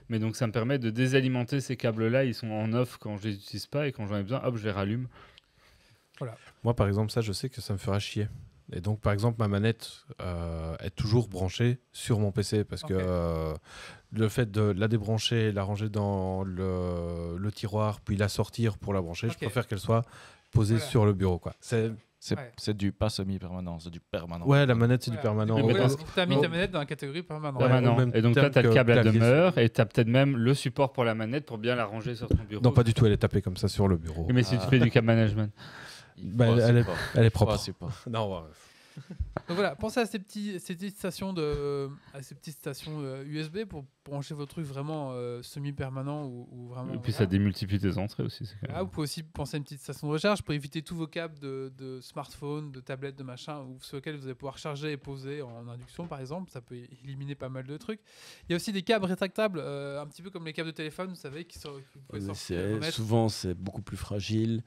Mais donc, ça me permet de désalimenter ces câbles-là. Ils sont en off quand je les utilise pas et quand j'en ai besoin, hop, je les rallume. Voilà. Moi, par exemple, ça, je sais que ça me fera chier. Et donc, par exemple, ma manette est toujours branchée sur mon PC parce que le fait de la débrancher, la ranger dans le tiroir, puis la sortir pour la brancher, je préfère qu'elle soit posée sur le bureau, quoi. C'est du pas semi-permanent, c'est du permanent. Ouais, la manette, c'est du permanent. Tu as mis ta manette dans la catégorie permanent. Et donc là, tu as le câble à demeure et tu as peut-être même le support pour la manette pour bien la ranger sur ton bureau. Non, pas du tout, elle est tapée comme ça sur le bureau. Mais si tu fais du câble management. Elle est propre. Non, donc voilà, pensez à ces petites stations USB pour brancher votre truc vraiment semi-permanent ou vraiment. Et puis ça démultiplie tes entrées aussi. Vous pouvez aussi penser à une petite station de recharge pour éviter tous vos câbles de smartphone, de tablette, de machin, sur lesquels vous allez pouvoir charger et poser en induction par exemple. Ça peut éliminer pas mal de trucs. Il y a aussi des câbles rétractables, un petit peu comme les câbles de téléphone, vous savez, qui vous pouvez souvent c'est beaucoup plus fragile.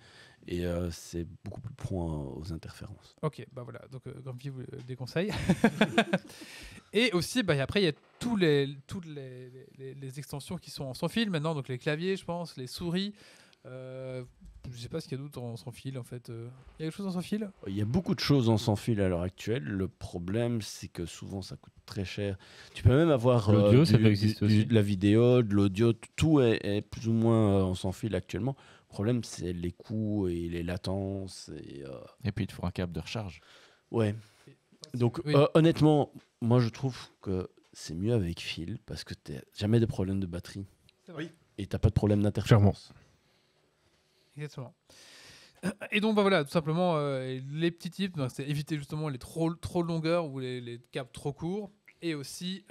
Et c'est beaucoup plus prompt aux interférences. Ok, voilà, donc Grumpy vous déconseille. Et aussi, après, il y a toutes les extensions qui sont sans fil maintenant, donc les claviers, je pense, les souris. Je sais pas ce qu'il y a d'autre en sans fil en fait. Il y a quelque chose en sans fil? Il y a beaucoup de choses en sans fil à l'heure actuelle. Le problème, c'est que souvent, ça coûte très cher. Tu peux même avoir L'audio, ça peut exister aussi. de la vidéo, de l'audio. Tout est plus ou moins en sans fil actuellement. Le problème, c'est les coûts et les latences. Et puis il te faut un câble de recharge. Ouais. Donc, Oui. honnêtement, moi, je trouve que c'est mieux avec fil parce que tu n'as jamais de problème de batterie. Oui. Et tu n'as pas de problème d'interférence. Exactement. Et donc, bah voilà, tout simplement, les petits tips, ben, c'est éviter justement les trop longueurs ou les câbles trop courts. Et aussi,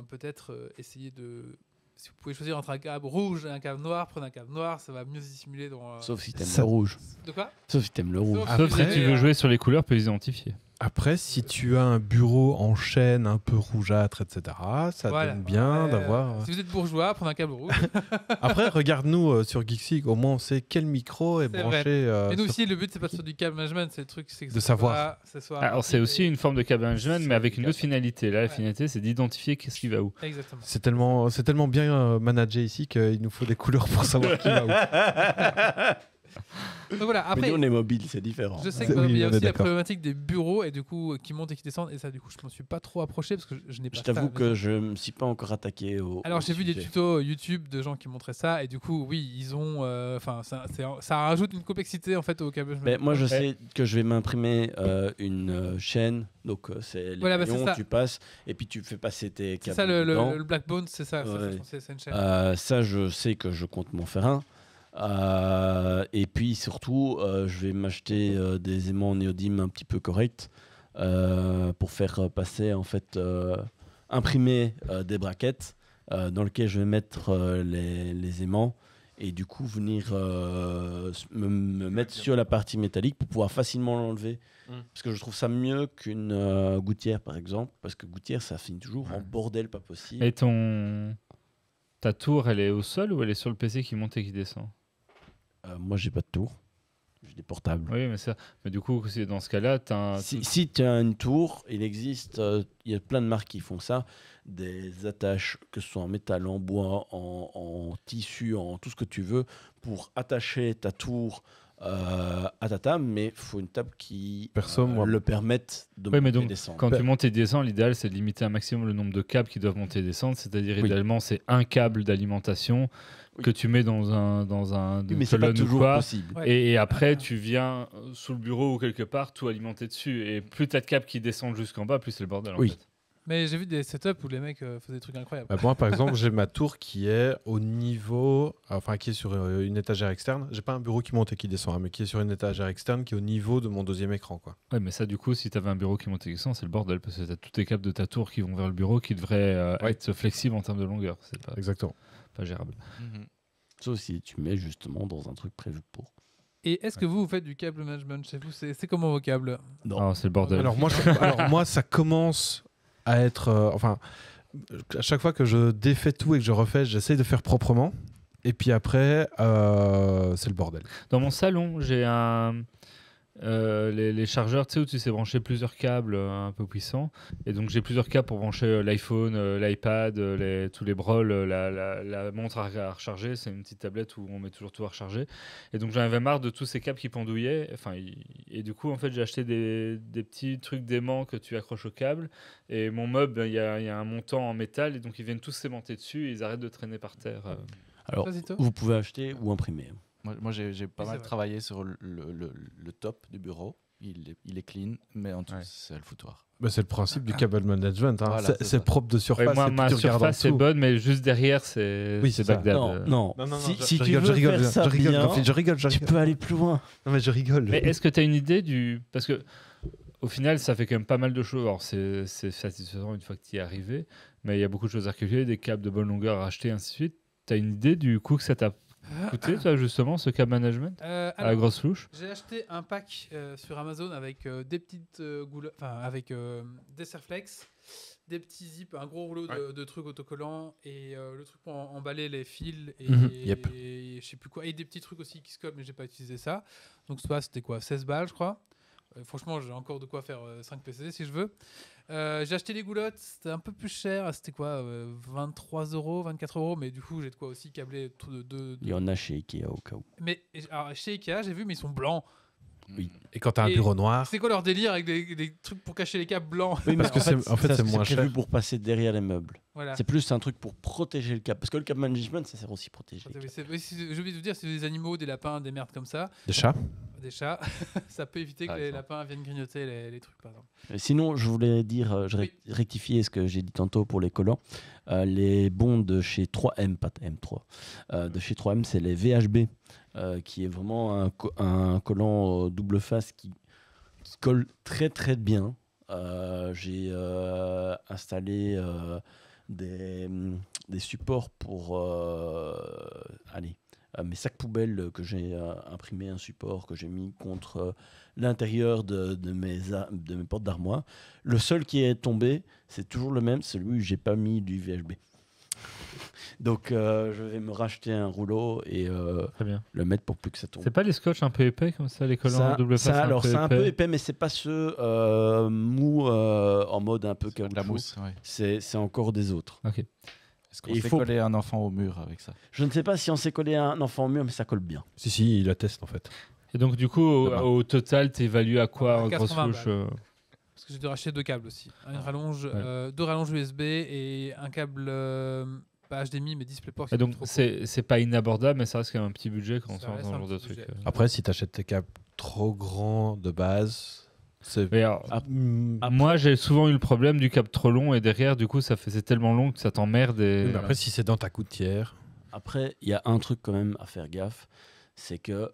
peut-être essayer de. Si vous pouvez choisir entre un câble rouge et un câble noir, prenez un câble noir, ça va mieux se dissimuler dans. Sauf si tu aimes Ça- le rouge. De quoi? Sauf si tu aimes le rouge. Sauf Sauf si Après- tu veux jouer sur les couleurs, peux les identifier. Après, si tu as un bureau en chêne un peu rougeâtre, etc., ça Voilà. donne bien Ouais, d'avoir. Si vous êtes bourgeois, prenez un câble rouge. Après, regarde-nous sur Geeksig, au moins on sait quel micro est C'est branché. Et nous sur- aussi, le but, c'est pas sur du câble management, c'est le truc, c'est que De ce savoir. soit- ce soit Alors c'est aussi une forme de câble management, mais avec une autre Câble. finalité. Là, la Ouais. finalité, c'est d'identifier qu'est-ce qui va où. Exactement. C'est tellement bien managé ici qu'il nous faut des couleurs pour savoir qui va où. Donc voilà, Mais après. nous, on est mobile, c'est différent. Je sais Oui, qu'il y a on est aussi la d'accord. problématique des bureaux et du coup qui montent et qui descendent et ça du coup je m'en suis pas trop approché parce que je n'ai pas Je ça à t'avoue la que maison. je me suis pas encore attaqué au. Alors au j'ai vu des sujet. tutos YouTube de gens qui montraient ça et du coup oui ils ont enfin ça rajoute une complexité en fait au câble. Ben, moi, je sais que je vais m'imprimer une chaîne, donc c'est les Voilà, bah, c'est rayons, ça. tu passes et puis tu fais passer tes C'est câbles ça dedans. le Blackbone c'est ça, Ouais. c'est une chaîne. Ça, je sais que je compte m'en faire un. Et puis surtout, je vais m'acheter des aimants néodyme un petit peu corrects pour faire passer, en fait, imprimer des braquettes dans lesquelles je vais mettre les aimants et du coup venir me mettre sur la partie métallique pour pouvoir facilement l'enlever. Parce que je trouve ça mieux qu'une gouttière, par exemple, parce que gouttière, ça finit toujours en bordel pas possible. Et ta tour, elle est au sol ou elle est sur le PC qui monte et qui descend? Moi, j'ai pas de tour. J'ai des portables. Oui, mais du coup, dans ce cas-là, Si tu as une tour, il existe, il y a plein de marques qui font ça, des attaches, que ce soit en métal, en bois, en tissu, en tout ce que tu veux, pour attacher ta tour à ta table, mais il faut une table qui Perso, moi- le permette de Oui, mais monter et donc, descendre. quand tu montes et descends, l'idéal, c'est de limiter un maximum le nombre de câbles qui doivent monter et descendre. C'est-à-dire, Oui. idéalement, c'est un câble d'alimentation Oui. que tu mets dans Oui, mais c'est pas colonne ou toujours quoi. possible. Ouais. Et après, tu viens sous le bureau ou quelque part, tout alimenter dessus. Et plus tu as de câbles qui descendent jusqu'en bas, plus c'est le bordel. Oui. En fait. Mais j'ai vu des setups où les mecs faisaient des trucs incroyables. Moi, par exemple, j'ai ma tour qui est au niveau, enfin qui est sur une étagère externe. J'ai pas un bureau qui monte et qui descend, hein, mais qui est sur une étagère externe qui est au niveau de mon deuxième écran, quoi. Ouais, mais ça, du coup, si tu avais un bureau qui montait et qui descend, c'est le bordel. Parce que tu as tous tes câbles de ta tour qui vont vers le bureau qui devraient Ouais. être flexibles en termes de longueur. C'est Exactement. pas gérable. Sauf si tu mets justement dans un truc prévu pour. Et est-ce que vous faites du câble management chez vous? C'est comment vos câbles? Non. Ah, c'est le bordel. Alors moi, ça commence à être, à chaque fois que je défais tout et que je refais, j'essaie de faire proprement. Et puis après, c'est le bordel. Dans mon salon, j'ai les chargeurs, tu sais, où tu sais brancher plusieurs câbles un peu puissants. Et donc, j'ai plusieurs câbles pour brancher l'iPhone, l'iPad, tous les brols, la montre à recharger. C'est une petite tablette où on met toujours tout à recharger. Et donc, j'en avais marre de tous ces câbles qui pendouillaient. Et du coup, en fait, j'ai acheté des petits trucs d'aimants que tu accroches au câble. Et mon meuble, il y a un montant en métal. Et donc, ils viennent tous s'aimanter dessus et ils arrêtent de traîner par terre. Alors, Vas-y, Tho. vous pouvez acheter ou imprimer. Moi, j'ai pas Oui, c'est mal vrai. travaillé sur le top du bureau. Il est clean, mais en dessous, Ouais. c'est le foutoir. Bah, c'est le principe du cable management. Hein. Voilà, C'est- c'est c'est ça. propre de surface. Ouais, moi, et puis ma tu regardes en surface est dessous. bonne, mais juste derrière, c'est Oui, c'est ça. Bagdad. Non. Si tu veux faire ça je rigole, bien, Goffy, je rigole, tu peux aller plus loin. Non mais je rigole. Mais est-ce que tu as une idée du... Parce que au final, ça fait quand même pas mal de choses. Alors, c'est satisfaisant une fois que tu y es arrivé, mais il y a beaucoup de choses à calculer, des câbles de bonne longueur à acheter, ainsi de suite. Tu as une idée du coût que ça t'a coûté, toi, justement, ce câble management à la Alors, grosse louche? j'ai acheté un pack sur Amazon avec des petites avec des Serflex, des petits zips, un gros rouleau de trucs autocollants et le truc pour emballer les fils et, Yep. et je sais plus quoi et des petits trucs aussi qui se collent mais j'ai pas utilisé ça. Donc soit c'était quoi 16 balles je crois. Franchement, j'ai encore de quoi faire 5 PCD si je veux. J'ai acheté les goulottes, c'était un peu plus cher. C'était quoi 23 €, 24 €. Mais du coup, j'ai de quoi aussi câbler tout de. Il y en a chez Ikea au cas où. Mais alors, chez Ikea, j'ai vu, mais ils sont blancs. Oui. Et quand tu as un Et bureau noir, C'est quoi leur délire avec des trucs pour cacher les câbles blancs? Oui, mais Parce que c'est ça, moins prévu cher. pour passer derrière les meubles. Voilà. C'est plus un truc pour protéger le câble. Parce que le câble management, ça sert aussi à protéger. les câbles. J'ai oublié de vous dire, c'est des animaux, des lapins, des merdes comme ça, des chats. des chats. Ça peut éviter que Par les exemple. lapins viennent grignoter les trucs, par exemple. Sinon, je voulais dire, rectifier ce que j'ai dit tantôt pour les collants. Les bons de chez 3M, pas M3, de chez 3M, c'est les VHB, qui est vraiment un collant double face qui colle très très bien. J'ai installé des supports pour mes sacs poubelles que j'ai imprimé un support que j'ai mis contre l'intérieur de mes portes d'armoire. Le seul qui est tombé, c'est toujours le même, celui où j'ai pas mis du VHB. Donc je vais me racheter un rouleau et Très bien. le mettre pour plus que ça tombe. C'est pas les scotch un peu épais comme ça, les collants Ça, double face alors c'est un peu épais. épais, mais c'est pas ceux mous en mode un peu C'est de la caoutchouc. mousse, ouais. C'est encore des autres. Est-ce qu'on Et il sait faut- coller un enfant au mur avec ça? Je ne sais pas si on sait coller un enfant au mur, mais ça colle bien. Si, il atteste en fait. Et donc du coup, Demain. au total, t'évalues à quoi en grosse 80 louche Parce que j'ai dû racheter 2 câbles aussi. Une rallonge, Ouais. 2 rallonges USB et un câble pas HDMI mais DisplayPort. Et donc c'est pas inabordable, mais ça reste quand même un petit budget quand on Ça sort reste dans ce un genre de petit truc. budget. Après, si tu achètes tes câbles trop grands de base, c'est. Mais alors, moi, j'ai souvent eu le problème du câble trop long et derrière, du coup, c'est tellement long que ça t'emmerde. Et... Oui, mais après, si c'est dans ta gouttière. Après, il y a un truc quand même à faire gaffe, c'est que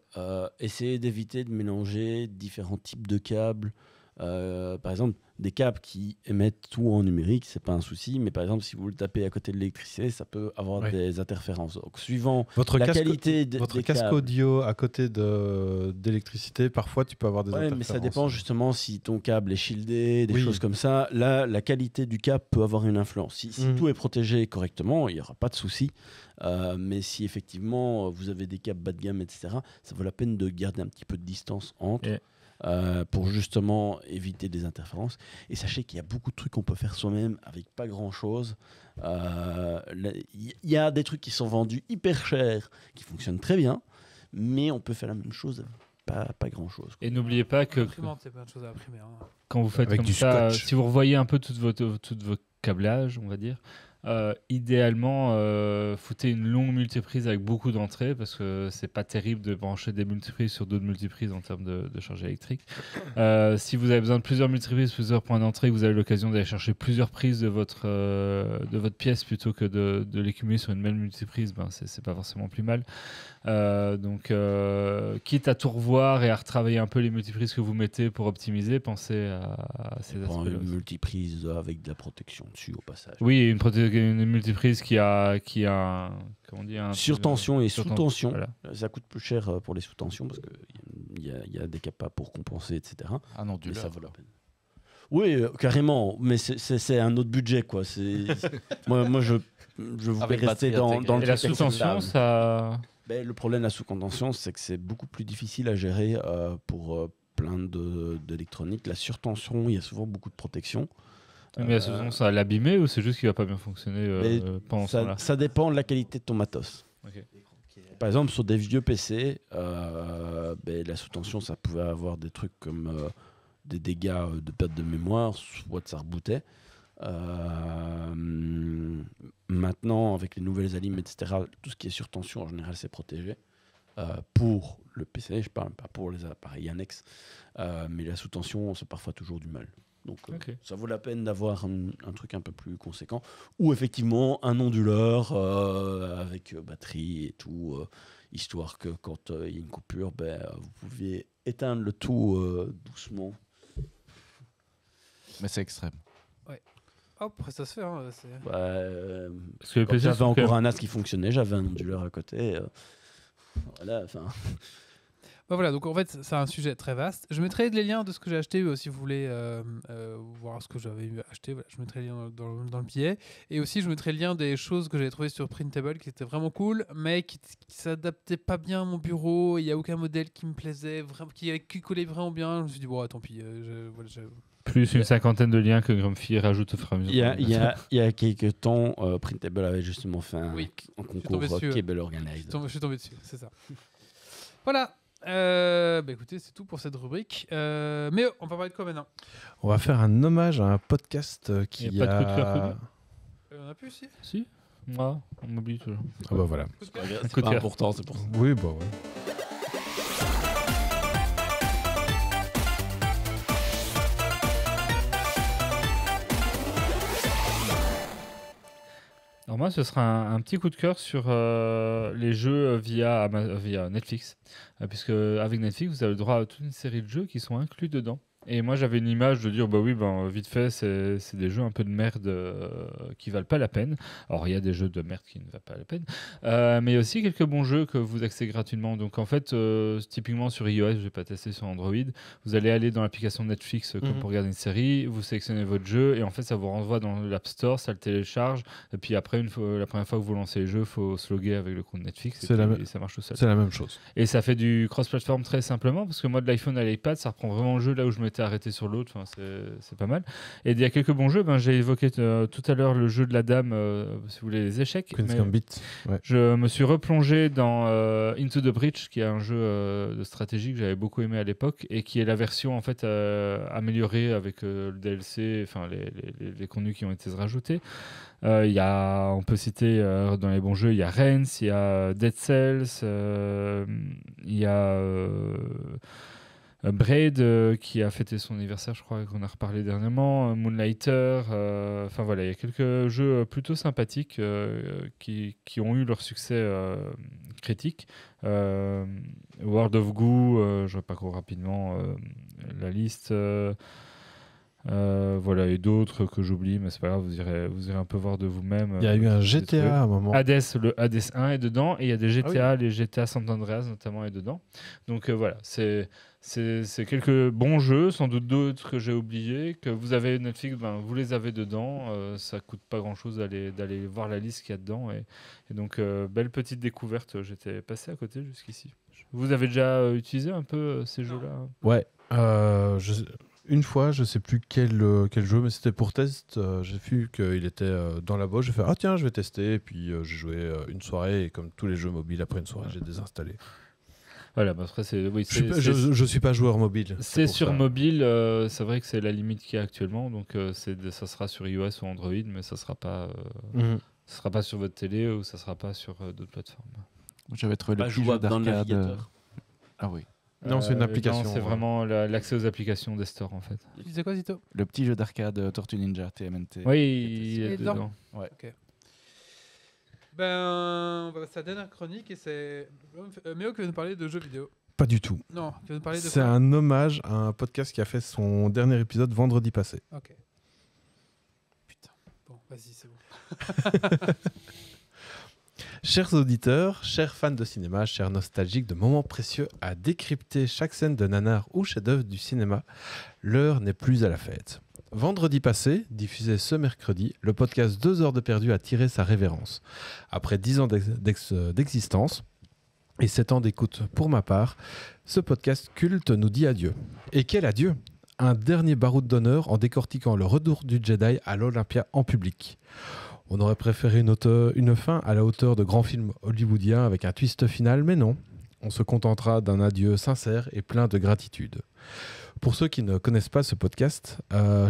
essayer d'éviter de mélanger différents types de câbles. Par exemple, des câbles qui émettent tout en numérique, c'est pas un souci, mais par exemple, si vous le tapez à côté de l'électricité, ça peut avoir Oui. des interférences. Donc, suivant Votre la casque, qualité votre des casque câbles. audio à côté d'électricité, parfois tu peux avoir des Ouais, interférences. mais ça dépend justement si ton câble est shieldé, des Oui. choses comme ça. Là, la qualité du câble peut avoir une influence. Si Mhm. tout est protégé correctement, il n'y aura pas de souci. Mais si effectivement vous avez des câbles bas de gamme, etc., ça vaut la peine de garder un petit peu de distance entre. Et- Pour justement éviter des interférences. Et sachez qu'il y a beaucoup de trucs qu'on peut faire soi-même avec pas grand-chose. Il y a des trucs qui sont vendus hyper cher, qui fonctionnent très bien, mais on peut faire la même chose avec pas grand-chose. Et n'oubliez pas que L'imprimante, c'est plein de choses à imprimer. hein. quand vous faites Avec comme du ça, scotch. si vous revoyez un peu tout votre câblage, on va dire, idéalement, foutez une longue multiprise avec beaucoup d'entrées parce que c'est pas terrible de brancher des multiprises sur d'autres multiprises en termes de charge électrique. Si vous avez besoin de plusieurs multiprises, plusieurs points d'entrée, que vous avez l'occasion d'aller chercher plusieurs prises de votre pièce plutôt que de les cumuler sur une même multiprise, ben c'est pas forcément plus mal. Donc, quitte à tout revoir et à retravailler un peu les multiprises que vous mettez pour optimiser, pensez à ces Prends aspects-là. une multiprise avec de la protection dessus au passage. Oui, une multiprise qui a comment on dit, Surtension et sous-tension. Voilà. Ça coûte plus cher pour les sous-tensions parce qu'il y a des capas pour compenser, etc. Ah non, Mais ça ça vaut la peine. Oui, carrément, mais c'est un autre budget, quoi. Moi, je voulais Avec rester batterie dans intégrée. le Et la truc sous-tension, acceptable. ça. Ben, le problème de la sous-contention, c'est que c'est beaucoup plus difficile à gérer pour plein d'électronique. La surtension, il y a souvent beaucoup de protection. Mais la sous-tension, ça va l'abîmer ou c'est juste qu'il va pas bien fonctionner Mais pendant ce temps-là? Ça dépend de la qualité de ton matos. Ok. Par exemple, sur des vieux PC, la sous-tension, ça pouvait avoir des trucs comme des dégâts de perte de mémoire, soit ça rebootait. Maintenant, avec les nouvelles alimes, etc., tout ce qui est sur tension, en général, c'est protégé. Pour le PC, je parle pas pour les appareils annexes, mais la sous-tension, c'est parfois toujours du mal. Donc, Ok. ça vaut la peine d'avoir un truc un peu plus conséquent. Ou effectivement, un onduleur avec batterie et tout, histoire que quand il y a une coupure, vous pouviez éteindre le tout doucement. Mais c'est extrême. Hop, après ça se fait. Hein, Parce que les Quand PC j'avais sont quand encore même- un NAS qui fonctionnait, j'avais un onduleur à côté. Voilà, enfin. Bah voilà, donc en fait, c'est un sujet très vaste. Je mettrai les liens de ce que j'ai acheté si vous voulez voir ce que j'avais acheté. Voilà, je mettrai les liens dans le billet. Et aussi, je mettrai le lien des choses que j'avais trouvées sur Printable qui étaient vraiment cool, mais qui s'adaptaient pas bien à mon bureau. Il n'y a aucun modèle qui me plaisait, vraiment, qui collait vraiment bien. Je me suis dit, bon, tant pis. Plus une cinquantaine de liens que Grumpy rajoute au fur et à mesure. Il y a quelques temps, Printable avait justement fait un concours dessus, Cable Organized. Je suis tombé dessus, c'est ça. Voilà. Écoutez, c'est tout pour cette rubrique. Mais on va parler de quoi maintenant? On va faire un hommage à un podcast qui Y a pas de coup de cœur, coup de cœur On a pu ici? Si. Moi, on m'oublie toujours. Ah bah voilà. Coup de cœur C'est pas important, c'est pour ça. Oui, bah ouais. Alors moi, ce sera un petit coup de cœur sur les jeux via Netflix. Puisque avec Netflix, vous avez le droit à toute une série de jeux qui sont inclus dedans. Et moi, j'avais une image de dire, bah oui, vite fait, c'est des jeux un peu de merde qui valent pas la peine. Alors, il y a des jeux de merde qui ne valent pas la peine. Mais il y a aussi quelques bons jeux que vous accédez gratuitement. Donc, en fait, typiquement sur iOS, je vais pas tester sur Android, vous allez aller dans l'application Netflix comme pour regarder une série, vous sélectionnez votre jeu et en fait, ça vous renvoie dans l'App Store, ça le télécharge. Et puis après, la première fois que vous lancez le jeu, il faut se loguer avec le compte Netflix et ça marche tout seul. C'est la même chose. Et ça fait du cross-platform très simplement parce que moi, de l'iPhone à l'iPad, ça reprend vraiment le jeu là où je m'étais arrêté sur l'autre. Enfin, c'est pas mal. Et il y a quelques bons jeux. J'ai évoqué tout à l'heure le jeu de la dame, si vous voulez, les échecs. Queen's Gambit. Ouais. Je me suis replongé dans Into the Breach, qui est un jeu de stratégie que j'avais beaucoup aimé à l'époque et qui est la version en fait améliorée avec le DLC, enfin les contenus qui ont été rajoutés. On peut citer dans les bons jeux, il y a Reigns, il y a Dead Cells, il y a Braid qui a fêté son anniversaire, je crois qu'on a reparlé dernièrement, Moonlighter, enfin voilà, il y a quelques jeux plutôt sympathiques qui ont eu leur succès critique. World of Goo, je parcours rapidement la liste. Voilà, et d'autres que j'oublie, mais c'est pas grave, vous irez un peu voir de vous-même. Il y a eu un GTA à un moment. Hades, le Hades 1 est dedans, et il y a des GTA, les GTA San Andreas notamment est dedans. Donc voilà, c'est quelques bons jeux, sans doute d'autres que j'ai oubliés, que vous avez Netflix, vous les avez dedans, ça coûte pas grand-chose d'aller voir la liste qu'il y a dedans, et donc belle petite découverte, j'étais passé à côté jusqu'ici. Vous avez déjà utilisé un peu ces jeux-là? Ouais, une fois, je sais plus quel jeu, mais c'était pour test. J'ai vu qu'il était dans la boîte. J'ai fait tiens, je vais tester. Et puis j'ai joué une soirée. Et comme tous les jeux mobiles, après une soirée, j'ai désinstallé. Voilà, après, je suis pas joueur mobile. C'est sur mobile, c'est vrai que c'est la limite qu'il y a actuellement. Donc ça sera sur iOS ou Android, mais ça sera pas sur votre télé ou ça sera pas sur d'autres plateformes. J'avais trouvé le Pas petit jeu jouable dans le d'arcade. navigateur. Ah oui. Non, c'est une application. Non, c'est vraiment l'accès aux applications des stores en fait. Tu disais quoi, Zito? Le petit jeu d'arcade Tortue Ninja TMNT. Oui, il est dedans. dedans. Ouais. Ok. On va passer à la dernière chronique et c'est Méo qui va nous parler de jeux vidéo. Pas du tout. Non, qui va nous parler de C'est quoi? un hommage à un podcast qui a fait son dernier épisode vendredi passé. Ok. Putain. Bon, vas-y, c'est bon. Chers auditeurs, chers fans de cinéma, chers nostalgiques de moments précieux à décrypter chaque scène de nanar ou chef-d'œuvre du cinéma, l'heure n'est plus à la fête. Vendredi passé, diffusé ce mercredi, le podcast 2 heures de perdu a tiré sa révérence. Après 10 ans d'existence et 7 ans d'écoute pour ma part, ce podcast culte nous dit adieu. Et quel adieu! Un dernier baroud d'honneur en décortiquant le retour du Jedi à l'Olympia en public. On aurait préféré une fin à la hauteur de grands films hollywoodiens avec un twist final, mais non. On se contentera d'un adieu sincère et plein de gratitude. Pour ceux qui ne connaissent pas ce podcast,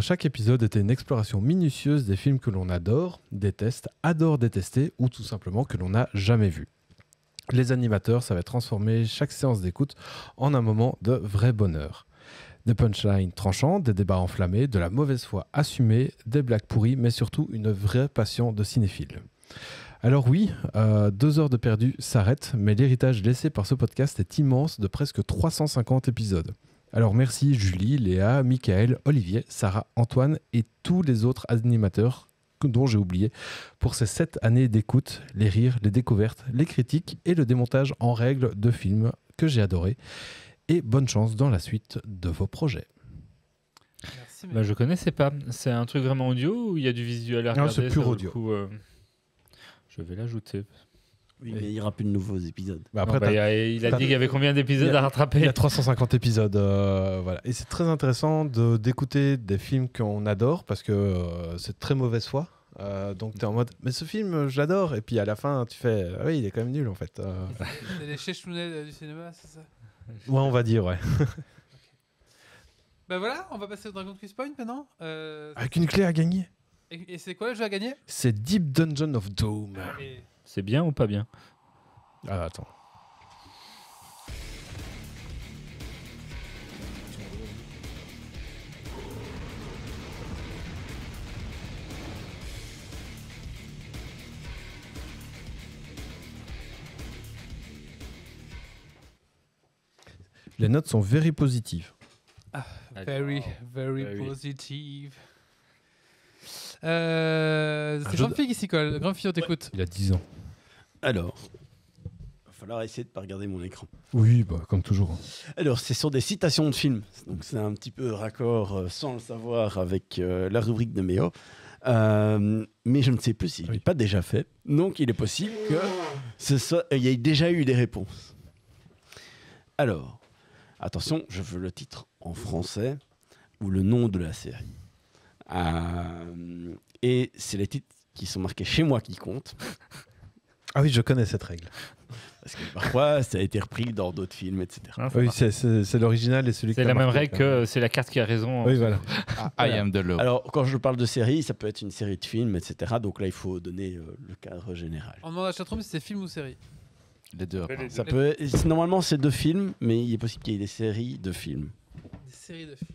chaque épisode était une exploration minutieuse des films que l'on adore, déteste, adore détester ou tout simplement que l'on n'a jamais vus. Les animateurs savaient transformer chaque séance d'écoute en un moment de vrai bonheur. Des punchlines tranchantes, des débats enflammés, de la mauvaise foi assumée, des blagues pourries, mais surtout une vraie passion de cinéphile. Alors oui, 2 heures de perdu s'arrête, mais l'héritage laissé par ce podcast est immense de presque 350 épisodes. Alors merci Julie, Léa, Michael, Olivier, Sarah, Antoine et tous les autres animateurs dont j'ai oublié, pour ces 7 années d'écoute, les rires, les découvertes, les critiques et le démontage en règle de films que j'ai adoré. Et bonne chance dans la suite de vos projets. Merci, Bah, je connaissais pas. C'est un truc vraiment audio ou il y a du visuel à Non, regarder? c'est pur ça vaut le audio. coup, je vais l'ajouter. Oui, mais il n'y aura plus de nouveaux épisodes. Bah, Non, bah, il a dit qu'il y avait combien d'épisodes à il y rattraper? a 350 épisodes. Voilà. Et c'est très intéressant d'écouter des films qu'on adore parce que c'est de très mauvaise foi. Donc tu es en mode, mais ce film, je l'adore. Et puis à la fin, tu fais, ah oui, il est quand même nul en fait. C'est les chechnounets du cinéma, c'est ça? Ouais, on va dire, ouais. Bah voilà, on va passer au Dragon Quiz Point maintenant. Avec une clé à gagner. Et c'est quoi le jeu à gagner? C'est Deep Dungeon of Doom. Et- C'est bien ou pas bien? Ah, attends. Les notes sont very positives. Very, very Very. positive. C'est jeu Grumpy qui s'y colle. Grumpy, on t'écoute. Il a 10 ans. Alors, il va falloir essayer de ne pas regarder mon écran. Oui, bah, comme toujours. Alors, ce sont des citations de films. Donc, c'est un petit peu raccord, sans le savoir, avec la rubrique de Méo. Mais je ne sais plus si je ne l'ai pas déjà fait. Donc, il est possible qu'il y ait déjà eu des réponses. Alors, attention, je veux le titre en français ou le nom de la série. Et c'est les titres qui sont marqués chez moi qui comptent. Ah oui, je connais cette règle. Parce que parfois, ça a été repris dans d'autres films, etc. Hein, ça Oui, marche. c'est l'original et celui qui C'est a la même marqué, règle quand même. que c'est la carte qui a raison. Oui, voilà. I am the law. Alors, quand je parle de série, ça peut être une série de films, etc. Donc là, il faut donner le cadre général. On demande à la chatroom si c'est film ou série. Les deux. Ça peut, normalement, c'est 2 films, mais il est possible qu'il y ait des séries de films. Des séries de films.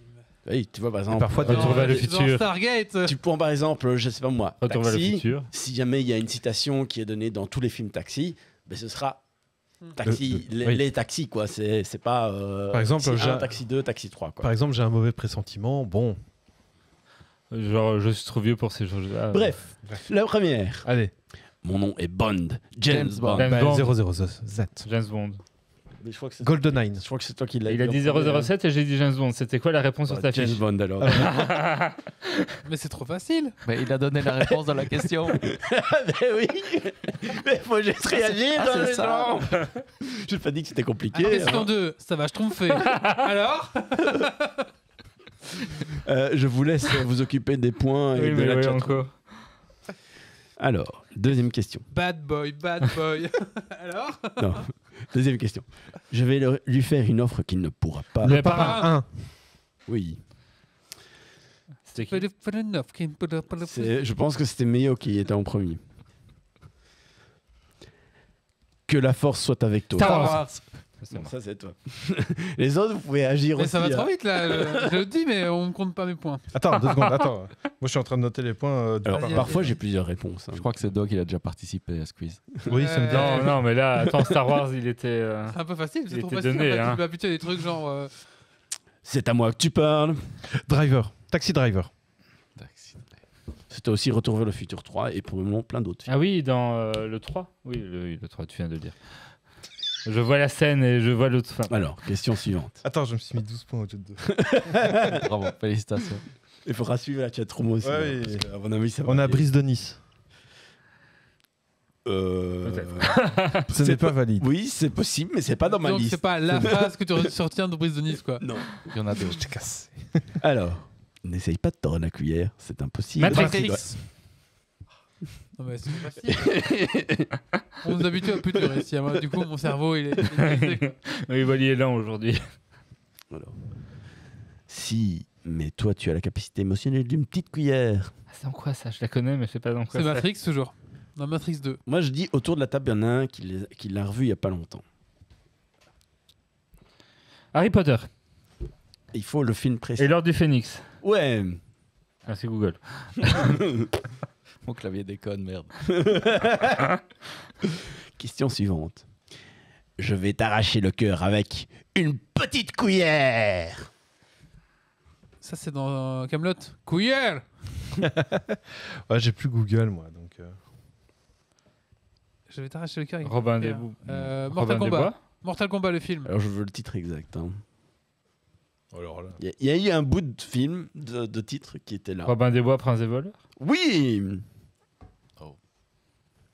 Oui, tu vois, par exemple, parfois, Retour vers le futur. Dans Stargate. tu prends par exemple, je sais pas moi, Retour vers le Taxi. futur. Si jamais il y a une citation qui est donnée dans tous les films Taxi, ben ce sera Taxi, oui. les taxis, quoi. C'est pas. Par exemple, Taxi 1, Taxi 2, Taxi 3, quoi. Par exemple, j'ai un mauvais pressentiment. Bon, Genre, je suis trop vieux pour ces choses-là. Bref, la première. allez. Mon nom est Bond. James Bond. James Bah, Bond. 007. James Bond. Mais je crois que c'est GoldenEye. je crois que c'est toi qui l'as Il a dit 007 et j'ai dit James Bond. C'était quoi la réponse sur ta James fiche? Bond alors. Mais c'est trop facile. Mais il a donné la réponse dans la question. Mais oui. Mais faut juste réagir dans c'est le ça. genre. J'ai pas dit que c'était compliqué. Question 2, ça va schtroumpfer. Alors Je vous laisse vous occuper des points et Oui, de mais la oui, chatroom. encore. Alors, deuxième question. Bad boy, bad boy. Alors Non, deuxième question. Je vais lui faire une offre qu'il ne pourra pas. Le parrain. 1. Oui. C'était qui? Je pense que c'était Méo qui était en premier. Que la force soit avec toi. Star Wars. C'est Non, moi. ça c'est toi. Les autres, vous pouvez agir Mais aussi. ça va trop hein. vite là. Je le dis, mais on ne compte pas mes points. Attends, 2 secondes. Attends. Moi, je suis en train de noter les points. Alors, Vas-y, parfois, vas-y. j'ai plusieurs réponses. hein. Je crois que c'est Doc, il a déjà participé à ce quiz. Oui, ça me dit. Non, non, mais là, attends, Star Wars, il était. C'est un peu facile, Il c'est trop était facile. donné, en fait. hein. Tu peux habituer à des trucs genre. C'est à moi que tu parles. Driver. Taxi Driver. C'était aussi Retour vers le futur 3 et probablement plein d'autres films. Ah oui, dans le 3. Oui, le 3, tu viens de le dire. Je vois la scène et je vois l'autre fin. Alors, question suivante. Attends, je me suis mis 12 points au lieu de 2. Bravo, félicitations. Il faudra suivre la chatroom aussi. Ouais, hein, oui. parce que, à mon avis, ça va On a aller. Brise de Nice. Peut-être. Ce n'est pas valide. Oui, c'est possible, mais c'est pas dans ma Donc liste. c'est pas la phrase que tu retiens de Brise de Nice quoi. Non. Il y en a deux. Alors, n'essaye pas de tordre la cuillère, c'est impossible. Matrix. Non mais c'est facile. On nous habitue à plus de récits. Moi, du coup, mon cerveau il est brisé, quoi. Oui, Wally est là aujourd'hui. Alors, si, mais toi, tu as la capacité émotionnelle d'une petite cuillère. Ah, c'est dans quoi ça? Je la connais, mais je sais pas dans quoi C'est ça. Matrix toujours. Dans Matrix 2. Moi, je dis autour de la table, il y en a un qui l'a revu il y a pas longtemps. Harry Potter. Il faut le film précis. Et l'Ordre du Phénix. Ouais. Merci Google. Mon clavier déconne, merde. Question suivante. Je vais t'arracher le cœur avec une petite cuillère. Ça c'est dans Camelot. Couillère. Ouais, j'ai plus Google, moi. Donc, Je vais t'arracher le cœur. avec Robin le des cœur. Bois. Mortal Robin des Kombat. Bois. Mortal Kombat, le film. Alors je veux le titre exact. hein. alors là. Il y a eu un bout de film, de titre qui était là. Robin des Bois, Prince des voleurs. Oui.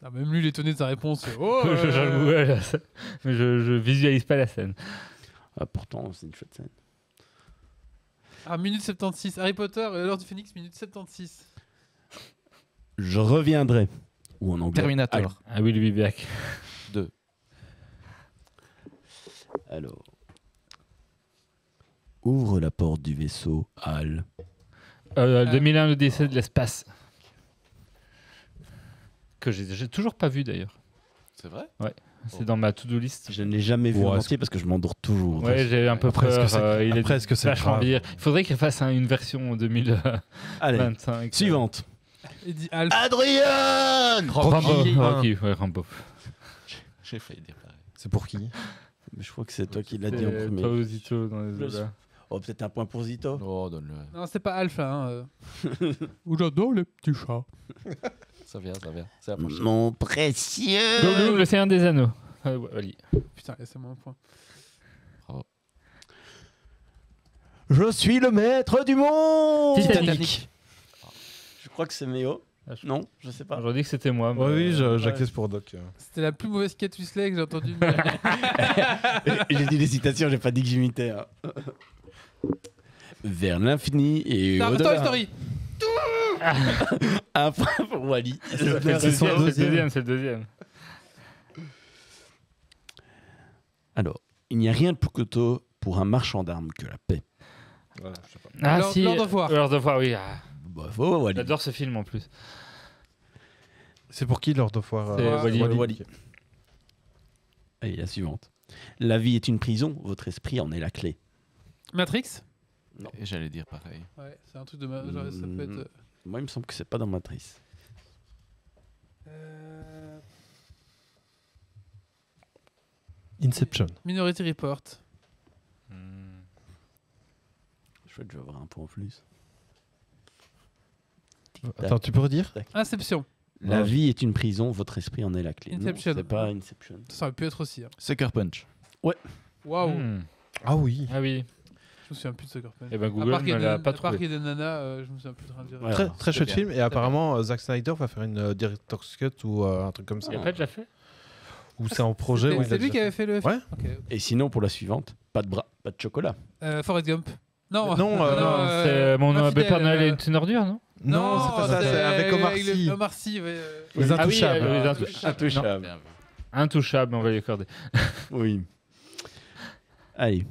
Ah, même lui, il est étonné de sa réponse. Oh, J'avoue, ouais, là, mais je visualise pas la scène. Ah, pourtant, c'est une chouette scène. Ah, minute 76. Harry Potter et l'heure du Phénix, minute 76. Je reviendrai. Ou en anglais. Terminator. Ah oui, le Back. 2. Alors. Ouvre la porte du vaisseau, Hal. 2001, le décès de l'espace. Que j'ai toujours pas vu d'ailleurs. C'est vrai? C'est dans ma to-do list. Je ne l'ai jamais vu Ouais, en entier parce que je m'endors toujours. Ouais, j'ai un peu Après, est-ce que peur. c'est- Il est après, est-ce que c'est vachement grave vieillir. Il faudrait qu'il fasse une version en 2025. Allez, suivante. Il dit Alf. Adrien Rambo. Rocky. Rocky, ouais, Rambo. J'ai failli dire pareil. C'est pour qui? Je crois que c'est toi qui l'as dit en premier. Toi ou Zito dans les Je eaux, là. Oh, peut-être un point pour Zito. Oh, donne-le. Non, c'est pas Alf. Hein. Ou j'adore les petits chats. Ça vient. C'est la prochaine. Mon précieux. Gollum, le Seigneur des Anneaux. Ouais, allez. Putain, laissez-moi un point. Je suis le maître du monde. Titanic. Je crois que c'est Méo. Non, je sais pas. J'aurais dit que c'était moi. mais, Ouais, oui, ouais. j'acquiesce pour Doc. C'était la plus mauvaise Kate Winslet que j'ai entendue. J'ai dit les citations, j'ai pas dit que j'imitais. hein. Vers l'infini et Toy au-delà. Story. Un point pour Wally. C'est le deuxième, c'est le deuxième. Alors, il n'y a rien de plus coûteux pour un marchand d'armes que la paix. Voilà, je sais pas. Ah Lord- si, Lord of War. Lord of War, oui. Ah, Bravo, Wally. j'adore ce film en plus. C'est pour qui Lord of War? C'est Wally. Wally. Allez, la suivante. La vie est une prison, votre esprit en est la clé. Matrix. Et j'allais dire pareil. Ouais, c'est un truc de. Genre, ça peut être. Moi, il me semble que c'est pas dans Matrice. Inception. Minority Report. Je vais avoir un point en plus. Attends, tu peux redire? Inception. La Ouais. vie est une prison, votre esprit en est la clé. Non, Inception. c'est pas Inception. Ça aurait pu être aussi. Hein. Sucker Punch. Waouh. Hmm. Ah oui. Ah oui. Je me souviens plus de Sucker Punch. Eh ben À Google part qu'il y ne a l'a des- pas à part trouvé. qu'il y a des nanas, je me souviens plus de rien dire. Ouais. Très, Alors, très chouette bien, film. Et c'est apparemment, Zack Snyder va faire une Director's Cut ou un truc comme ça. Il a pas déjà fait Ou c'est en projet. C'est ou il c'est a lui déjà qui avait fait le film. Ouais. Ok. Et sinon, pour la suivante, pas de bras, pas de chocolat. Forrest Gump. Non, Non, C'est mon nom à Infidèle, Père Noël est une ordure, non? Non, c'est pas ça, c'est avec Omar Sy. Omar Sy, ouais. Les Ah oui, Intouchables. les Intouchable. Bien vu. Intouchable, on va y accorder. Oui. Allez.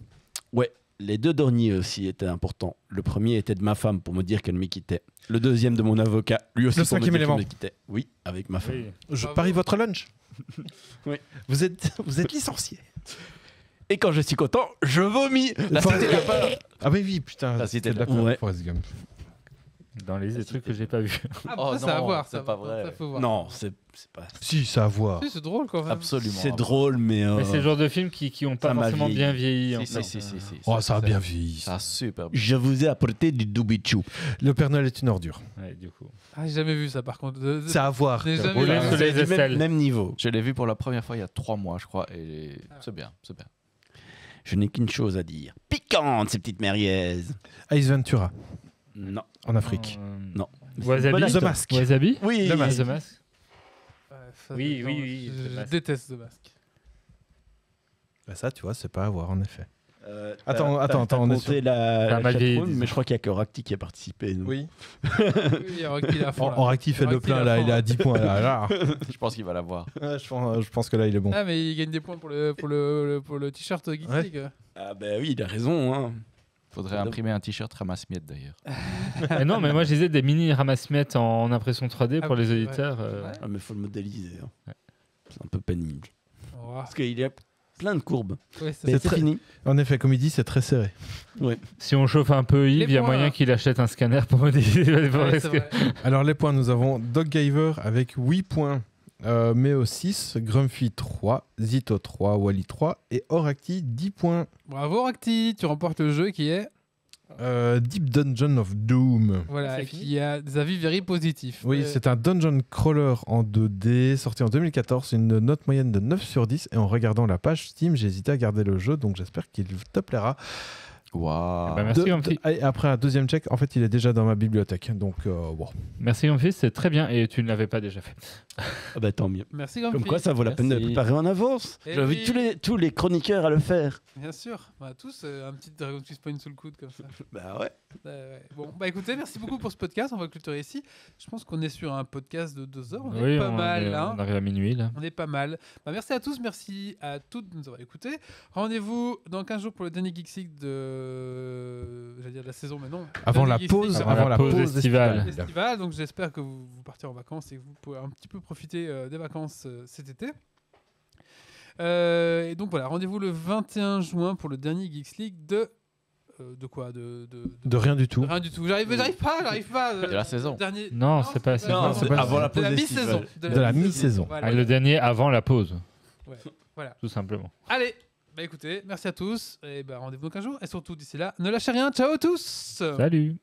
Ouais, les deux derniers aussi étaient importants. Le premier était de ma femme pour me dire qu'elle me quittait. Le deuxième de mon avocat, lui aussi Le pour me cinquième dire élément. qu'elle me quittait. Oui, avec ma femme. Oui. Je Bravo. parie votre lunch. Oui. Vous êtes licencié. Et quand je suis content, je vomis. La Forrest cité Gump. lapin. Ah oui, oui, putain. La Cité de c'était la la Ouais. Forrest Gump. Dans les trucs que j'ai pas vus. Ah, Oh ça, ça à non, voir. c'est ça, pas par vrai. contre, ça, faut voir. Non, c'est pas. Si, ça a à voir. Si, c'est drôle quand même. Absolument. C'est drôle, mais. Mais c'est le genre de films qui ont pas ça m'a forcément vieilli. bien vieilli. en Si, fait. si. Oh, ça a bien vieilli. Ça a super bien. Je vous ai apporté du doubichou. Le Père Noël est une ordure. Ouais, du coup. Ah, j'ai jamais vu ça par contre. C'est à voir. J'ai jamais Oui, vu. le soleil C'est du de sel. même niveau. Je l'ai vu pour la première fois il y a 3 mois, je crois, et c'est bien, c'est bien. Je n'ai qu'une chose à dire. Piquante, ces petites merguez. Ace Ventura, Non. en Afrique. Non. Wasabi. The Mask. Wasabi. Oui. The Mask. The Mask. Ouais, ça, Oui, non, oui, Je, The je Mask. déteste The Mask. Bah ça, tu vois, c'est pas à voir, en effet. T'as Attends, on est compté la T'as mal vieilli, chatroom, disons. mais je crois qu'il n'y a que Rakti qui a participé. donc. Oui. Oui, il y a Rocky à fond, là. On rectifie le Rocky plein, à là. fond, Il est à 10 points, là. Je pense qu'il va l'avoir. Ouais, je pense que là, il est bon. Ah, mais il gagne des points pour le t-shirt Geek Ouais. League. Ah bah oui, il a raison. Hein. Faudrait imprimer un t-shirt ramasse-miettes d'ailleurs. Ah non, mais moi, je disais des mini ramasse-miettes en impression 3D Ah pour oui, les ouais. auditeurs. Ouais. Ah, mais faut le modéliser. hein. Ouais. C'est un peu pénible. Oh, Parce qu'il y a plein de courbes. ouais, ça, Mais C'est c'est très- fini. En effet, comme il dit, c'est très serré. Si on chauffe un peu Yves, Les il y a points, moyen là. qu'il achète un scanner pour modéliser. ouais, c'est vrai. Alors, les points, nous avons Doggiver avec 8 points. Méo 6, Grumpy 3, Zito 3, Wally 3 et Oracti 10 points. Bravo Rakti, tu remportes le jeu qui est Deep Dungeon of Doom. Voilà, C'est fini qui a des avis very positifs. Oui, c'est un dungeon crawler en 2D, sorti en 2014, une note moyenne de 9 sur 10. Et en regardant la page Steam, j'ai hésité à garder le jeu, donc j'espère qu'il te plaira. Waouh. Bah, merci, Amphi. Et après un deuxième check, en fait, il est déjà dans ma bibliothèque. Donc, bon. Merci, Amphi, c'est très bien. Et tu ne l'avais pas déjà fait. Ah bah tant mieux. Merci Comme Grumpy. quoi, ça vaut la peine de le Merci. préparer en avance. Eh J'invite oui. tous les chroniqueurs à le faire. Bien sûr, on a tous un petit Dragon Quest Point sous le coude comme ça. Bah ouais. Ouais. Bon, bah écoutez, merci beaucoup pour ce podcast. On va clôturer ici. Je pense qu'on est sur un podcast de 2 heures. On est pas mal, hein. on arrive à minuit là. On est pas mal. Bah, merci à tous, merci à toutes de nous avoir écoutés. Rendez-vous dans 15 jours pour le dernier Geeks League j'allais dire de la saison, mais non. Avant Dernier la Geeks pause, League avant la pause estivale. estivale. Donc j'espère que vous partez en vacances et que vous pouvez un petit peu profiter des vacances cet été. Et donc voilà, rendez-vous le 21 juin pour le dernier Geeks League de quoi de De rien du tout. rien du tout. J'arrive pas. De la saison. Dernier... Non, c'est pas la saison. Non, c'est c'est pas- avant la de pause la estivale. mi-saison. De la mi-saison. Voilà. Ah, le dernier avant la pause, Ouais. Voilà. tout simplement. Allez, bah écoutez, merci à tous et bah rendez-vous dans 15 jours et surtout d'ici là, ne lâchez rien. Ciao à tous. Salut.